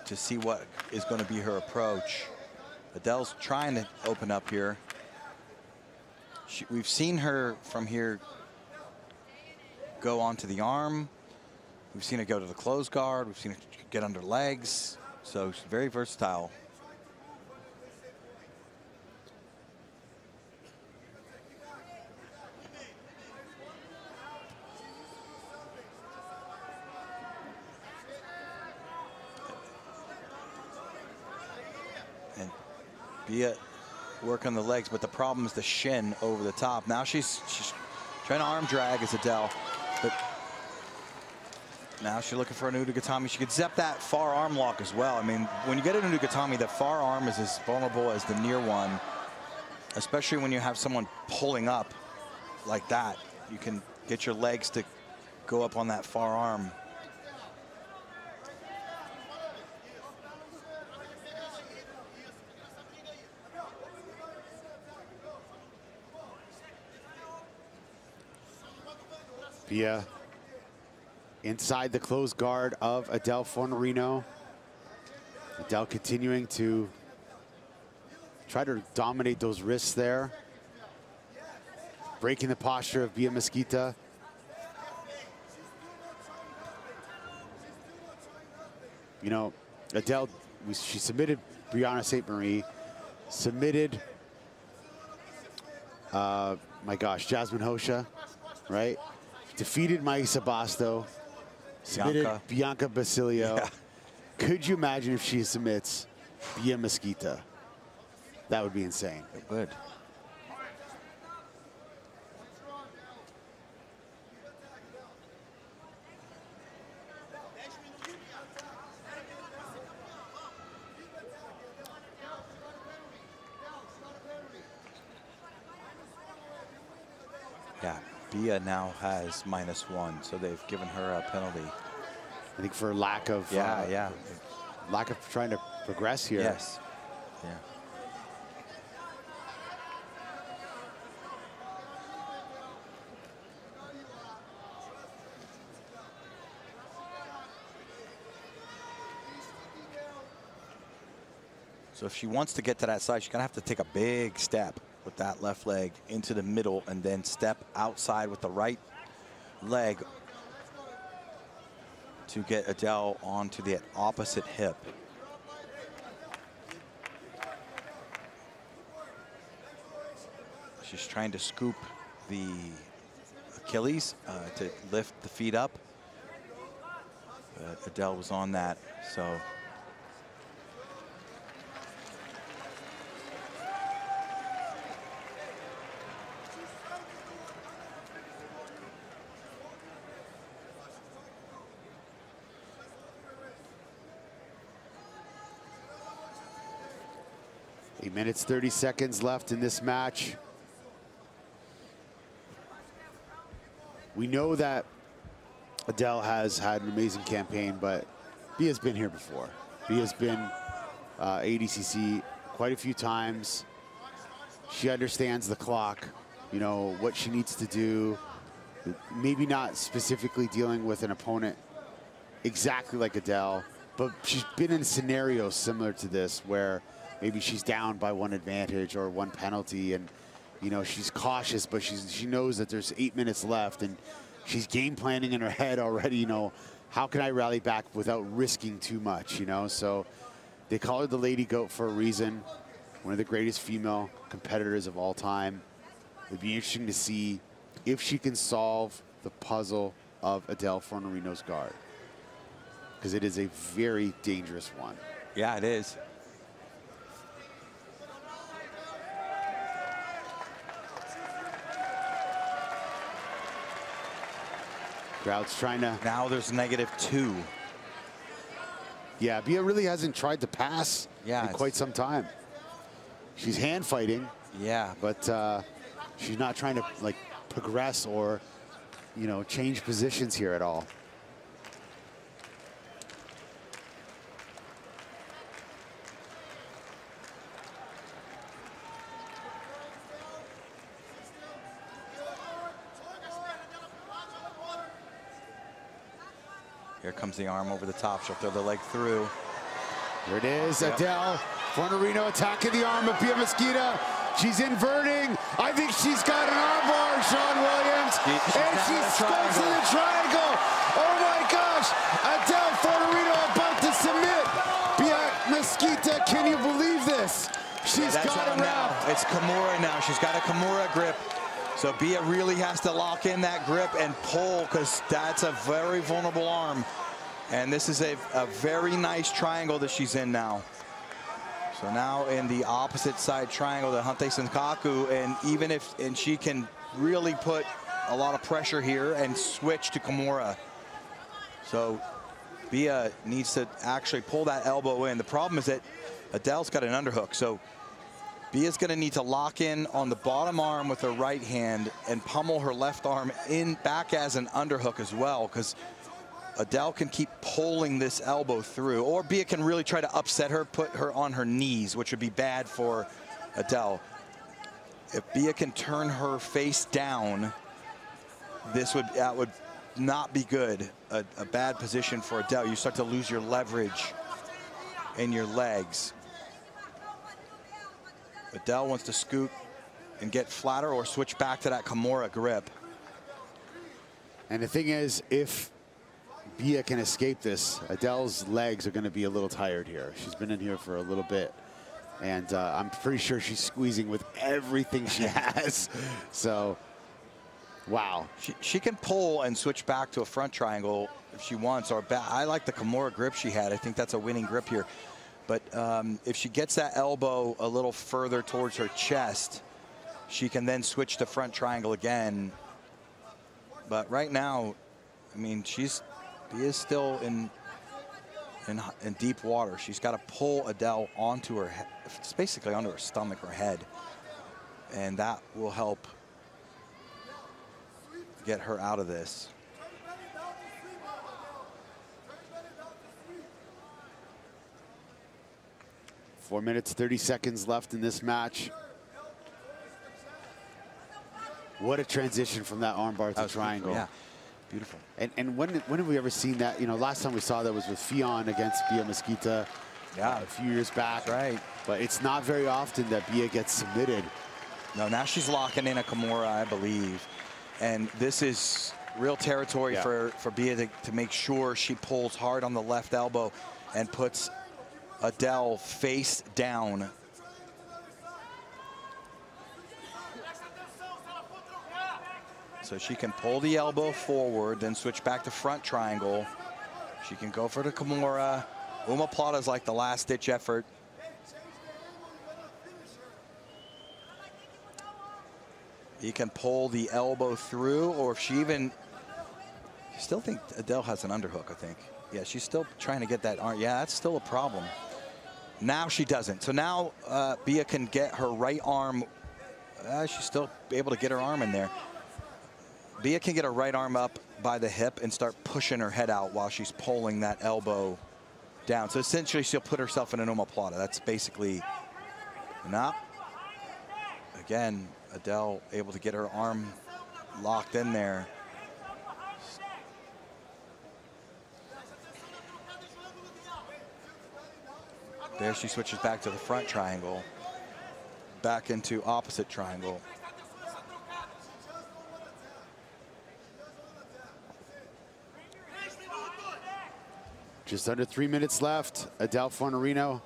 to see what is going to be her approach. Adele's trying to open up here. We've seen her from here go onto the arm. We've seen her go to the close guard. We've seen her get under legs. So she's very versatile. And Bia work on the legs, but the problem is the shin over the top. Now she's trying to arm drag as Adele, but now she's looking for a Nudigatami. She could zep that far arm lock as well. I mean, when you get a Nudigatami, the far arm is as vulnerable as the near one, especially when you have someone pulling up like that. You can get your legs to go up on that far arm. Bia inside the closed guard of Adele Fornarino. Adele continuing to try to dominate those wrists there. Breaking the posture of Bia Mesquita. Adele she submitted Brianna Ste-Marie, submitted, my gosh, Jasmine Hosha, right? Defeated Maisa Basto, submitted Bianca Basilio. Yeah. Could you imagine if she submits Bia Mesquita? That would be insane. It would. Yeah, Bia now has -1, so they've given her a penalty. I think for lack of lack of trying to progress here. Yes. Yeah. So if she wants to get to that side, she's gonna have to take a big step with that left leg into the middle and then step outside with the right leg to get Adele onto the opposite hip. She's trying to scoop the Achilles to lift the feet up. But Adele was on that, so. Eight minutes, 30 seconds left in this match. We know that Adele has had an amazing campaign, but Bia's been here before. Bia's been ADCC quite a few times. She understands the clock, you know, what she needs to do. Maybe not specifically dealing with an opponent exactly like Adele, but she's been in scenarios similar to this where maybe she's down by one advantage or one penalty, and you know she's cautious, but she knows that there's 8 minutes left, and she's game planning in her head already. You know, how can I rally back without risking too much? You know, so they call her the Lady Goat for a reason. One of the greatest female competitors of all time. It'd be interesting to see if she can solve the puzzle of Adele Fornarino's guard, because it is a very dangerous one. Yeah, it is. Crowd's trying to. Now there's -2. Yeah, Bia really hasn't tried to pass in quite some time. She's hand fighting. Yeah. But she's not trying to like progress or, you know, change positions here at all. Here comes the arm over the top. She'll throw the leg through. Here it is, Adele Fornarino attacking the arm of Bia Mesquita. She's inverting. I think she's got an armbar, Sean Williams. And she goes to the triangle. Oh my gosh. Adele Fornarino about to submit Bia Mesquita. Can you believe this? She's got it now. It's Kimura now. She's got a Kimura grip. So Bia really has to lock in that grip and pull, because that's a very vulnerable arm. And this is a very nice triangle that she's in now. So now in the opposite side triangle, the Hante Senkaku, and she can really put a lot of pressure here and switch to Kimura. So Bia needs to actually pull that elbow in. The problem is that Adele's got an underhook, so Bia's gonna need to lock in on the bottom arm with her right hand and pummel her left arm in back as an underhook as well, because Adele can keep pulling this elbow through, or Bia can really try to upset her, put her on her knees, which would be bad for Adele. If Bia can turn her face down, that would not be good. A bad position for Adele. You start to lose your leverage in your legs. Adele wants to scoot and get flatter or switch back to that Kimura grip. And the thing is, if Bia can escape this, Adele's legs are going to be a little tired here. She's been in here for a little bit, and I'm pretty sure she's squeezing with everything she has. So, wow. She can pull and switch back to a front triangle if she wants, or back. I like the Kimura grip she had. I think that's a winning grip here. But if she gets that elbow a little further towards her chest, she can then switch to front triangle again. But right now, I mean, she is still in deep water. She's got to pull Adele onto her head. It's basically onto her stomach or head, and that will help get her out of this. 4 minutes, 30 seconds left in this match. What a transition from that armbar to triangle. Yeah, beautiful. And when have we ever seen that? You know, last time we saw that was with Fionn against Bia Mesquita a few years back. That's right. But it's not very often that Bia gets submitted. No, now she's locking in a Kimura, I believe. And this is real territory for Bia to make sure she pulls hard on the left elbow and puts Adele face down. So she can pull the elbow forward, then switch back to front triangle. She can go for the Kimura. Omoplata is like the last-ditch effort. You can pull the elbow through, or if she even... I still think Adele has an underhook, I think. Yeah, she's still trying to get that arm. Yeah, that's still a problem. Now she doesn't. So now Bia can get her right arm. She's still able to get her arm in there. Bia can get her right arm up by the hip and start pushing her head out while she's pulling that elbow down. So essentially she'll put herself in an omoplata. That's basically not. Again, Adele able to get her arm locked in there. There she switches back to the front triangle, back into opposite triangle. Just under 3 minutes left. Adele Fornarino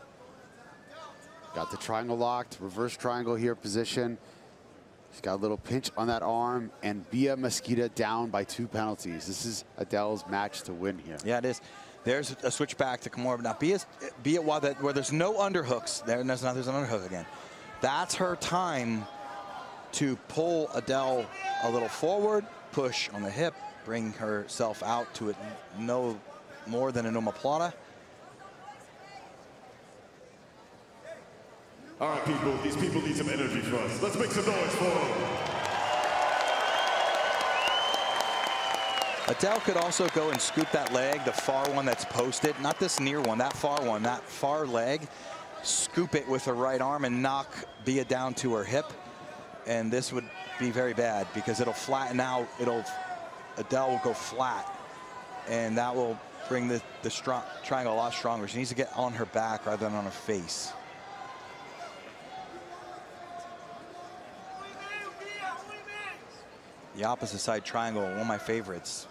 got the triangle locked, reverse triangle here position. She's got a little pinch on that arm, and Bia Mesquita down by 2 penalties. This is Adele's match to win here. Yeah, it is. There's a switch back to Kimura. Now, Bia where there's no underhooks, there's an underhook again. That's her time to pull Adele a little forward, push on the hip, bring herself out to it no more than an omoplata. All right, people, these people need some energy for us. Let's make some noise for them. Adele could also go and scoop that leg, the far one that's posted, not this near one, that far one, that far leg, scoop it with her right arm and knock Bia down to her hip. And this would be very bad because it'll flatten out, Adele will go flat, and that will bring the triangle a lot stronger. She needs to get on her back rather than on her face. The opposite side triangle, one of my favorites,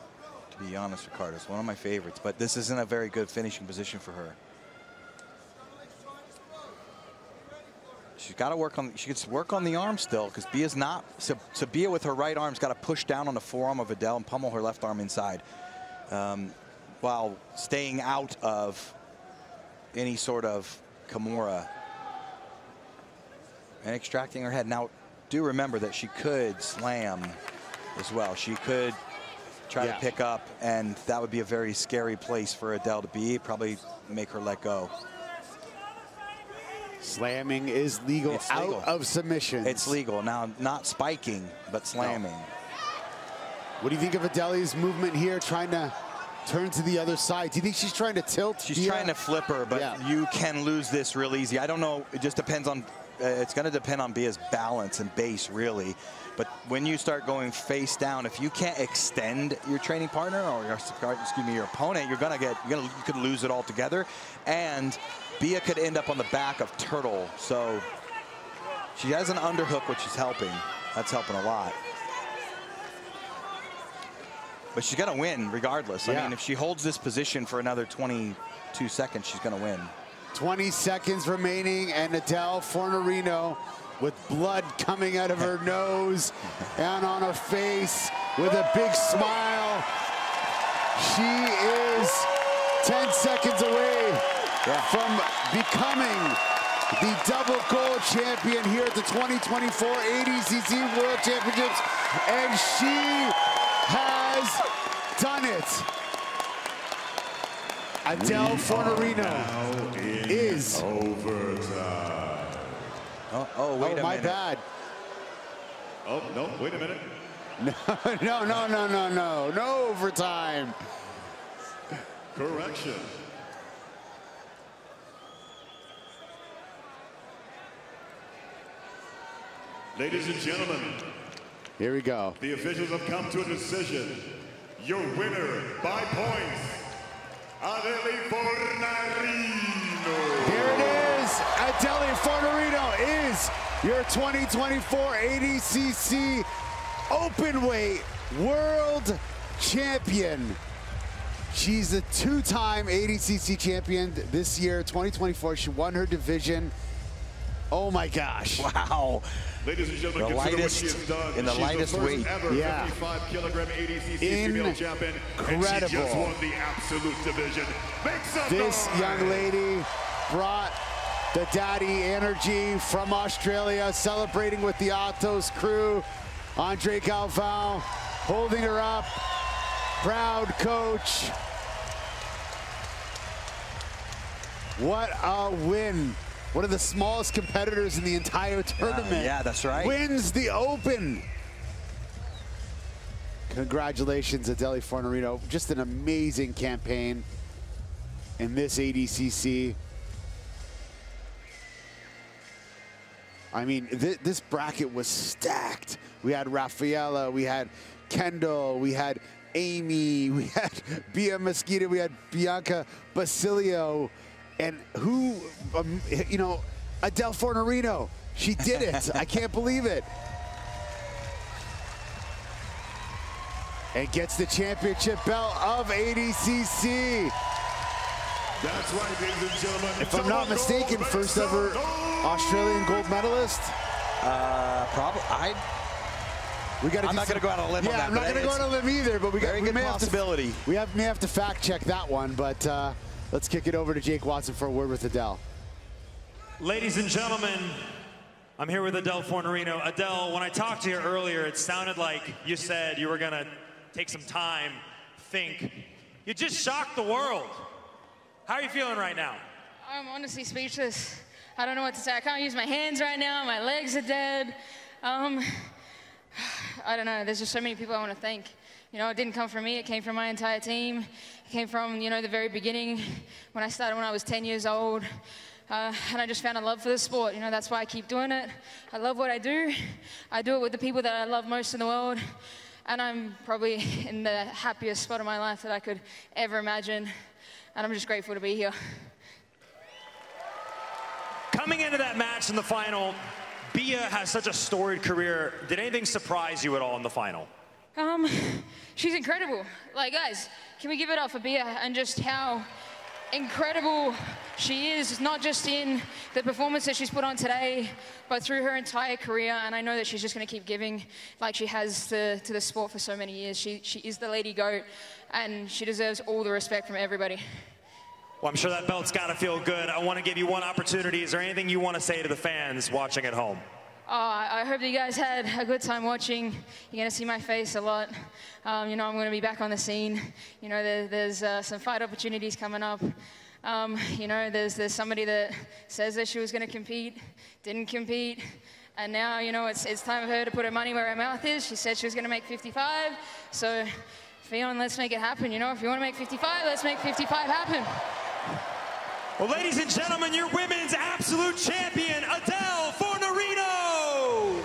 to be honest, Ricardo. It's one of my favorites, but this isn't a very good finishing position for her. She's got to work on, she gets to work on the arm still, because Bia's not, so Bia with her right arm's got to push down on the forearm of Adele and pummel her left arm inside, while staying out of any sort of Kimura and extracting her head. Now, do remember that she could slam as well. She could try to pick up, and that would be a very scary place for Adele to be. Probably make her let go. Slamming is legal out of submission. It's legal. Now, not spiking, but slamming. No. What do you think of Adele's movement here, trying to turn to the other side? Do you think she's trying to tilt? She's trying to flip her, but you can lose this real easy. I don't know. It just depends on, it's going to depend on Bia's balance and base, really. But when you start going face down, if you can't extend your training partner or your opponent, you could lose it altogether. And Bia could end up on the back of Turtle. So she has an underhook, which is helping. That's helping a lot. But she's going to win regardless. I mean, if she holds this position for another 22 seconds, she's going to win. 20 seconds remaining, and Adele Fornarino with blood coming out of her nose and on her face with a big smile. She is 10 seconds away from becoming the double gold champion here at the 2024 ADCC World Championships, and she has done it. Adele Fornarino is overtime. Oh, wait a minute. My bad. Oh, no, wait a minute. No overtime. Correction. Ladies and gentlemen, here we go. The officials have come to a decision. Your winner by points, Adele Fornarino. Here it is. Adele Fornarino is your 2024 ADCC Openweight World Champion. She's a two-time ADCC champion this year, 2024. She won her division. Oh my gosh. Wow. Ladies and gentlemen, the lightest, in the lightest weight. Ever 55-kilogram ADCC female champion. Incredible. And she just won the absolute division. Make some This noise. young lady brought the daddy energy from Australia, celebrating with the Atos crew. Mica Galvao holding her up. Proud coach. What a win. One of the smallest competitors in the entire tournament. Yeah, that's right. Wins the Open. Congratulations, Adele Fornarino. Just an amazing campaign in this ADCC. I mean, this bracket was stacked. We had Rafaela, we had Kendall, we had Amy, we had Bia Mesquita, we had Bianca Basilio, and who, you know, Adele Fornarino. She did it. I can't believe it. And gets the championship belt of ADCC. That's right, ladies and gentlemen. If I'm not mistaken, first ever Australian gold medalist. Probably. I'm not going to go out on a limb on that. Yeah, I'm not going to go out on a limb either, but we may possibility. May have to fact check that one, but let's kick it over to Jake Watson for a word with Adele. Ladies and gentlemen, I'm here with Adele Fornarino. Adele, when I talked to you earlier, it sounded like you said you were going to take some time, think. You just shocked the world. How are you feeling right now? I'm honestly speechless. I don't know what to say. I can't use my hands right now. My legs are dead. I don't know. There's just so many people I want to thank. You know, it didn't come from me. It came from my entire team. It came from, you know, the very beginning when I started when I was 10 years old. And I just found a love for the sport. You know, that's why I keep doing it. I love what I do. I do it with the people that I love most in the world. And I'm probably in the happiest spot of my life that I could ever imagine. And I'm just grateful to be here. Coming into that match in the final, Bia has such a storied career. Did anything surprise you at all in the final? She's incredible. Like, guys, can we give it up for Bia and just how incredible she is, not just in the performance that she's put on today, but through her entire career. And I know that she's just going to keep giving like she has to the sport for so many years. She is the lady GOAT, and she deserves all the respect from everybody. Well, I'm sure that belt's got to feel good. I want to give you one opportunity. Is there anything you want to say to the fans watching at home? I hope that you guys had a good time watching. You're going to see my face a lot. You know, I'm going to be back on the scene. You know, there's some fight opportunities coming up. You know, there's somebody that says that she was going to compete, didn't compete, and now, you know, it's time for her to put her money where her mouth is. She said she was going to make 55, so Fionn, let's make it happen. You know, if you want to make 55, let's make 55 happen. Well, ladies and gentlemen, your women's absolute champion, Adele Fornarino.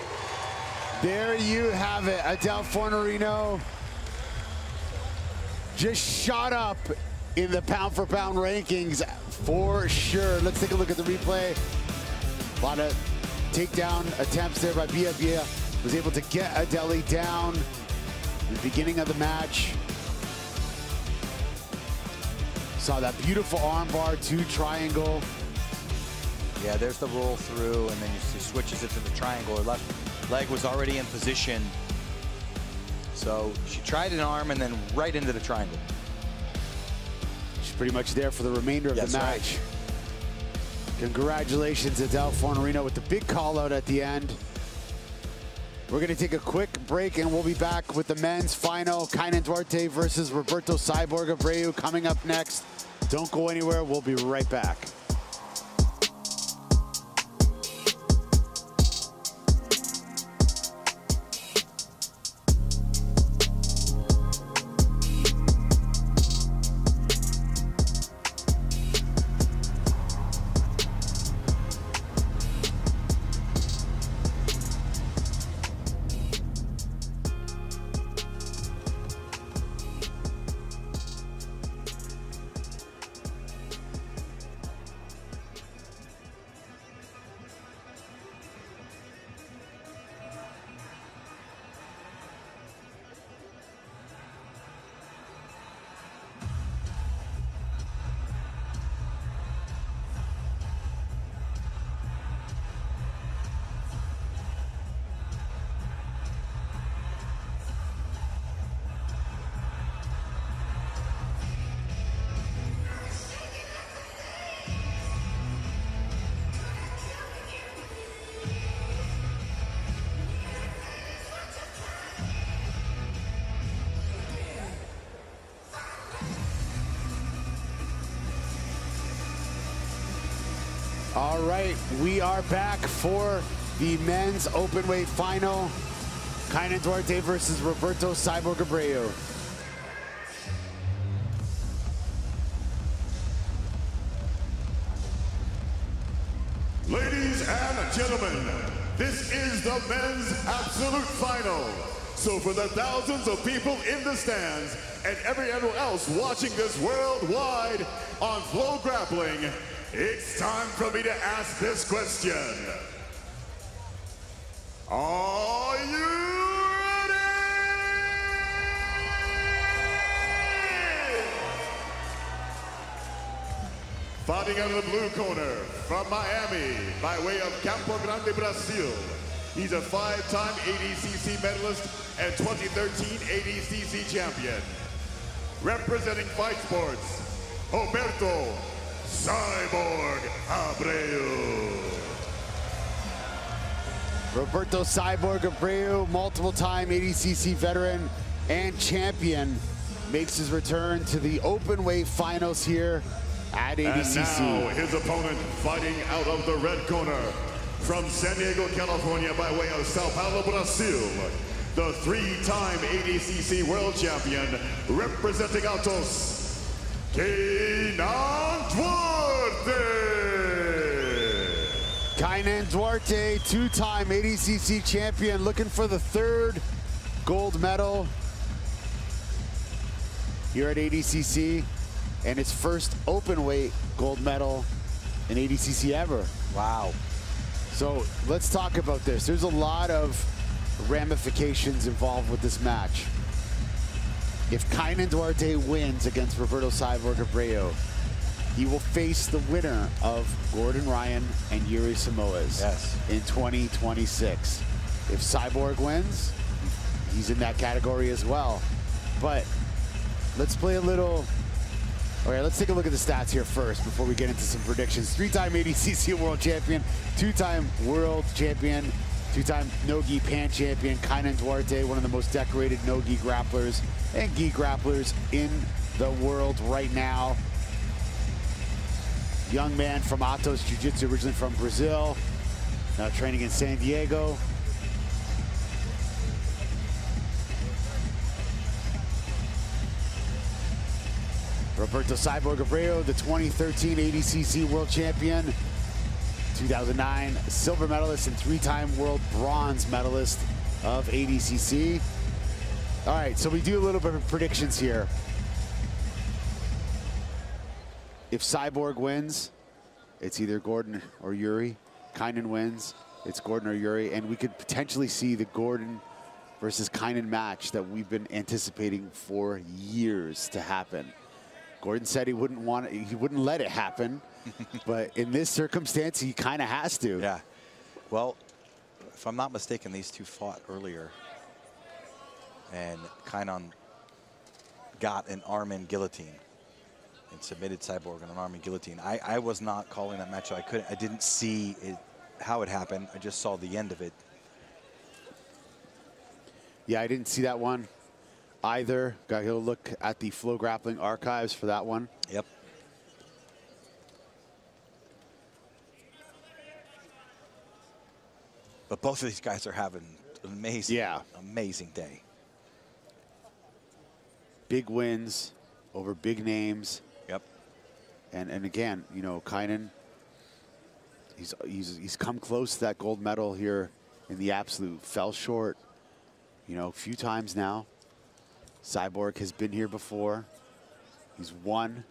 There you have it. Adele Fornarino just shot up in the pound-for-pound rankings for sure. Let's take a look at the replay. A lot of takedown attempts there by Bia. Bia was able to get Adele down in the beginning of the match. Saw that beautiful armbar, 2 triangle. Yeah, there's the roll through, and then she switches it to the triangle. Her left leg was already in position. So she tried an arm and then right into the triangle. She's pretty much there for the remainder of the match. Right. Congratulations, Adele Fornarino, with the big call out at the end. We're going to take a quick break, and we'll be back with the men's final. Kaynan Duarte versus Roberto Cyborg Abreu coming up next. Don't go anywhere. We'll be right back. All right, we are back for the men's openweight final. Kaynan Duarte versus Roberto Cyborg Abreu. Ladies and gentlemen, this is the men's absolute final. So for the thousands of people in the stands and everyone else watching this worldwide on FloGrappling, it's time for me to ask this question. Are you ready? Fighting out of the blue corner from Miami by way of Campo Grande, Brazil. He's a 5-time ADCC medalist and 2013 ADCC champion. Representing Fight Sports, Roberto Cyborg Abreu. Roberto Cyborg Abreu, multiple-time ADCC veteran and champion, makes his return to the openweight finals here at ADCC. And now his opponent fighting out of the red corner from San Diego, California by way of Sao Paulo, Brazil, the 3-time ADCC World Champion representing Altos, Kaynan Duarte. Kaynan Duarte, 2-time ADCC champion, looking for the 3rd gold medal here at ADCC, and his first openweight gold medal in ADCC ever. Wow. So let's talk about this. There's a lot of ramifications involved with this match. If Kaynan Duarte wins against Roberto Cyborg Abreu, he will face the winner of Gordon Ryan and Yuri Samoas in 2026. If Cyborg wins, he's in that category as well. But let's play a little. All right, let's take a look at the stats here first before we get into some predictions. 3-time ADCC World Champion, 2-time World Champion, 2-time no-gi Pan Champion, Kaynan Duarte, one of the most decorated no-gi grapplers and gi grapplers in the world right now. Young man from Atos Jiu-Jitsu, originally from Brazil, now training in San Diego. Roberto Cyborg Abreu, the 2013 ADCC World Champion, 2009 silver medalist and 3-time world bronze medalist of ADCC. All right, so we do a little bit of predictions here. If Cyborg wins, it's either Gordon or Yuri. Kaynan wins, it's Gordon or Yuri, and we could potentially see the Gordon versus Kaynan match that we've been anticipating for years to happen. Gordon said he wouldn't let it happen, but in this circumstance, he kind of has to. Yeah. Well, if I'm not mistaken, these two fought earlier, and Kaynan got an arm-in guillotine and submitted Cyborg on an arm-in guillotine. I was not calling that match. I didn't see it, how it happened. I just saw the end of it. Yeah, I didn't see that one either. Got to look at the FloGrappling archives for that one. Yep. But both of these guys are having an amazing, amazing day. Big wins over big names. Yep. And again, you know, Kaynan, he's come close to that gold medal here in the absolute. Fell short, you know, a few times now. Cyborg has been here before. He's won.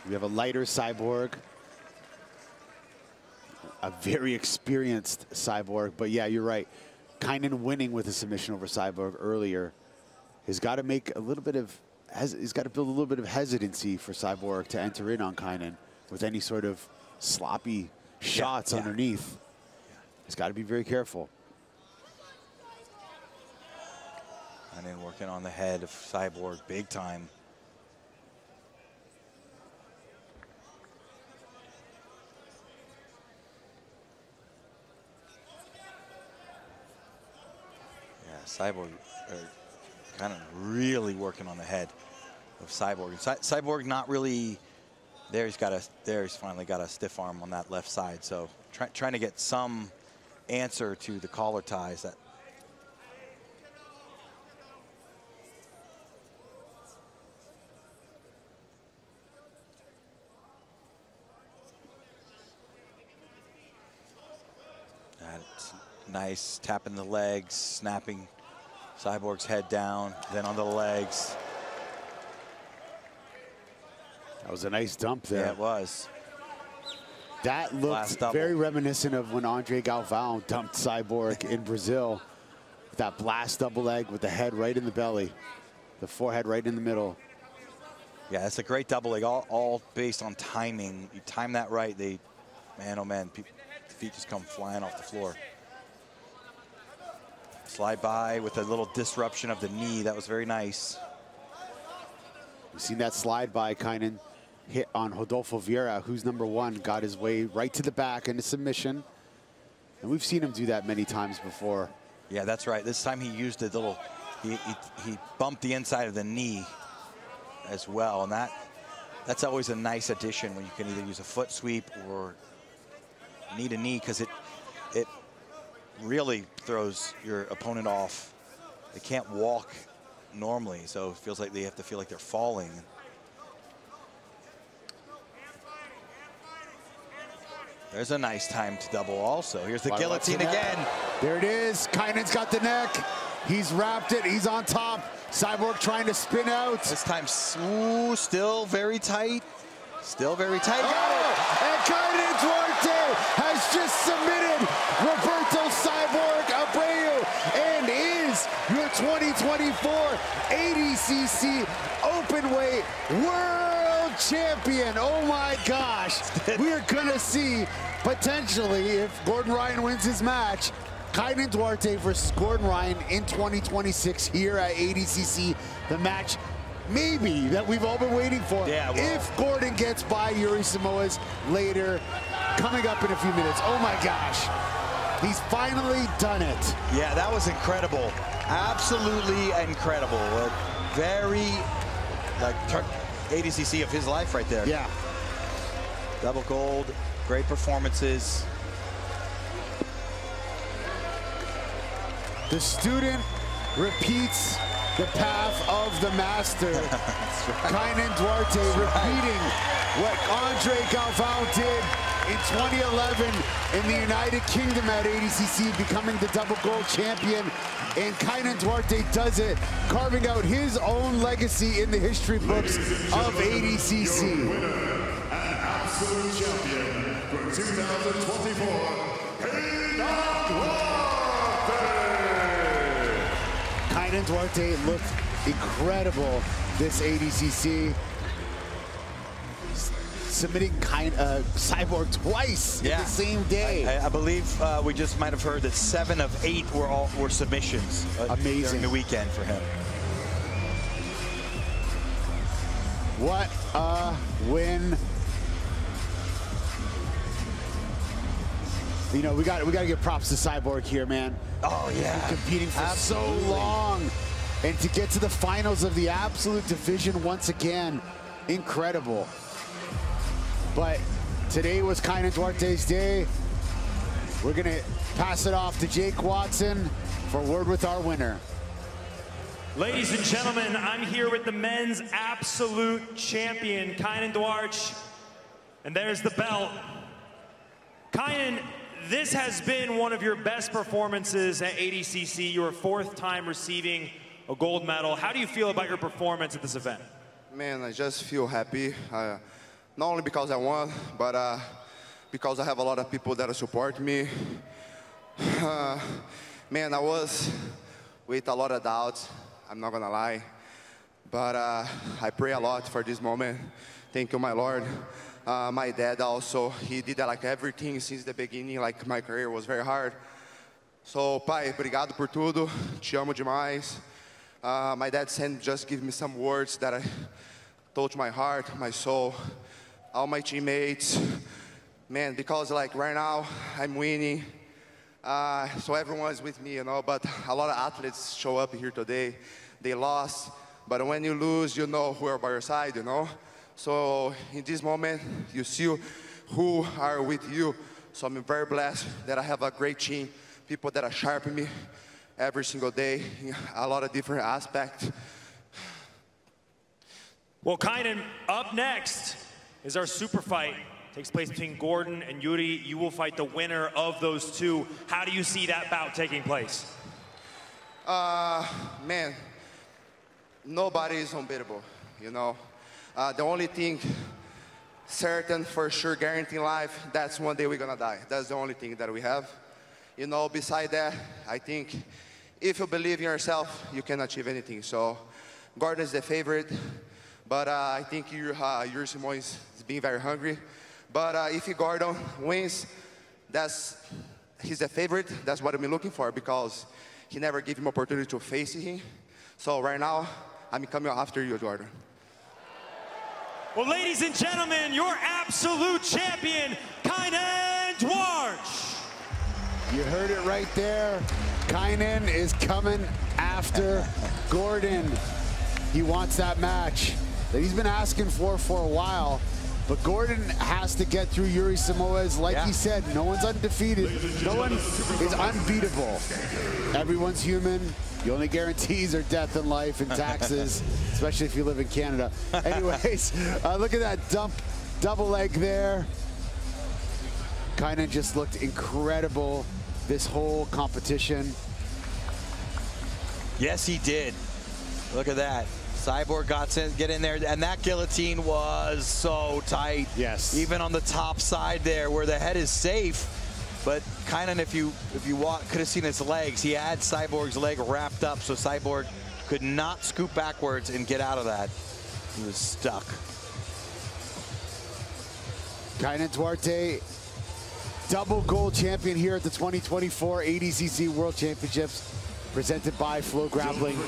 We have a lighter Cyborg, a very experienced Cyborg. But yeah, you're right. Kaynan winning with a submission over Cyborg earlier has got to make a little bit of, he's got to build a little bit of hesitancy for Cyborg to enter in on Kaynan with any sort of sloppy shots underneath. He's got to be very careful. Kaynan working on the head of Cyborg big time. Cyborg kind of really working on the head of Cyborg. Cyborg not really there. He's finally got a stiff arm on that left side. So trying to get some answer to the collar ties. That's nice, tapping the legs, snapping Cyborg's head down, then on the legs. That was a nice dump there. Yeah, it was. That looked very reminiscent of when Andre Galvao dumped Cyborg in Brazil. That blast double leg with the head right in the belly, the forehead right in the middle. Yeah, it's a great double leg, all based on timing. You time that right, man, oh man, feet just come flying off the floor. Slide by with a little disruption of the knee. That was very nice. We've seen that slide by Kaynan hit on Rodolfo Vieira, who's #1, got his way right to the back into submission. And we've seen him do that many times before. Yeah, that's right. This time he used a little, he bumped the inside of the knee as well. And that's always a nice addition when you can either use a foot sweep or knee to knee, because it really throws your opponent off. They can't walk normally, so it feels like they have to feel like they're falling. There's a nice time to double also. Here's the guillotine again. There it is. Kaynan's got the neck. He's wrapped it. He's on top. Cyborg trying to spin out. This time, still very tight. Still very tight. And Kaynan Duarte has just submitted Roberto Cyborg Abreu and is your 2024 ADCC Openweight World Champion. Oh my gosh. We're gonna see potentially, if Gordon Ryan wins his match, Kaynan Duarte versus Gordon Ryan in 2026 here at ADCC. The match maybe that we've all been waiting for. Yeah, well, if Gordon gets by Yuri Samoas later, coming up in a few minutes. Oh my gosh, he's finally done it. Yeah, that was incredible. Absolutely incredible. A very, like, ADCC of his life right there. Yeah. Double gold, great performances. The student repeats the path of the master. Right. Kaynan Duarte repeating what Andre Galvao did in 2011 in the United Kingdom at ADCC, becoming the double gold champion. And Kaynan Duarte does it, carving out his own legacy in the history books of ADCC. Your winner and absolute champion for 2024, Kaynan Duarte. Kaynan Duarte looked incredible, this ADCC. Submitting Cyborg twice in the same day. I believe we just might have heard that 7 of 8 were submissions during the weekend for him. What a win. You know, we got to give props to Cyborg here, man. Oh yeah, competing for so long, and to get to the finals of the Absolute Division once again, incredible. But today was Kaynan Duarte's day. We're gonna pass it off to Jake Watson for a word with our winner. Ladies and gentlemen, I'm here with the men's absolute champion, Kaynan Duarte. And there's the belt. Kaynan, this has been one of your best performances at ADCC. Your 4th time receiving a gold medal. How do you feel about your performance at this event? Man, I just feel happy. Not only because I won, but because I have a lot of people that support me. Man, I was with a lot of doubts, I'm not gonna lie. But I pray a lot for this moment. Thank you, my Lord. My dad also, he did like everything since the beginning, like my career was very hard. So, pai, obrigado por tudo, te amo demais. My dad just give me some words that I touch my heart, my soul. All my teammates, man, because like right now I'm winning, so everyone's with me, you know, but a lot of athletes show up here today, they lost, but when you lose, you know who are by your side, you know? So in this moment, you see who are with you, so I'm very blessed that I have a great team, people that are sharpening me every single day, in a lot of different aspects. Well, Kaynan, up next is our super fight. Takes place between Gordon and Yuri. You will fight the winner of those two. How do you see that bout taking place? Man, nobody is unbeatable, you know. The only thing certain, for sure, guaranteed in life, that's one day we're gonna die. That's the only thing that we have. You know, beside that, I think if you believe in yourself, you can achieve anything. So Gordon is the favorite. But I think Yuri Simões is being very hungry. But if Gordon wins, he's the favorite. That's what I've been looking for because he never gave him opportunity to face him. So right now, I'm coming after you, Jordan. Well, ladies and gentlemen, your absolute champion, Kaynan Duarte. You heard it right there. Kaynan is coming after Gordon. He wants that match that he's been asking for a while, but Gordon has to get through Yuri Simões. Like he said, no one's undefeated. No one is unbeatable. Everyone's human. The only guarantees are death in life and taxes, especially if you live in Canada. Anyways, look at that double leg there. Kaynan just looked incredible this whole competition. Yes, he did. Look at that. Cyborg get in there, and that guillotine was so tight. Yes. Even on the top side there, where the head is safe. But Kaynan, if you could have seen his legs. He had Cyborg's leg wrapped up, so Cyborg could not scoop backwards and get out of that. He was stuck. Kaynan Duarte, double gold champion here at the 2024 ADCC World Championships, presented by FloGrappling.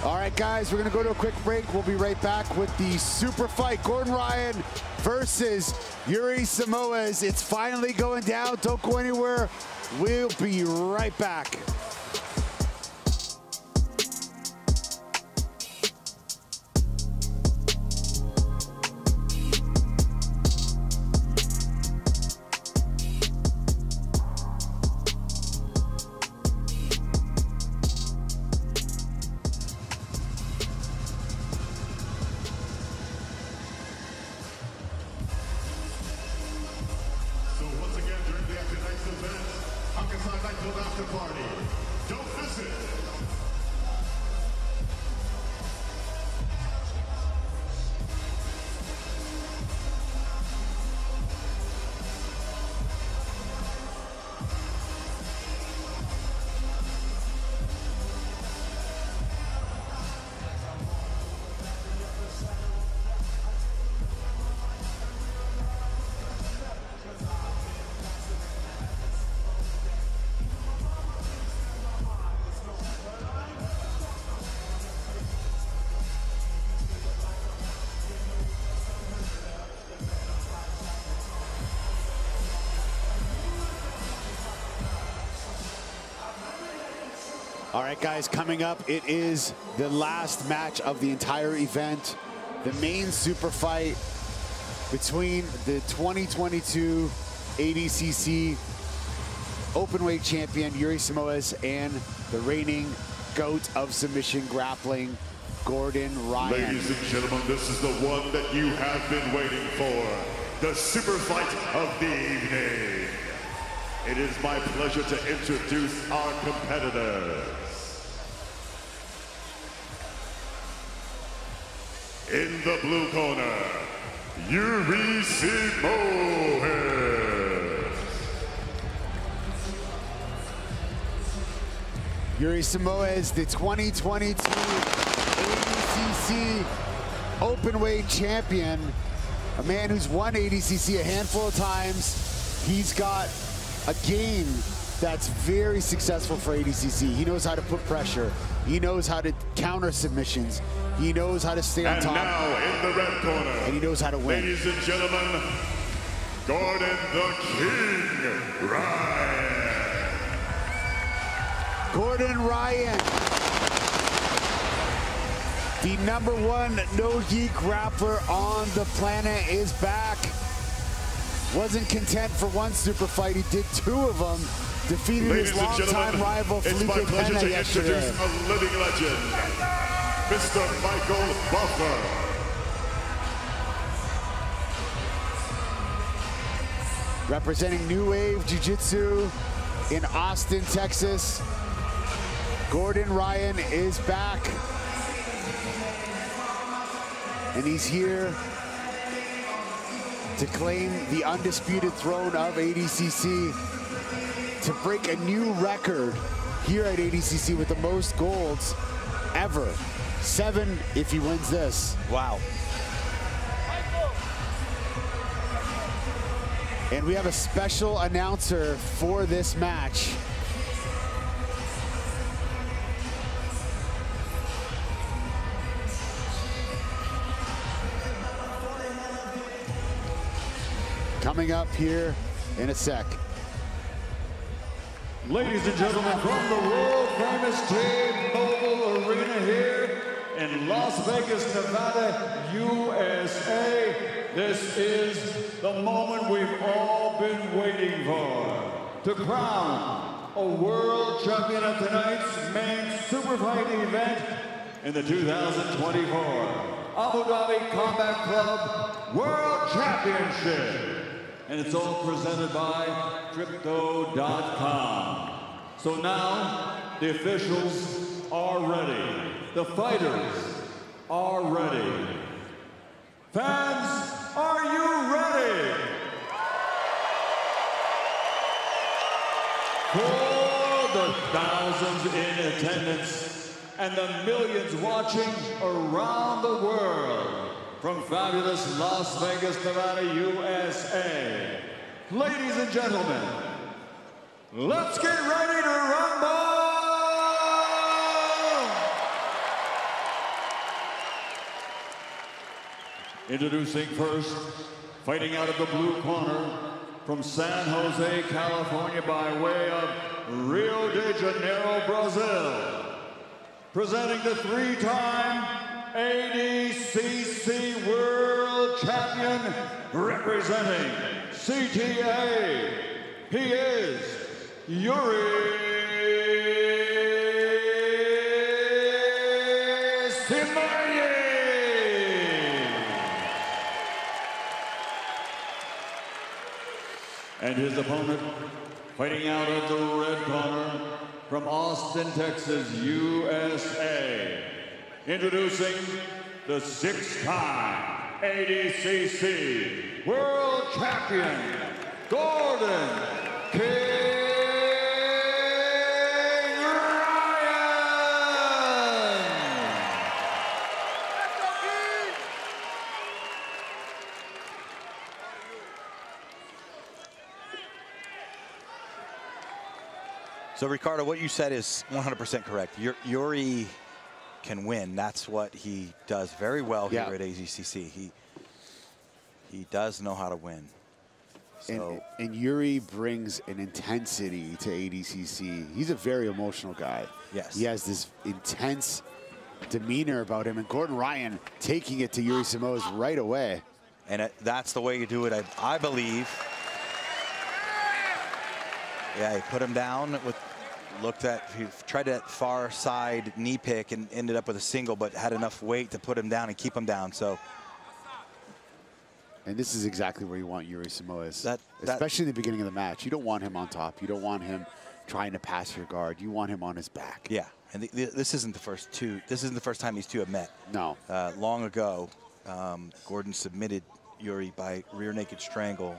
All right, guys, we're gonna go to a quick break. We'll be right back with the super fight. Gordon Ryan versus Yuri Simões. It's finally going down. Don't go anywhere. We'll be right back. All right, guys, coming up, it is the last match of the entire event. The main super fight between the 2022 ADCC Openweight champion Yuri Simoes and the reigning GOAT of submission grappling, Gordon Ryan. Ladies and gentlemen, this is the one that you have been waiting for. The super fight of the evening. It is my pleasure to introduce our competitors. In the blue corner, Yuri Simoes. Yuri Simoes, the 2022 ADCC Openweight champion, a man who's won ADCC a handful of times. He's got a game that's very successful for ADCC. He knows how to put pressure. He knows how to counter submissions. He knows how to stay on top. And now in the red corner, and he knows how to win. Ladies and gentlemen, Gordon the King Ryan. Gordon Ryan, the #1 no-gi grappler on the planet, is back. Wasn't content for one super fight, he did 2 of them. Defeated his longtime rival Felipe Pena yesterday. It's my pleasure to introduce a living legend, Mr. Michael Buffer. Representing New Wave Jiu-Jitsu in Austin, Texas, Gordon Ryan is back. And he's here to claim the undisputed throne of ADCC, to break a new record here at ADCC with the most golds ever. 7 if he wins this. Wow. And we have a special announcer for this match. Coming up here in a sec. Ladies and gentlemen, from the world-famous T-Mobile Arena here in Las Vegas, Nevada, USA, this is the moment we've all been waiting for. To crown a world champion at tonight's main super fight event in the 2024 Abu Dhabi Combat Club World Championship. And it's all presented by Crypto.com. So now, the officials are ready. The fighters are ready. Fans, are you ready? For the thousands in attendance and the millions watching around the world, from fabulous Las Vegas, Nevada, USA. Ladies and gentlemen, let's get ready to rumble! Introducing first, fighting out of the blue corner, from San Jose, California, by way of Rio de Janeiro, Brazil. Presenting the 3-time ADCC World Champion, representing CTA, he is Yuri Simoes. And his opponent, fighting out of the red corner, from Austin, Texas, USA. Introducing the 6-time ADCC World Champion, Gordon King Ryan. So Ricardo, what you said is 100% correct. Yuri can win. That's what he does very well here at ADCC. He does know how to win. And Yuri brings an intensity to ADCC. He's a very emotional guy. Yes. He has this intense demeanor about him, and Gordon Ryan taking it to Yuri Samoa's right away. And that's the way you do it, I believe. Yeah, he put him down with, he tried that far side knee pick and ended up with a single, but had enough weight to put him down and keep him down. So. And this is exactly where you want Yuri Samoa, especially in the beginning of the match. You don't want him on top. You don't want him trying to pass your guard. You want him on his back. Yeah, and this isn't the first two. This isn't the first time these two have met. No. Long ago, Gordon submitted Yuri by rear naked strangle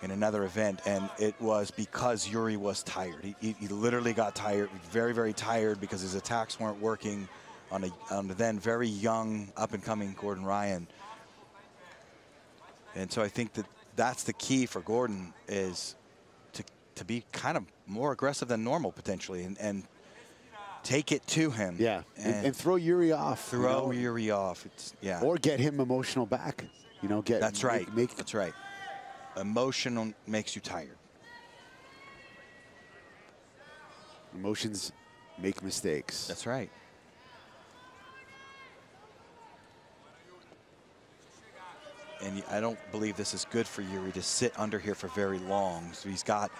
in another event, and it was because Yuri was tired. He literally got tired, very, very tired, because his attacks weren't working on the then very young, up-and-coming Gordon Ryan. And so I think that's the key for Gordon, is to be kind of more aggressive than normal potentially, and take it to him. Yeah, and throw Yuri off. Throw Yuri off. Yeah. Or get him emotional back. That's right. That's right. Emotional makes you tired. Emotions make mistakes. That's right. And I don't believe this is good for Yuri to sit under here for very long. So he's got,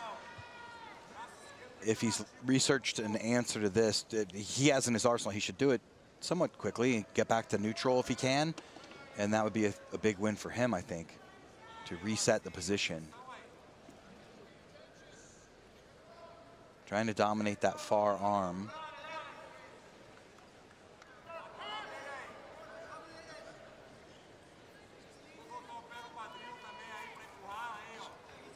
if he's researched an answer to this, he has in his arsenal, he should do it somewhat quickly and get back to neutral if he can. And that would be a big win for him, I think, to reset the position. Trying to dominate that far arm.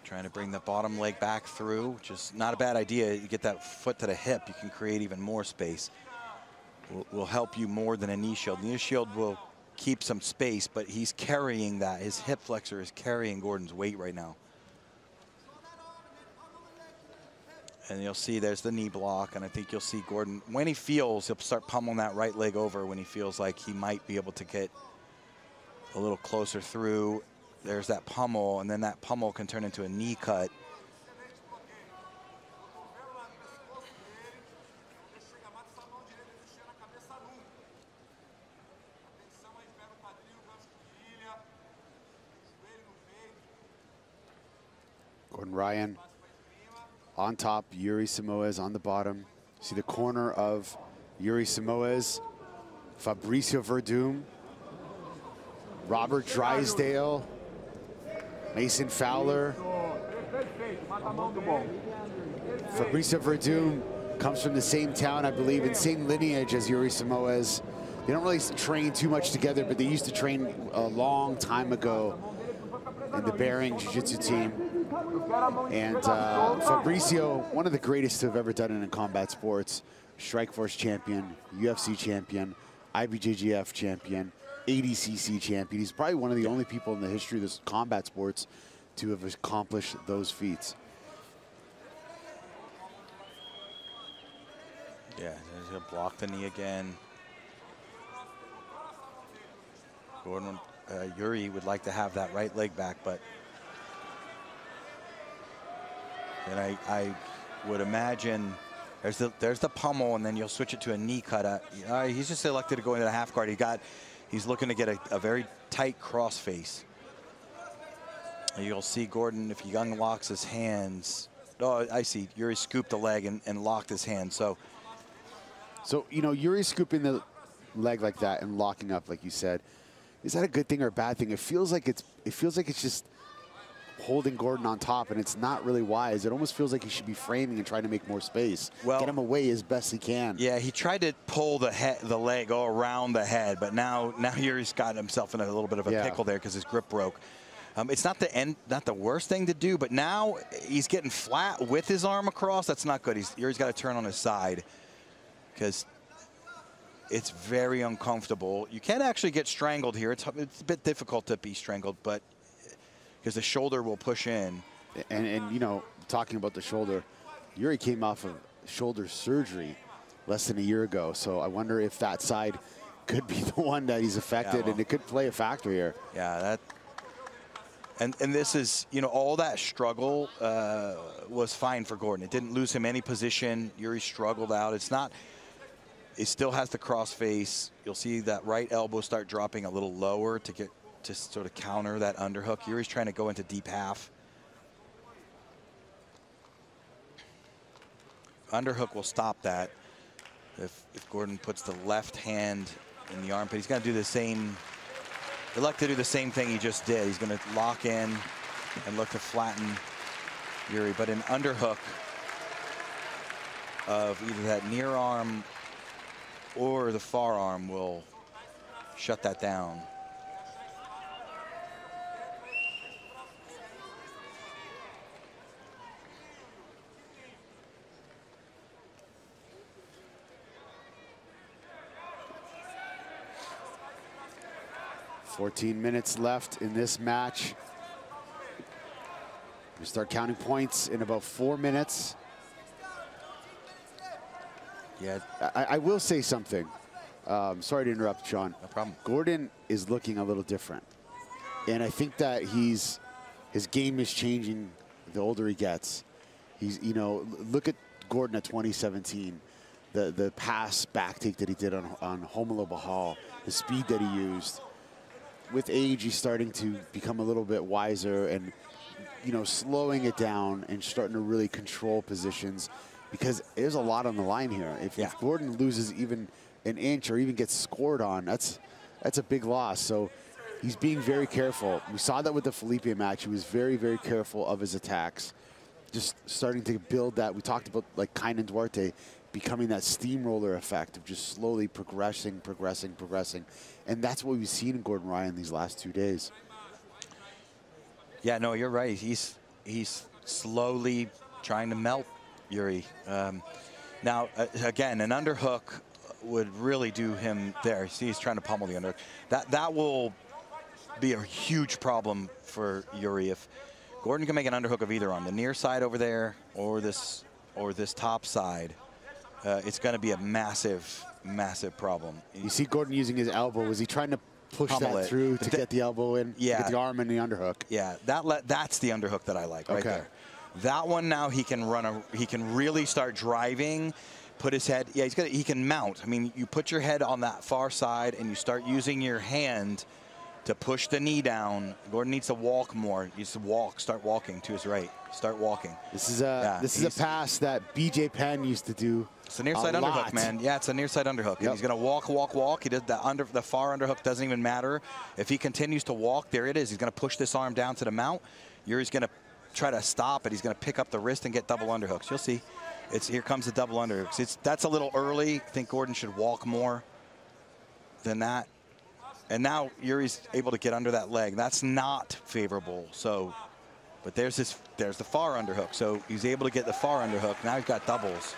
Trying to bring the bottom leg back through, which is not a bad idea. You get that foot to the hip, you can create even more space. Will help you more than a knee shield. Knee shield will keep some space, but he's carrying that. His hip flexor is carrying Gordon's weight right now. And you'll see there's the knee block, and I think you'll see Gordon, when he feels, he'll start pummeling that right leg over when he feels like he might be able to get a little closer through. There's that pummel, and then that pummel can turn into a knee cut. Gordon Ryan on top, Yuri Samoa on the bottom. See the corner of Yuri Samoa, Fabricio Verdum, Robert Drysdale, Mason Fowler. Fabricio Verdum comes from the same town, I believe, and same lineage as Yuri Samoa. They don't really train too much together, but they used to train a long time ago in the Bearing Jiu-Jitsu team. And Fabricio, one of the greatest to have ever done it in combat sports, Strikeforce champion, UFC champion, IBJJF champion, ADCC champion. He's probably one of the only people in the history of this combat sports to have accomplished those feats. Yeah, he'll block the knee again. Gordon, Yuri would like to have that right leg back, but then I would imagine there's the pummel, and then you'll switch it to a knee cut. He's just elected to go into the half guard. He's looking to get a very tight cross face. You'll see Gordon, if he unlocks his hands. Oh, I see. Yuri scooped the leg and locked his hand. So, Yuri scooping the leg like that and locking up, like you said, is that a good thing or a bad thing? It feels like it's just holding Gordon on top, and it's not really wise. It almost feels like he should be framing and trying to make more space. Well, get him away as best he can. Yeah, he tried to pull the leg all around the head, but now Yuri's got himself in a little bit of a pickle there because his grip broke. It's not the worst thing to do, but now he's getting flat with his arm across. That's not good. Yuri's got to turn on his side because it's very uncomfortable. You can actually get strangled here. It's a bit difficult to be strangled, but because the shoulder will push in. And talking about the shoulder, Yuri came off of shoulder surgery less than a year ago. So I wonder if that side could be the one that he's affected, and it could play a factor here. Yeah, And this is, you know, all that struggle was fine for Gordon. It didn't lose him any position. Yuri struggled out. It's not, it still has the cross face. You'll see that right elbow start dropping a little lower to get to sort of counter that underhook. Yuri's trying to go into deep half. Underhook will stop that if Gordon puts the left hand in the armpit. He's going to do the same. He'd like to do the same thing he just did. He's going to lock in and look to flatten Yuri, but an underhook of either that near arm or the far arm will shut that down. $14 minutes left in this match. We start counting points in about 4 minutes. Yeah, I will say something. Sorry to interrupt, Sean. No problem. Gordon is looking a little different, and I think that his game is changing the older he gets. He's, you know, look at Gordon at 2017, the pass back take that he did on Homolo Bahal, the speed that he used. With age, he's starting to become a little bit wiser and, you know, slowing it down and starting to really control positions, because there's a lot on the line here. If Gordon loses even an inch or even gets scored on, that's a big loss. So he's being very careful. We saw that with the Felipe match. He was very, very careful of his attacks, just starting to build that. We talked about like Kaynan Duarte becoming that steamroller effect of just slowly progressing. And that's what we've seen in Gordon Ryan these last 2 days. Yeah, no, you're right. He's slowly trying to melt Yuri. Now, again, an underhook would really do him there. See, he's trying to pummel the underhook. That will be a huge problem for Yuri if Gordon can make an underhook of either arm, the near side over there or this top side. It's going to be a massive problem. You see Gordon using his elbow. Was he trying to push that through to get the elbow in, get the arm in the underhook? Yeah, that's the underhook that I like right there. That one now he can he can really start driving, put his head. Yeah, he can mount. I mean, you put your head on that far side and you start using your hand to push the knee down. Gordon needs to walk more. He needs to walk, start walking to his right. Start walking. This is a pass that BJ Penn used to do. It's a near side underhook, man. Yeah, it's a near side underhook. And he's going to walk. He did the far underhook, doesn't even matter. If he continues to walk, there it is. He's going to push this arm down to the mount. Yuri's going to try to stop it. He's going to pick up the wrist and get double underhooks. You'll see. Here comes the double underhooks. That's a little early. I think Gordon should walk more than that. And now Yuri's able to get under that leg. That's not favorable. So, but there's the far underhook. So he's able to get the far underhook. Now he's got doubles.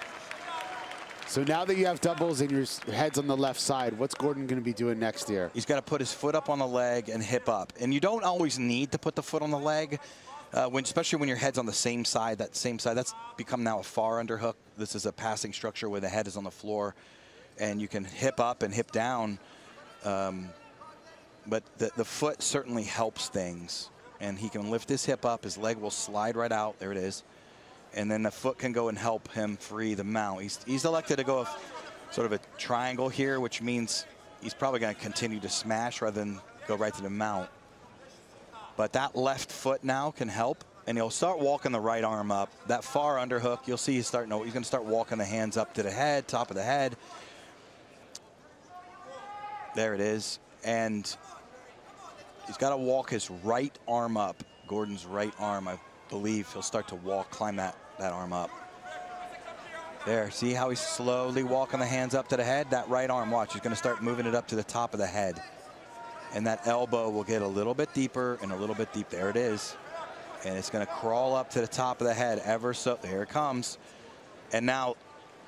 So now that you have doubles and your head's on the left side, what's Gordon going to be doing next here? He's got to put his foot up on the leg and hip up. And you don't always need to put the foot on the leg, especially when your head's on the same side. That same side, that's become now a far underhook. This is a passing structure where the head is on the floor, and you can hip up and hip down. But the foot certainly helps things. And he can lift his hip up. His leg will slide right out. There it is. And then the foot can go and help him free the mount. He's elected to go sort of a triangle here, which means he's probably going to continue to smash rather than go right to the mount. But that left foot now can help, and he'll start walking the right arm up. That far underhook, you'll see he's going to start walking the hands up to the head, top of the head. There it is. And he's got to walk his right arm up, Gordon's right arm. I believe he'll start to climb that arm up. There, see how he's slowly walking the hands up to the head? That right arm, watch, he's going to start moving it up to the top of the head. And that elbow will get a little bit deeper and a little bit deep. There it is. And it's going to crawl up to the top of the head ever so. There it comes. And now,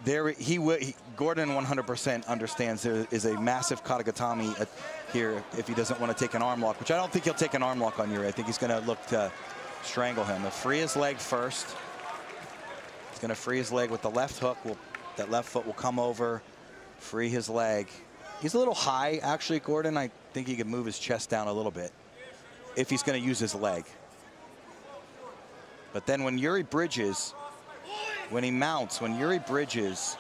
Gordon 100% understands there is a massive Katagatami here if he doesn't want to take an arm lock, which I don't think he'll take an arm lock on Yuri. I think he's going to look to strangle him. He'll free his leg first. He's going to free his leg with the left hook. That left foot will come over, free his leg. He's a little high, actually, Gordon. I think he could move his chest down a little bit. if he's going to use his leg. But then when Yuri bridges, when he mounts, when Yuri bridges,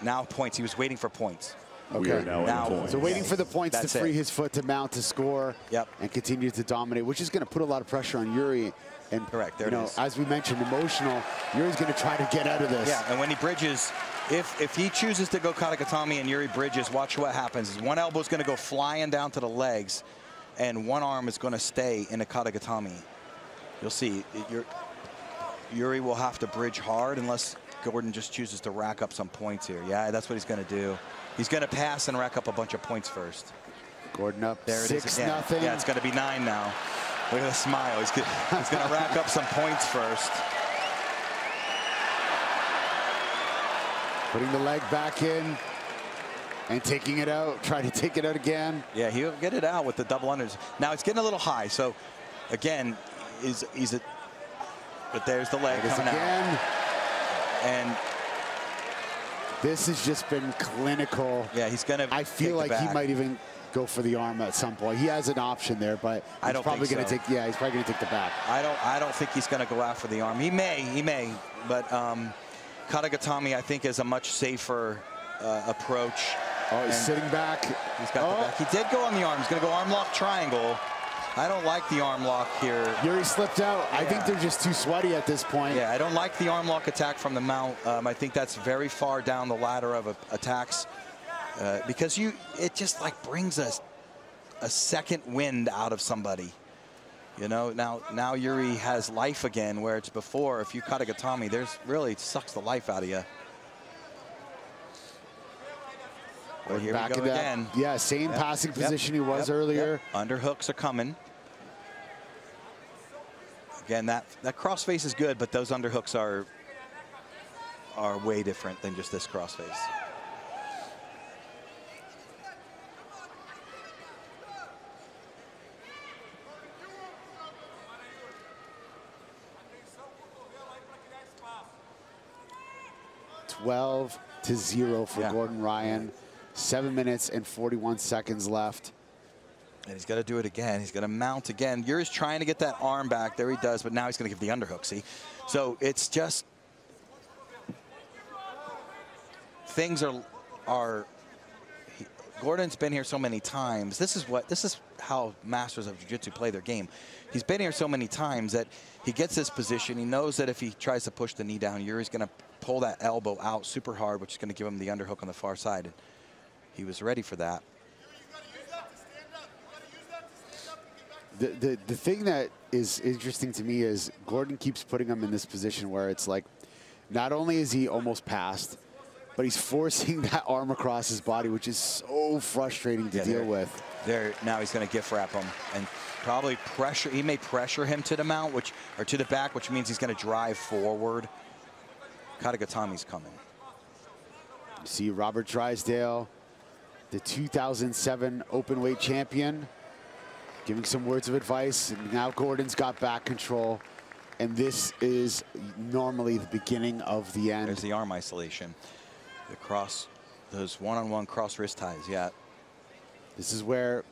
now points. He was waiting for points. Okay. Now So waiting for the points That's to free it. his foot to mount to score. Yep. And continue to dominate, which is going to put a lot of pressure on Yuri. And correct. There you know, it is. as we mentioned, emotional. Yuri's going to try to get out of this. Yeah, and when he bridges, if he chooses to go Katagatami and Yuri bridges, watch what happens. One elbow is going to go flying down to the legs, and one arm is going to stay in a Katagatami. You'll see. Yuri will have to bridge hard unless Gordon just chooses to rack up some points here. Yeah, that's what he's going to do. He's going to pass and rack up a bunch of points first. Gordon up there it is again. 6-0. Yeah, it's going to be 9 now. Look at the smile. He's going to rack up some points first. Putting the leg back in and taking it out. Trying to take it out again. Yeah, he'll get it out with the double unders. Now it's getting a little high. So again, but there's the leg coming out. And this has just been clinical. Yeah, he's going to. I feel like he might even go for the arm at some point. He has an option there, but I don't probably think going to so. take. Yeah, he's probably going to take the back. I don't think he's going to go after the arm. He may, but Katagatami I think is a much safer approach. Oh, he's sitting back. He's got the back. He did go on the arm. He's going to go arm lock triangle. I don't like the arm lock here. Yuri slipped out. Yeah. I think they're just too sweaty at this point. Yeah, I don't like the arm lock attack from the mount. I think that's very far down the ladder of attacks because it just like brings us a second wind out of somebody. You know, now Yuri has life again, where it's before if you Katagatami, there's really sucks the life out of you. Well, here back we go again. Yeah, same passing position he was earlier. Underhooks are coming. Again, that crossface is good, but those underhooks are way different than just this crossface. (12-0) for Gordon Ryan. 7 minutes and 41 seconds left. And he's got to do it again. He's going to mount again. Yuri's trying to get that arm back. There he does, but now he's going to give the underhook, see? So it's just... Things are Gordon's been here so many times. This is how masters of jiu-jitsu play their game. He's been here so many times that he gets this position. He knows that if he tries to push the knee down, Yuri's going to pull that elbow out super hard, which is going to give him the underhook on the far side. And he was ready for that. The thing that is interesting to me is Gordon keeps putting him in this position where it's like, not only is he almost passed, but he's forcing that arm across his body, which is so frustrating to deal with. Now he's going to gift wrap him and probably pressure. He may pressure him to the mount, or to the back, which means he's going to drive forward. Katagatami's coming. You see Robert Drysdale, the 2007 open weight champion, giving some words of advice. And now Gordon's got back control. And this is normally the beginning of the end. There's the arm isolation. The cross, those one-on-one cross wrist ties, yeah. This is where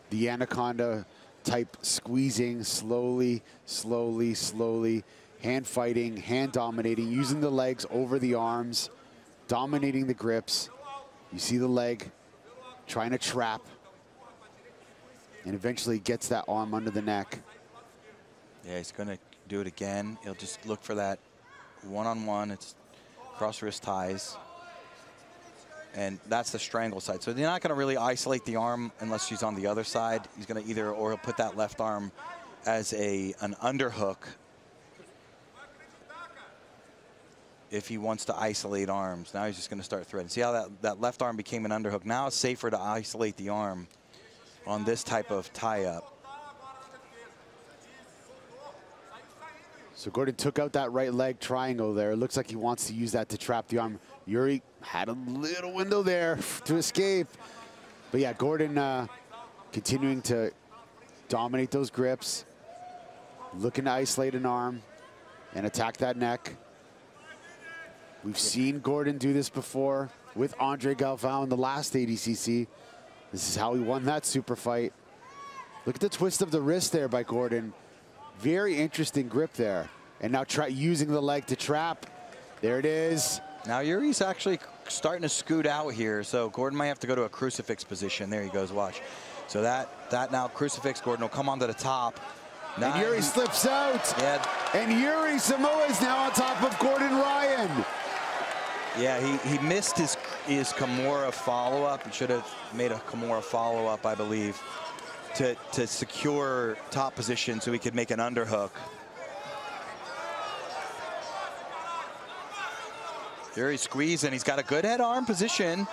the anaconda type squeezing, slowly, slowly, slowly, hand fighting, hand dominating, using the legs over the arms, dominating the grips. You see the leg trying to trap, and eventually gets that arm under the neck. Yeah, he's going to do it again. He'll just look for that one-on-one. It's cross wrist ties. And that's the strangle side. So they're not going to really isolate the arm unless she's on the other side. He's going to either, or he'll put that left arm as an underhook if he wants to isolate arms. Now he's just going to start threading. See how that left arm became an underhook? Now it's safer to isolate the arm on this type of tie-up. So Gordon took out that right leg triangle there. It looks like he wants to use that to trap the arm. Yuri had a little window there to escape. But yeah, Gordon continuing to dominate those grips, looking to isolate an arm and attack that neck. We've seen Gordon do this before with Andre Galvao in the last ADCC. This is how he won that super fight. Look at the twist of the wrist there by Gordon. Very interesting grip there. And now try using the leg to trap. There it is. Now Yuri's actually starting to scoot out here, so Gordon might have to go to a crucifix position. There he goes, watch. So that now crucifix, Gordon will come onto the top. And Yuri slips out. Yeah. And Yuri Samoa is now on top of Gordon Ryan. Yeah, he missed his Kimura follow-up. He should have made a Kimura follow-up, I believe, to secure top position so he could make an underhook. Yuri squeezing. He's got a good head arm position.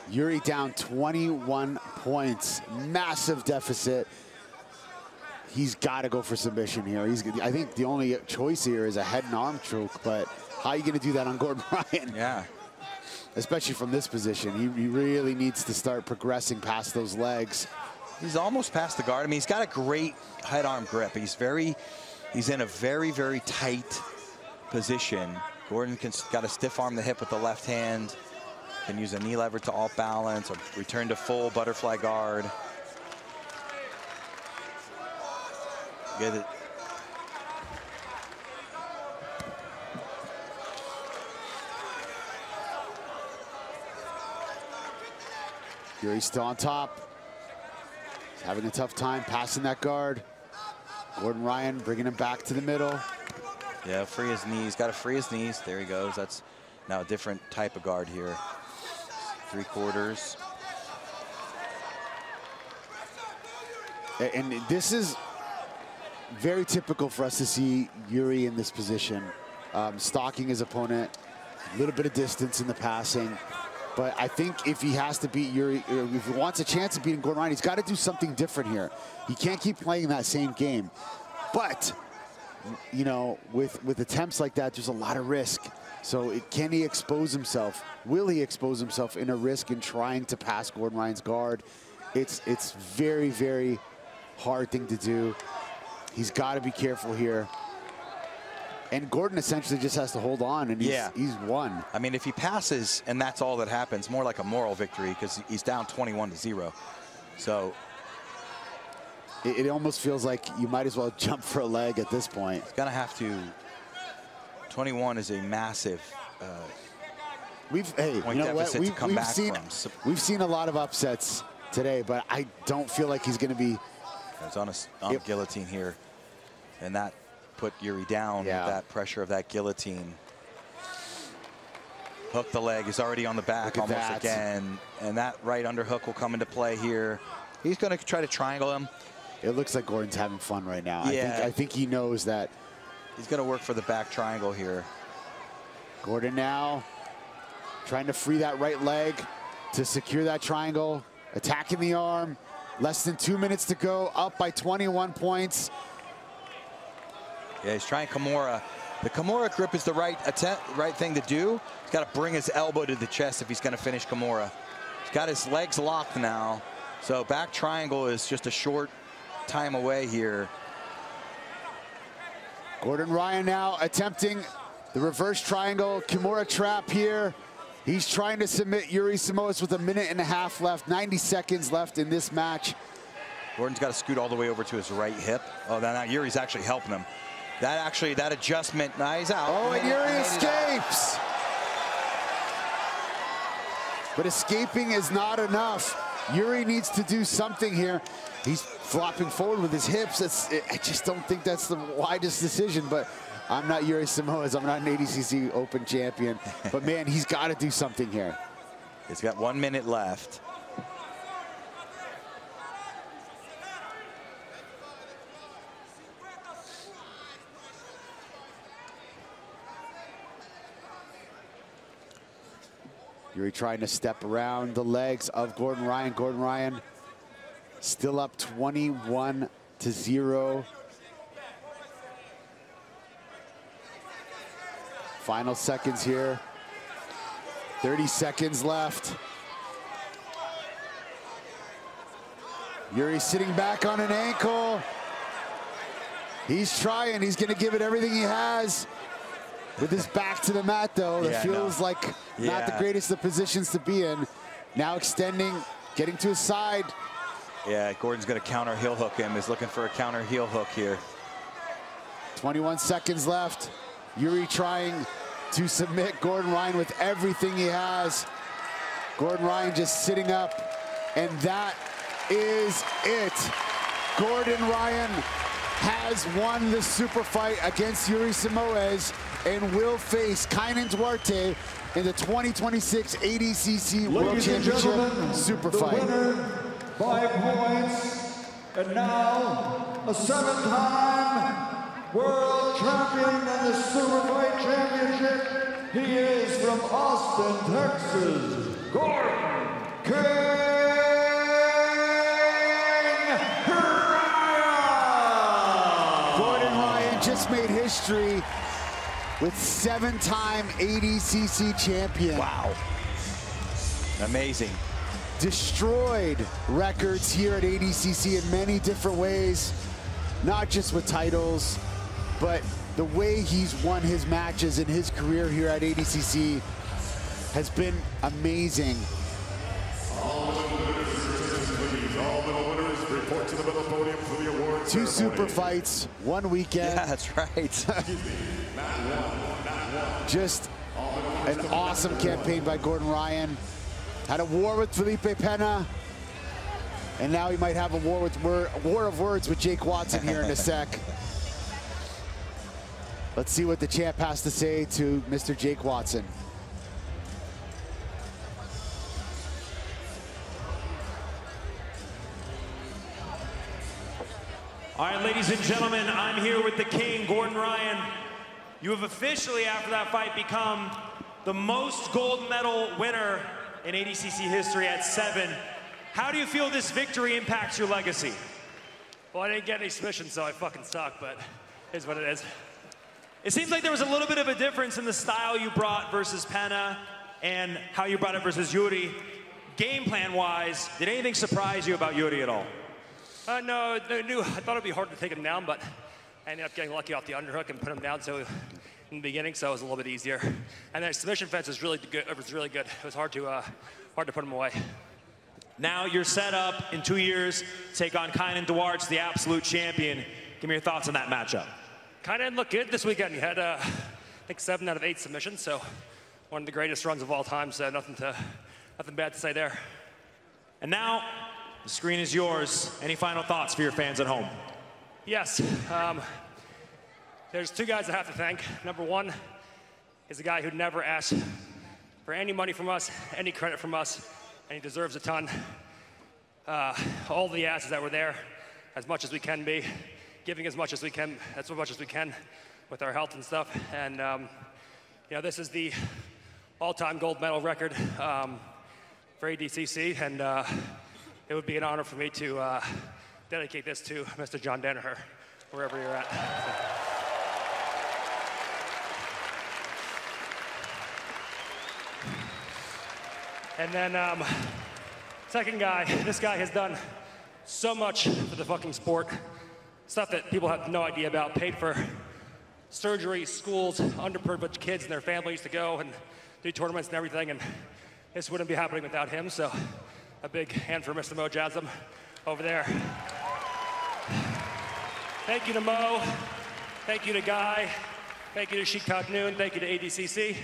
Yuri down 21 points. Massive deficit. He's got to go for submission here. I think the only choice here is a head and arm choke, but how are you going to do that on Gordon Ryan? Yeah. Especially from this position. He really needs to start progressing past those legs. He's almost past the guard. I mean, he's got a great head arm grip. He's in a very, very tight position. Gordon got to stiff arm the hip with the left hand. Can use a knee lever to alt balance or return to full butterfly guard. Get it. Yuri's still on top. He's having a tough time passing that guard. Gordon Ryan bringing him back to the middle. Yeah, free his knees. Got to free his knees. There he goes. That's now a different type of guard here. 3/4. And this is very typical for us to see Yuri in this position. Stalking his opponent, a little bit of distance in the passing. But I think if he has to beat Yuri, if he wants a chance of beating Gordon Ryan, he's got to do something different here. He can't keep playing that same game. But, you know, with attempts like that, there's a lot of risk. So can he expose himself? Will he expose himself in a risk in trying to pass Gordon Ryan's guard? It's very, very hard thing to do. He's got to be careful here. And Gordon essentially just has to hold on, and he's won. I mean, if he passes and that's all that happens, more like a moral victory because he's down 21-0. So it almost feels like you might as well jump for a leg at this point. He's gonna have to. 21 is a massive point deficit to come back from. We've seen a lot of upsets today, but I don't feel like he's going to be. He's on a guillotine here, and that put Yuri down with that pressure of that guillotine. Hook the leg is already on the back almost again, and that right underhook will come into play here. He's going to try to triangle him. It looks like Gordon's having fun right now. Yeah. I think he knows that. He's going to work for the back triangle here. Gordon now trying to free that right leg to secure that triangle, attacking the arm. Less than 2 minutes to go, up by 21 points. Yeah, he's trying Kimura. The Kimura grip is the right thing to do. He's got to bring his elbow to the chest if he's going to finish Kimura. He's got his legs locked now. So back triangle is just a short time away here. Gordon Ryan now attempting the reverse triangle Kimura trap here. He's trying to submit Yuri Samoas with 1.5 minutes left, 90 seconds left in this match. Gordon's got to scoot all the way over to his right hip. Oh, now Yuri's actually helping him. That adjustment, now he's out. Oh, and Yuri escapes. But escaping is not enough. Yuri needs to do something here. He's flopping forward with his hips. I just don't think that's the widest decision, but I'm not Yuri Samoas. I'm not an ADCC Open champion. But, man, he's got to do something here. He's got 1 minute left. Yuri trying to step around the legs of Gordon Ryan. Gordon Ryan still up 21-0. Final seconds here. 30 seconds left. Yuri sitting back on an ankle. He's trying. He's going to give it everything he has. With his back to the mat, though, it feels like not the greatest of positions to be in. Now extending, getting to his side. Yeah, Gordon's going to counter heel hook him. He's looking for a counter heel hook here. 21 seconds left. Yuri trying to submit Gordon Ryan with everything he has. Gordon Ryan just sitting up, and that is it. Gordon Ryan has won the super fight against Yuri Simoes and will face Kaynan Duarte in the 2026 ADCC World Championship super fight. Winner by points, and now a 7-time World Champion in the Super Fight Championship. He is from Austin, Texas, Gordon Gordon Ryan just made history with 7-time ADCC champion. Wow. Amazing. Destroyed records here at ADCC in many different ways, not just with titles, but the way he's won his matches in his career here at ADCC has been amazing. All medal winners report to the middle podium for the awards. 2 super fights, 1 weekend. Yeah, that's right. Just an awesome campaign by Gordon Ryan. Had a war with Felipe Pena, and now he might have a war of words with Jake Watson here in a sec. Let's see what the champ has to say to Mr. Jake Watson. All right, ladies and gentlemen, I'm here with the king, Gordon Ryan. You have officially, after that fight, become the most gold medal winner in ADCC history at 7. How do you feel this victory impacts your legacy? Well, I didn't get any submissions, so I fucking suck, but it is what it is. It seems like there was a little bit of a difference in the style you brought versus Pena and how you brought it versus Yuri. Game plan-wise, did anything surprise you about Yuri at all? No, I thought it'd be hard to take him down, but I ended up getting lucky off the underhook and put him down in the beginning, so it was a little bit easier. And then submission fence was really good. It was really good. It was hard to put him away. Now you're set up in 2 years, take on Kaynan Duarte, the absolute champion. Give me your thoughts on that matchup. Kaynan looked good this weekend. He had, I think, 7 out of 8 submissions, so one of the greatest runs of all time, so nothing bad to say there. And now, the screen is yours. Any final thoughts for your fans at home? Yes. There's 2 guys I have to thank. Number 1 is a guy who never asked for any money from us, any credit from us, and he deserves a ton. All the asses that were there, as much as we can be, giving as much as we can, with our health and stuff. And you know, this is the all-time gold medal record for ADCC, and it would be an honor for me to dedicate this to Mr. John Danaher, wherever you're at. And then, second guy, this guy has done so much for the fucking sport. Stuff that people have no idea about. Paid for surgery, schools, underprivileged kids and their families to go and do tournaments and everything, and this wouldn't be happening without him, so a big hand for Mr. Mo Jasm over there. Thank you to Mo, thank you to Guy, thank you to Sheik Noon, thank you to ADCC.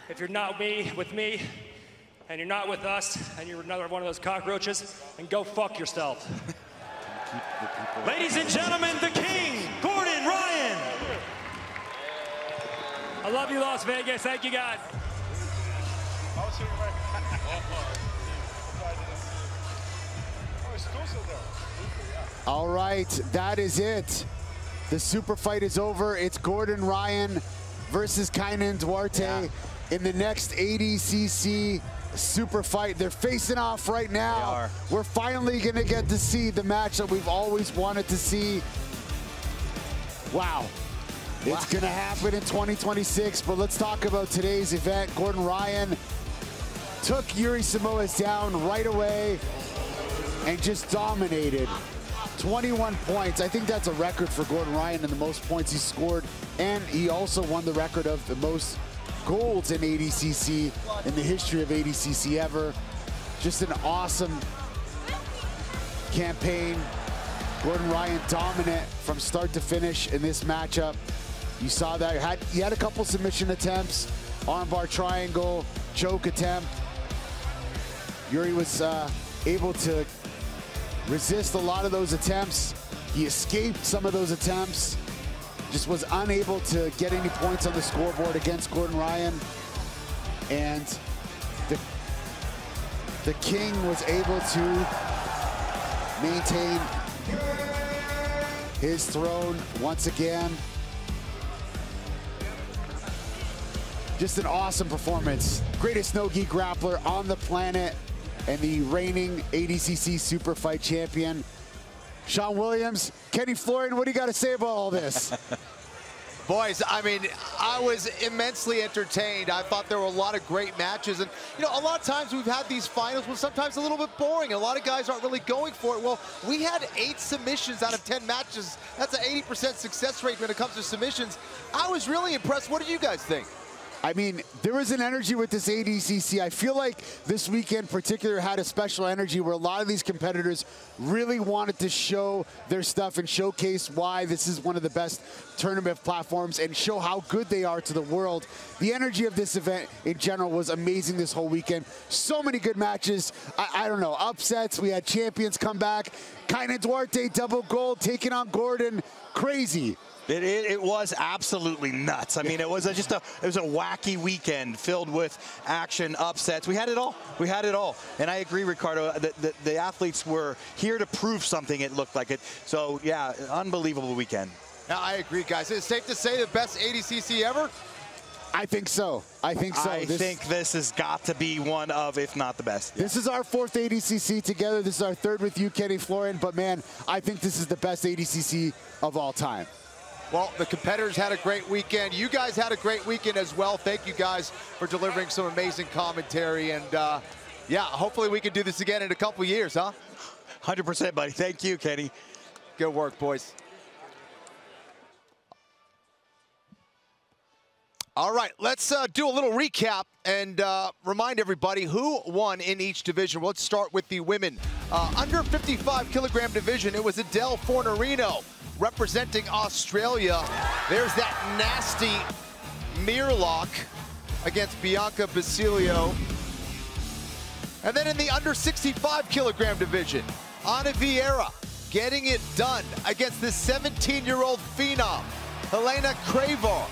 If you're not with me, and you're not with us, and you're another one of those cockroaches, then go fuck yourself. Ladies and gentlemen, the king, Gordon Ryan. I love you, Las Vegas. Thank you, guys. All right, that is it. The super fight is over. It's Gordon Ryan versus Kaynan Duarte in the next ADCC super fight. They're facing off right now. We're finally gonna get to see the match that we've always wanted to see. Wow. It's gonna happen in 2026, but let's talk about today's event. Gordon Ryan took Yuri Simoes down right away and just dominated. 21 points. I think that's a record for Gordon Ryan and the most points he scored, and he also won the record of the most golds in ADCC in the history of ADCC ever. Just an awesome campaign. Gordon Ryan dominant from start to finish in this matchup. You saw that. He had a couple submission attempts, armbar triangle, choke attempt. Yuri was able to resist a lot of those attempts. He escaped some of those attempts. Just was unable to get any points on the scoreboard against Gordon Ryan. And the King was able to maintain his throne once again. Just an awesome performance. Greatest no-gi grappler on the planet and the reigning ADCC Super Fight champion. Sean Williams, Kenny Florian, what do you got to say about all this? Boys, I mean, I was immensely entertained. I thought there were a lot of great matches. And, you know, a lot of times we've had these finals were sometimes a little bit boring. A lot of guys aren't really going for it. Well, we had 8 submissions out of 10 matches. That's an 80% success rate when it comes to submissions. I was really impressed. What did you guys think? I mean, there was an energy with this ADCC. I feel like this weekend in particular had a special energy where a lot of these competitors really wanted to show their stuff and showcase why this is one of the best tournament platforms and show how good they are to the world. The energy of this event in general was amazing this whole weekend. So many good matches. I don't know, upsets. We had champions come back. Kaynan Duarte, double gold, taking on Gordon. Crazy. It was absolutely nuts. I mean, it was a wacky weekend filled with action, upsets. We had it all. We had it all. And I agree, Ricardo, the athletes were here to prove something, it looked like it. So, yeah, unbelievable weekend. Now, I agree, guys. Is it safe to say the best ADCC ever? I think so. I think so. I think this has got to be one of, if not the best. This is our 4th ADCC together. This is our 3rd with you, Kenny Florian. But, man, I think this is the best ADCC of all time. Well, the competitors had a great weekend. You guys had a great weekend as well. Thank you guys for delivering some amazing commentary. And, yeah, hopefully we can do this again in a couple years, huh? 100%, buddy. Thank you, Kenny. Good work, boys. All right, let's do a little recap and remind everybody who won in each division. Let's start with the women. Under 55 kilogram division, it was Adele Fornarino representing Australia. There's that nasty mirror lock against Bianca Basilio. And then in the under 65 kilogram division, Ana Vieira getting it done against the 17-year-old phenom, Helena Cravar.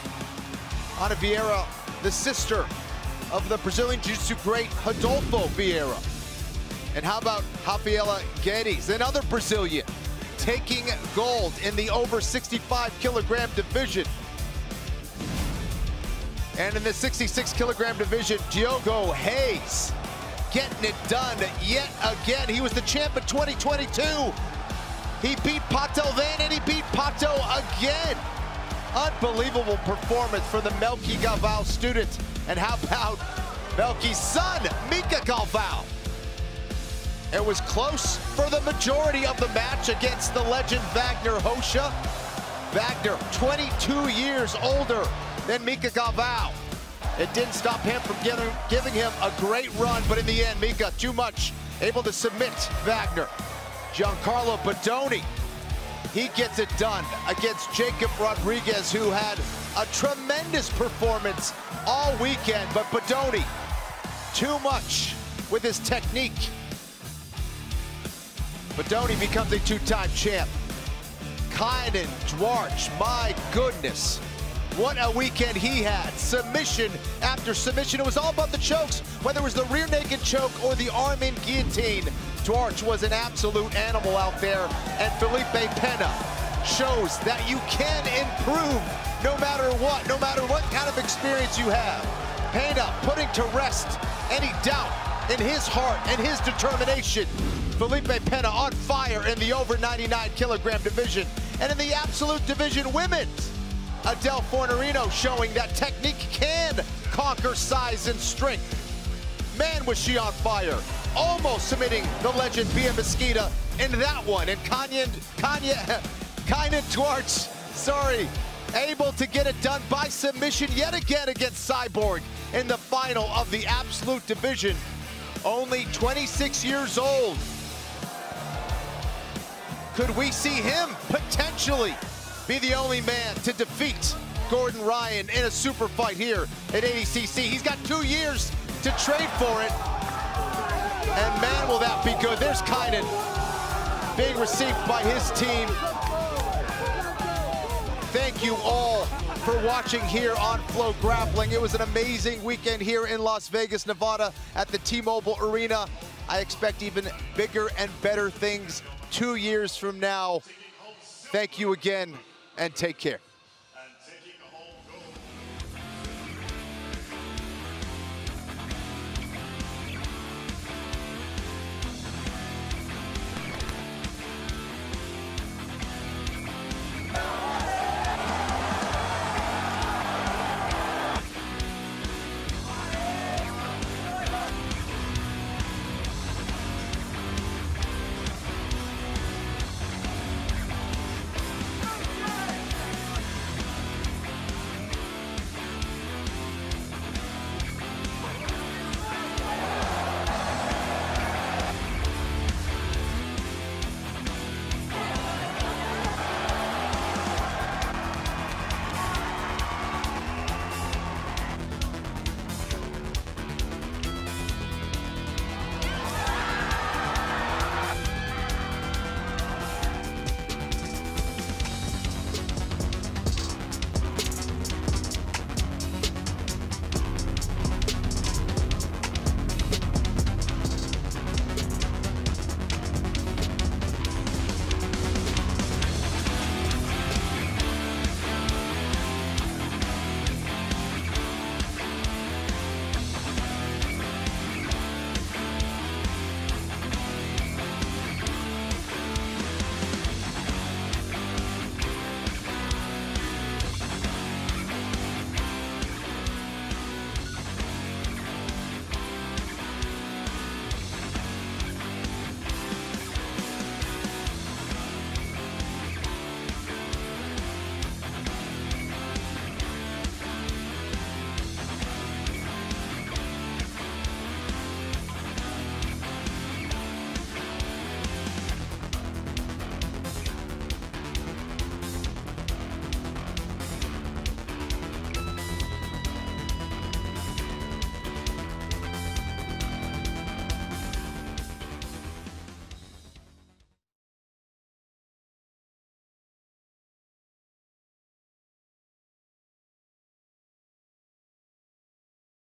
Ana Vieira, the sister of the Brazilian Jiu-Jitsu great Rodolfo Vieira. And how about Rafaela Guedes, another Brazilian, taking gold in the over 65 kilogram division. And in the 66 kilogram division, Diogo Hayes getting it done yet again. He was the champ in 2022. He beat Pato then and he beat Pato again. Unbelievable performance for the Mica Galvao student. And how about Melky's son, Mica Galvao? It was close for the majority of the match against the legend Wagner Hosha. Wagner, 22 years older than Mica Galvao. It didn't stop him from giving him a great run, but in the end, Mica, too much, able to submit Wagner. Giancarlo Bodoni, he gets it done against Jacob Rodriguez, who had a tremendous performance all weekend, but Bodoni, too much with his technique. Bodoni becomes a 2-time champ. Kaynan Duarte, my goodness. What a weekend he had. Submission after submission. It was all about the chokes, whether it was the rear naked choke or the arm in guillotine. Duarte was an absolute animal out there, and Felipe Pena shows that you can improve no matter what kind of experience you have. Pena putting to rest any doubt in his heart and his determination. Felipe Pena on fire in the over 99 kilogram division. And in the absolute division women's, Adele Fornarino showing that technique can conquer size and strength. Man, was she on fire. Almost submitting the legend Bia Mesquita in that one. And Kaynan Duarte, able to get it done by submission yet again against Cyborg in the final of the absolute division. Only 26 years old. Could we see him potentially be the only man to defeat Gordon Ryan in a super fight here at ADCC? He's got 2 years to trade for it. And man, will that be good. There's Kaynan being received by his team. Thank you all for watching here on FloGrappling. It was an amazing weekend here in Las Vegas, Nevada at the T-Mobile Arena. I expect even bigger and better things 2 years from now. Thank you again, and take care.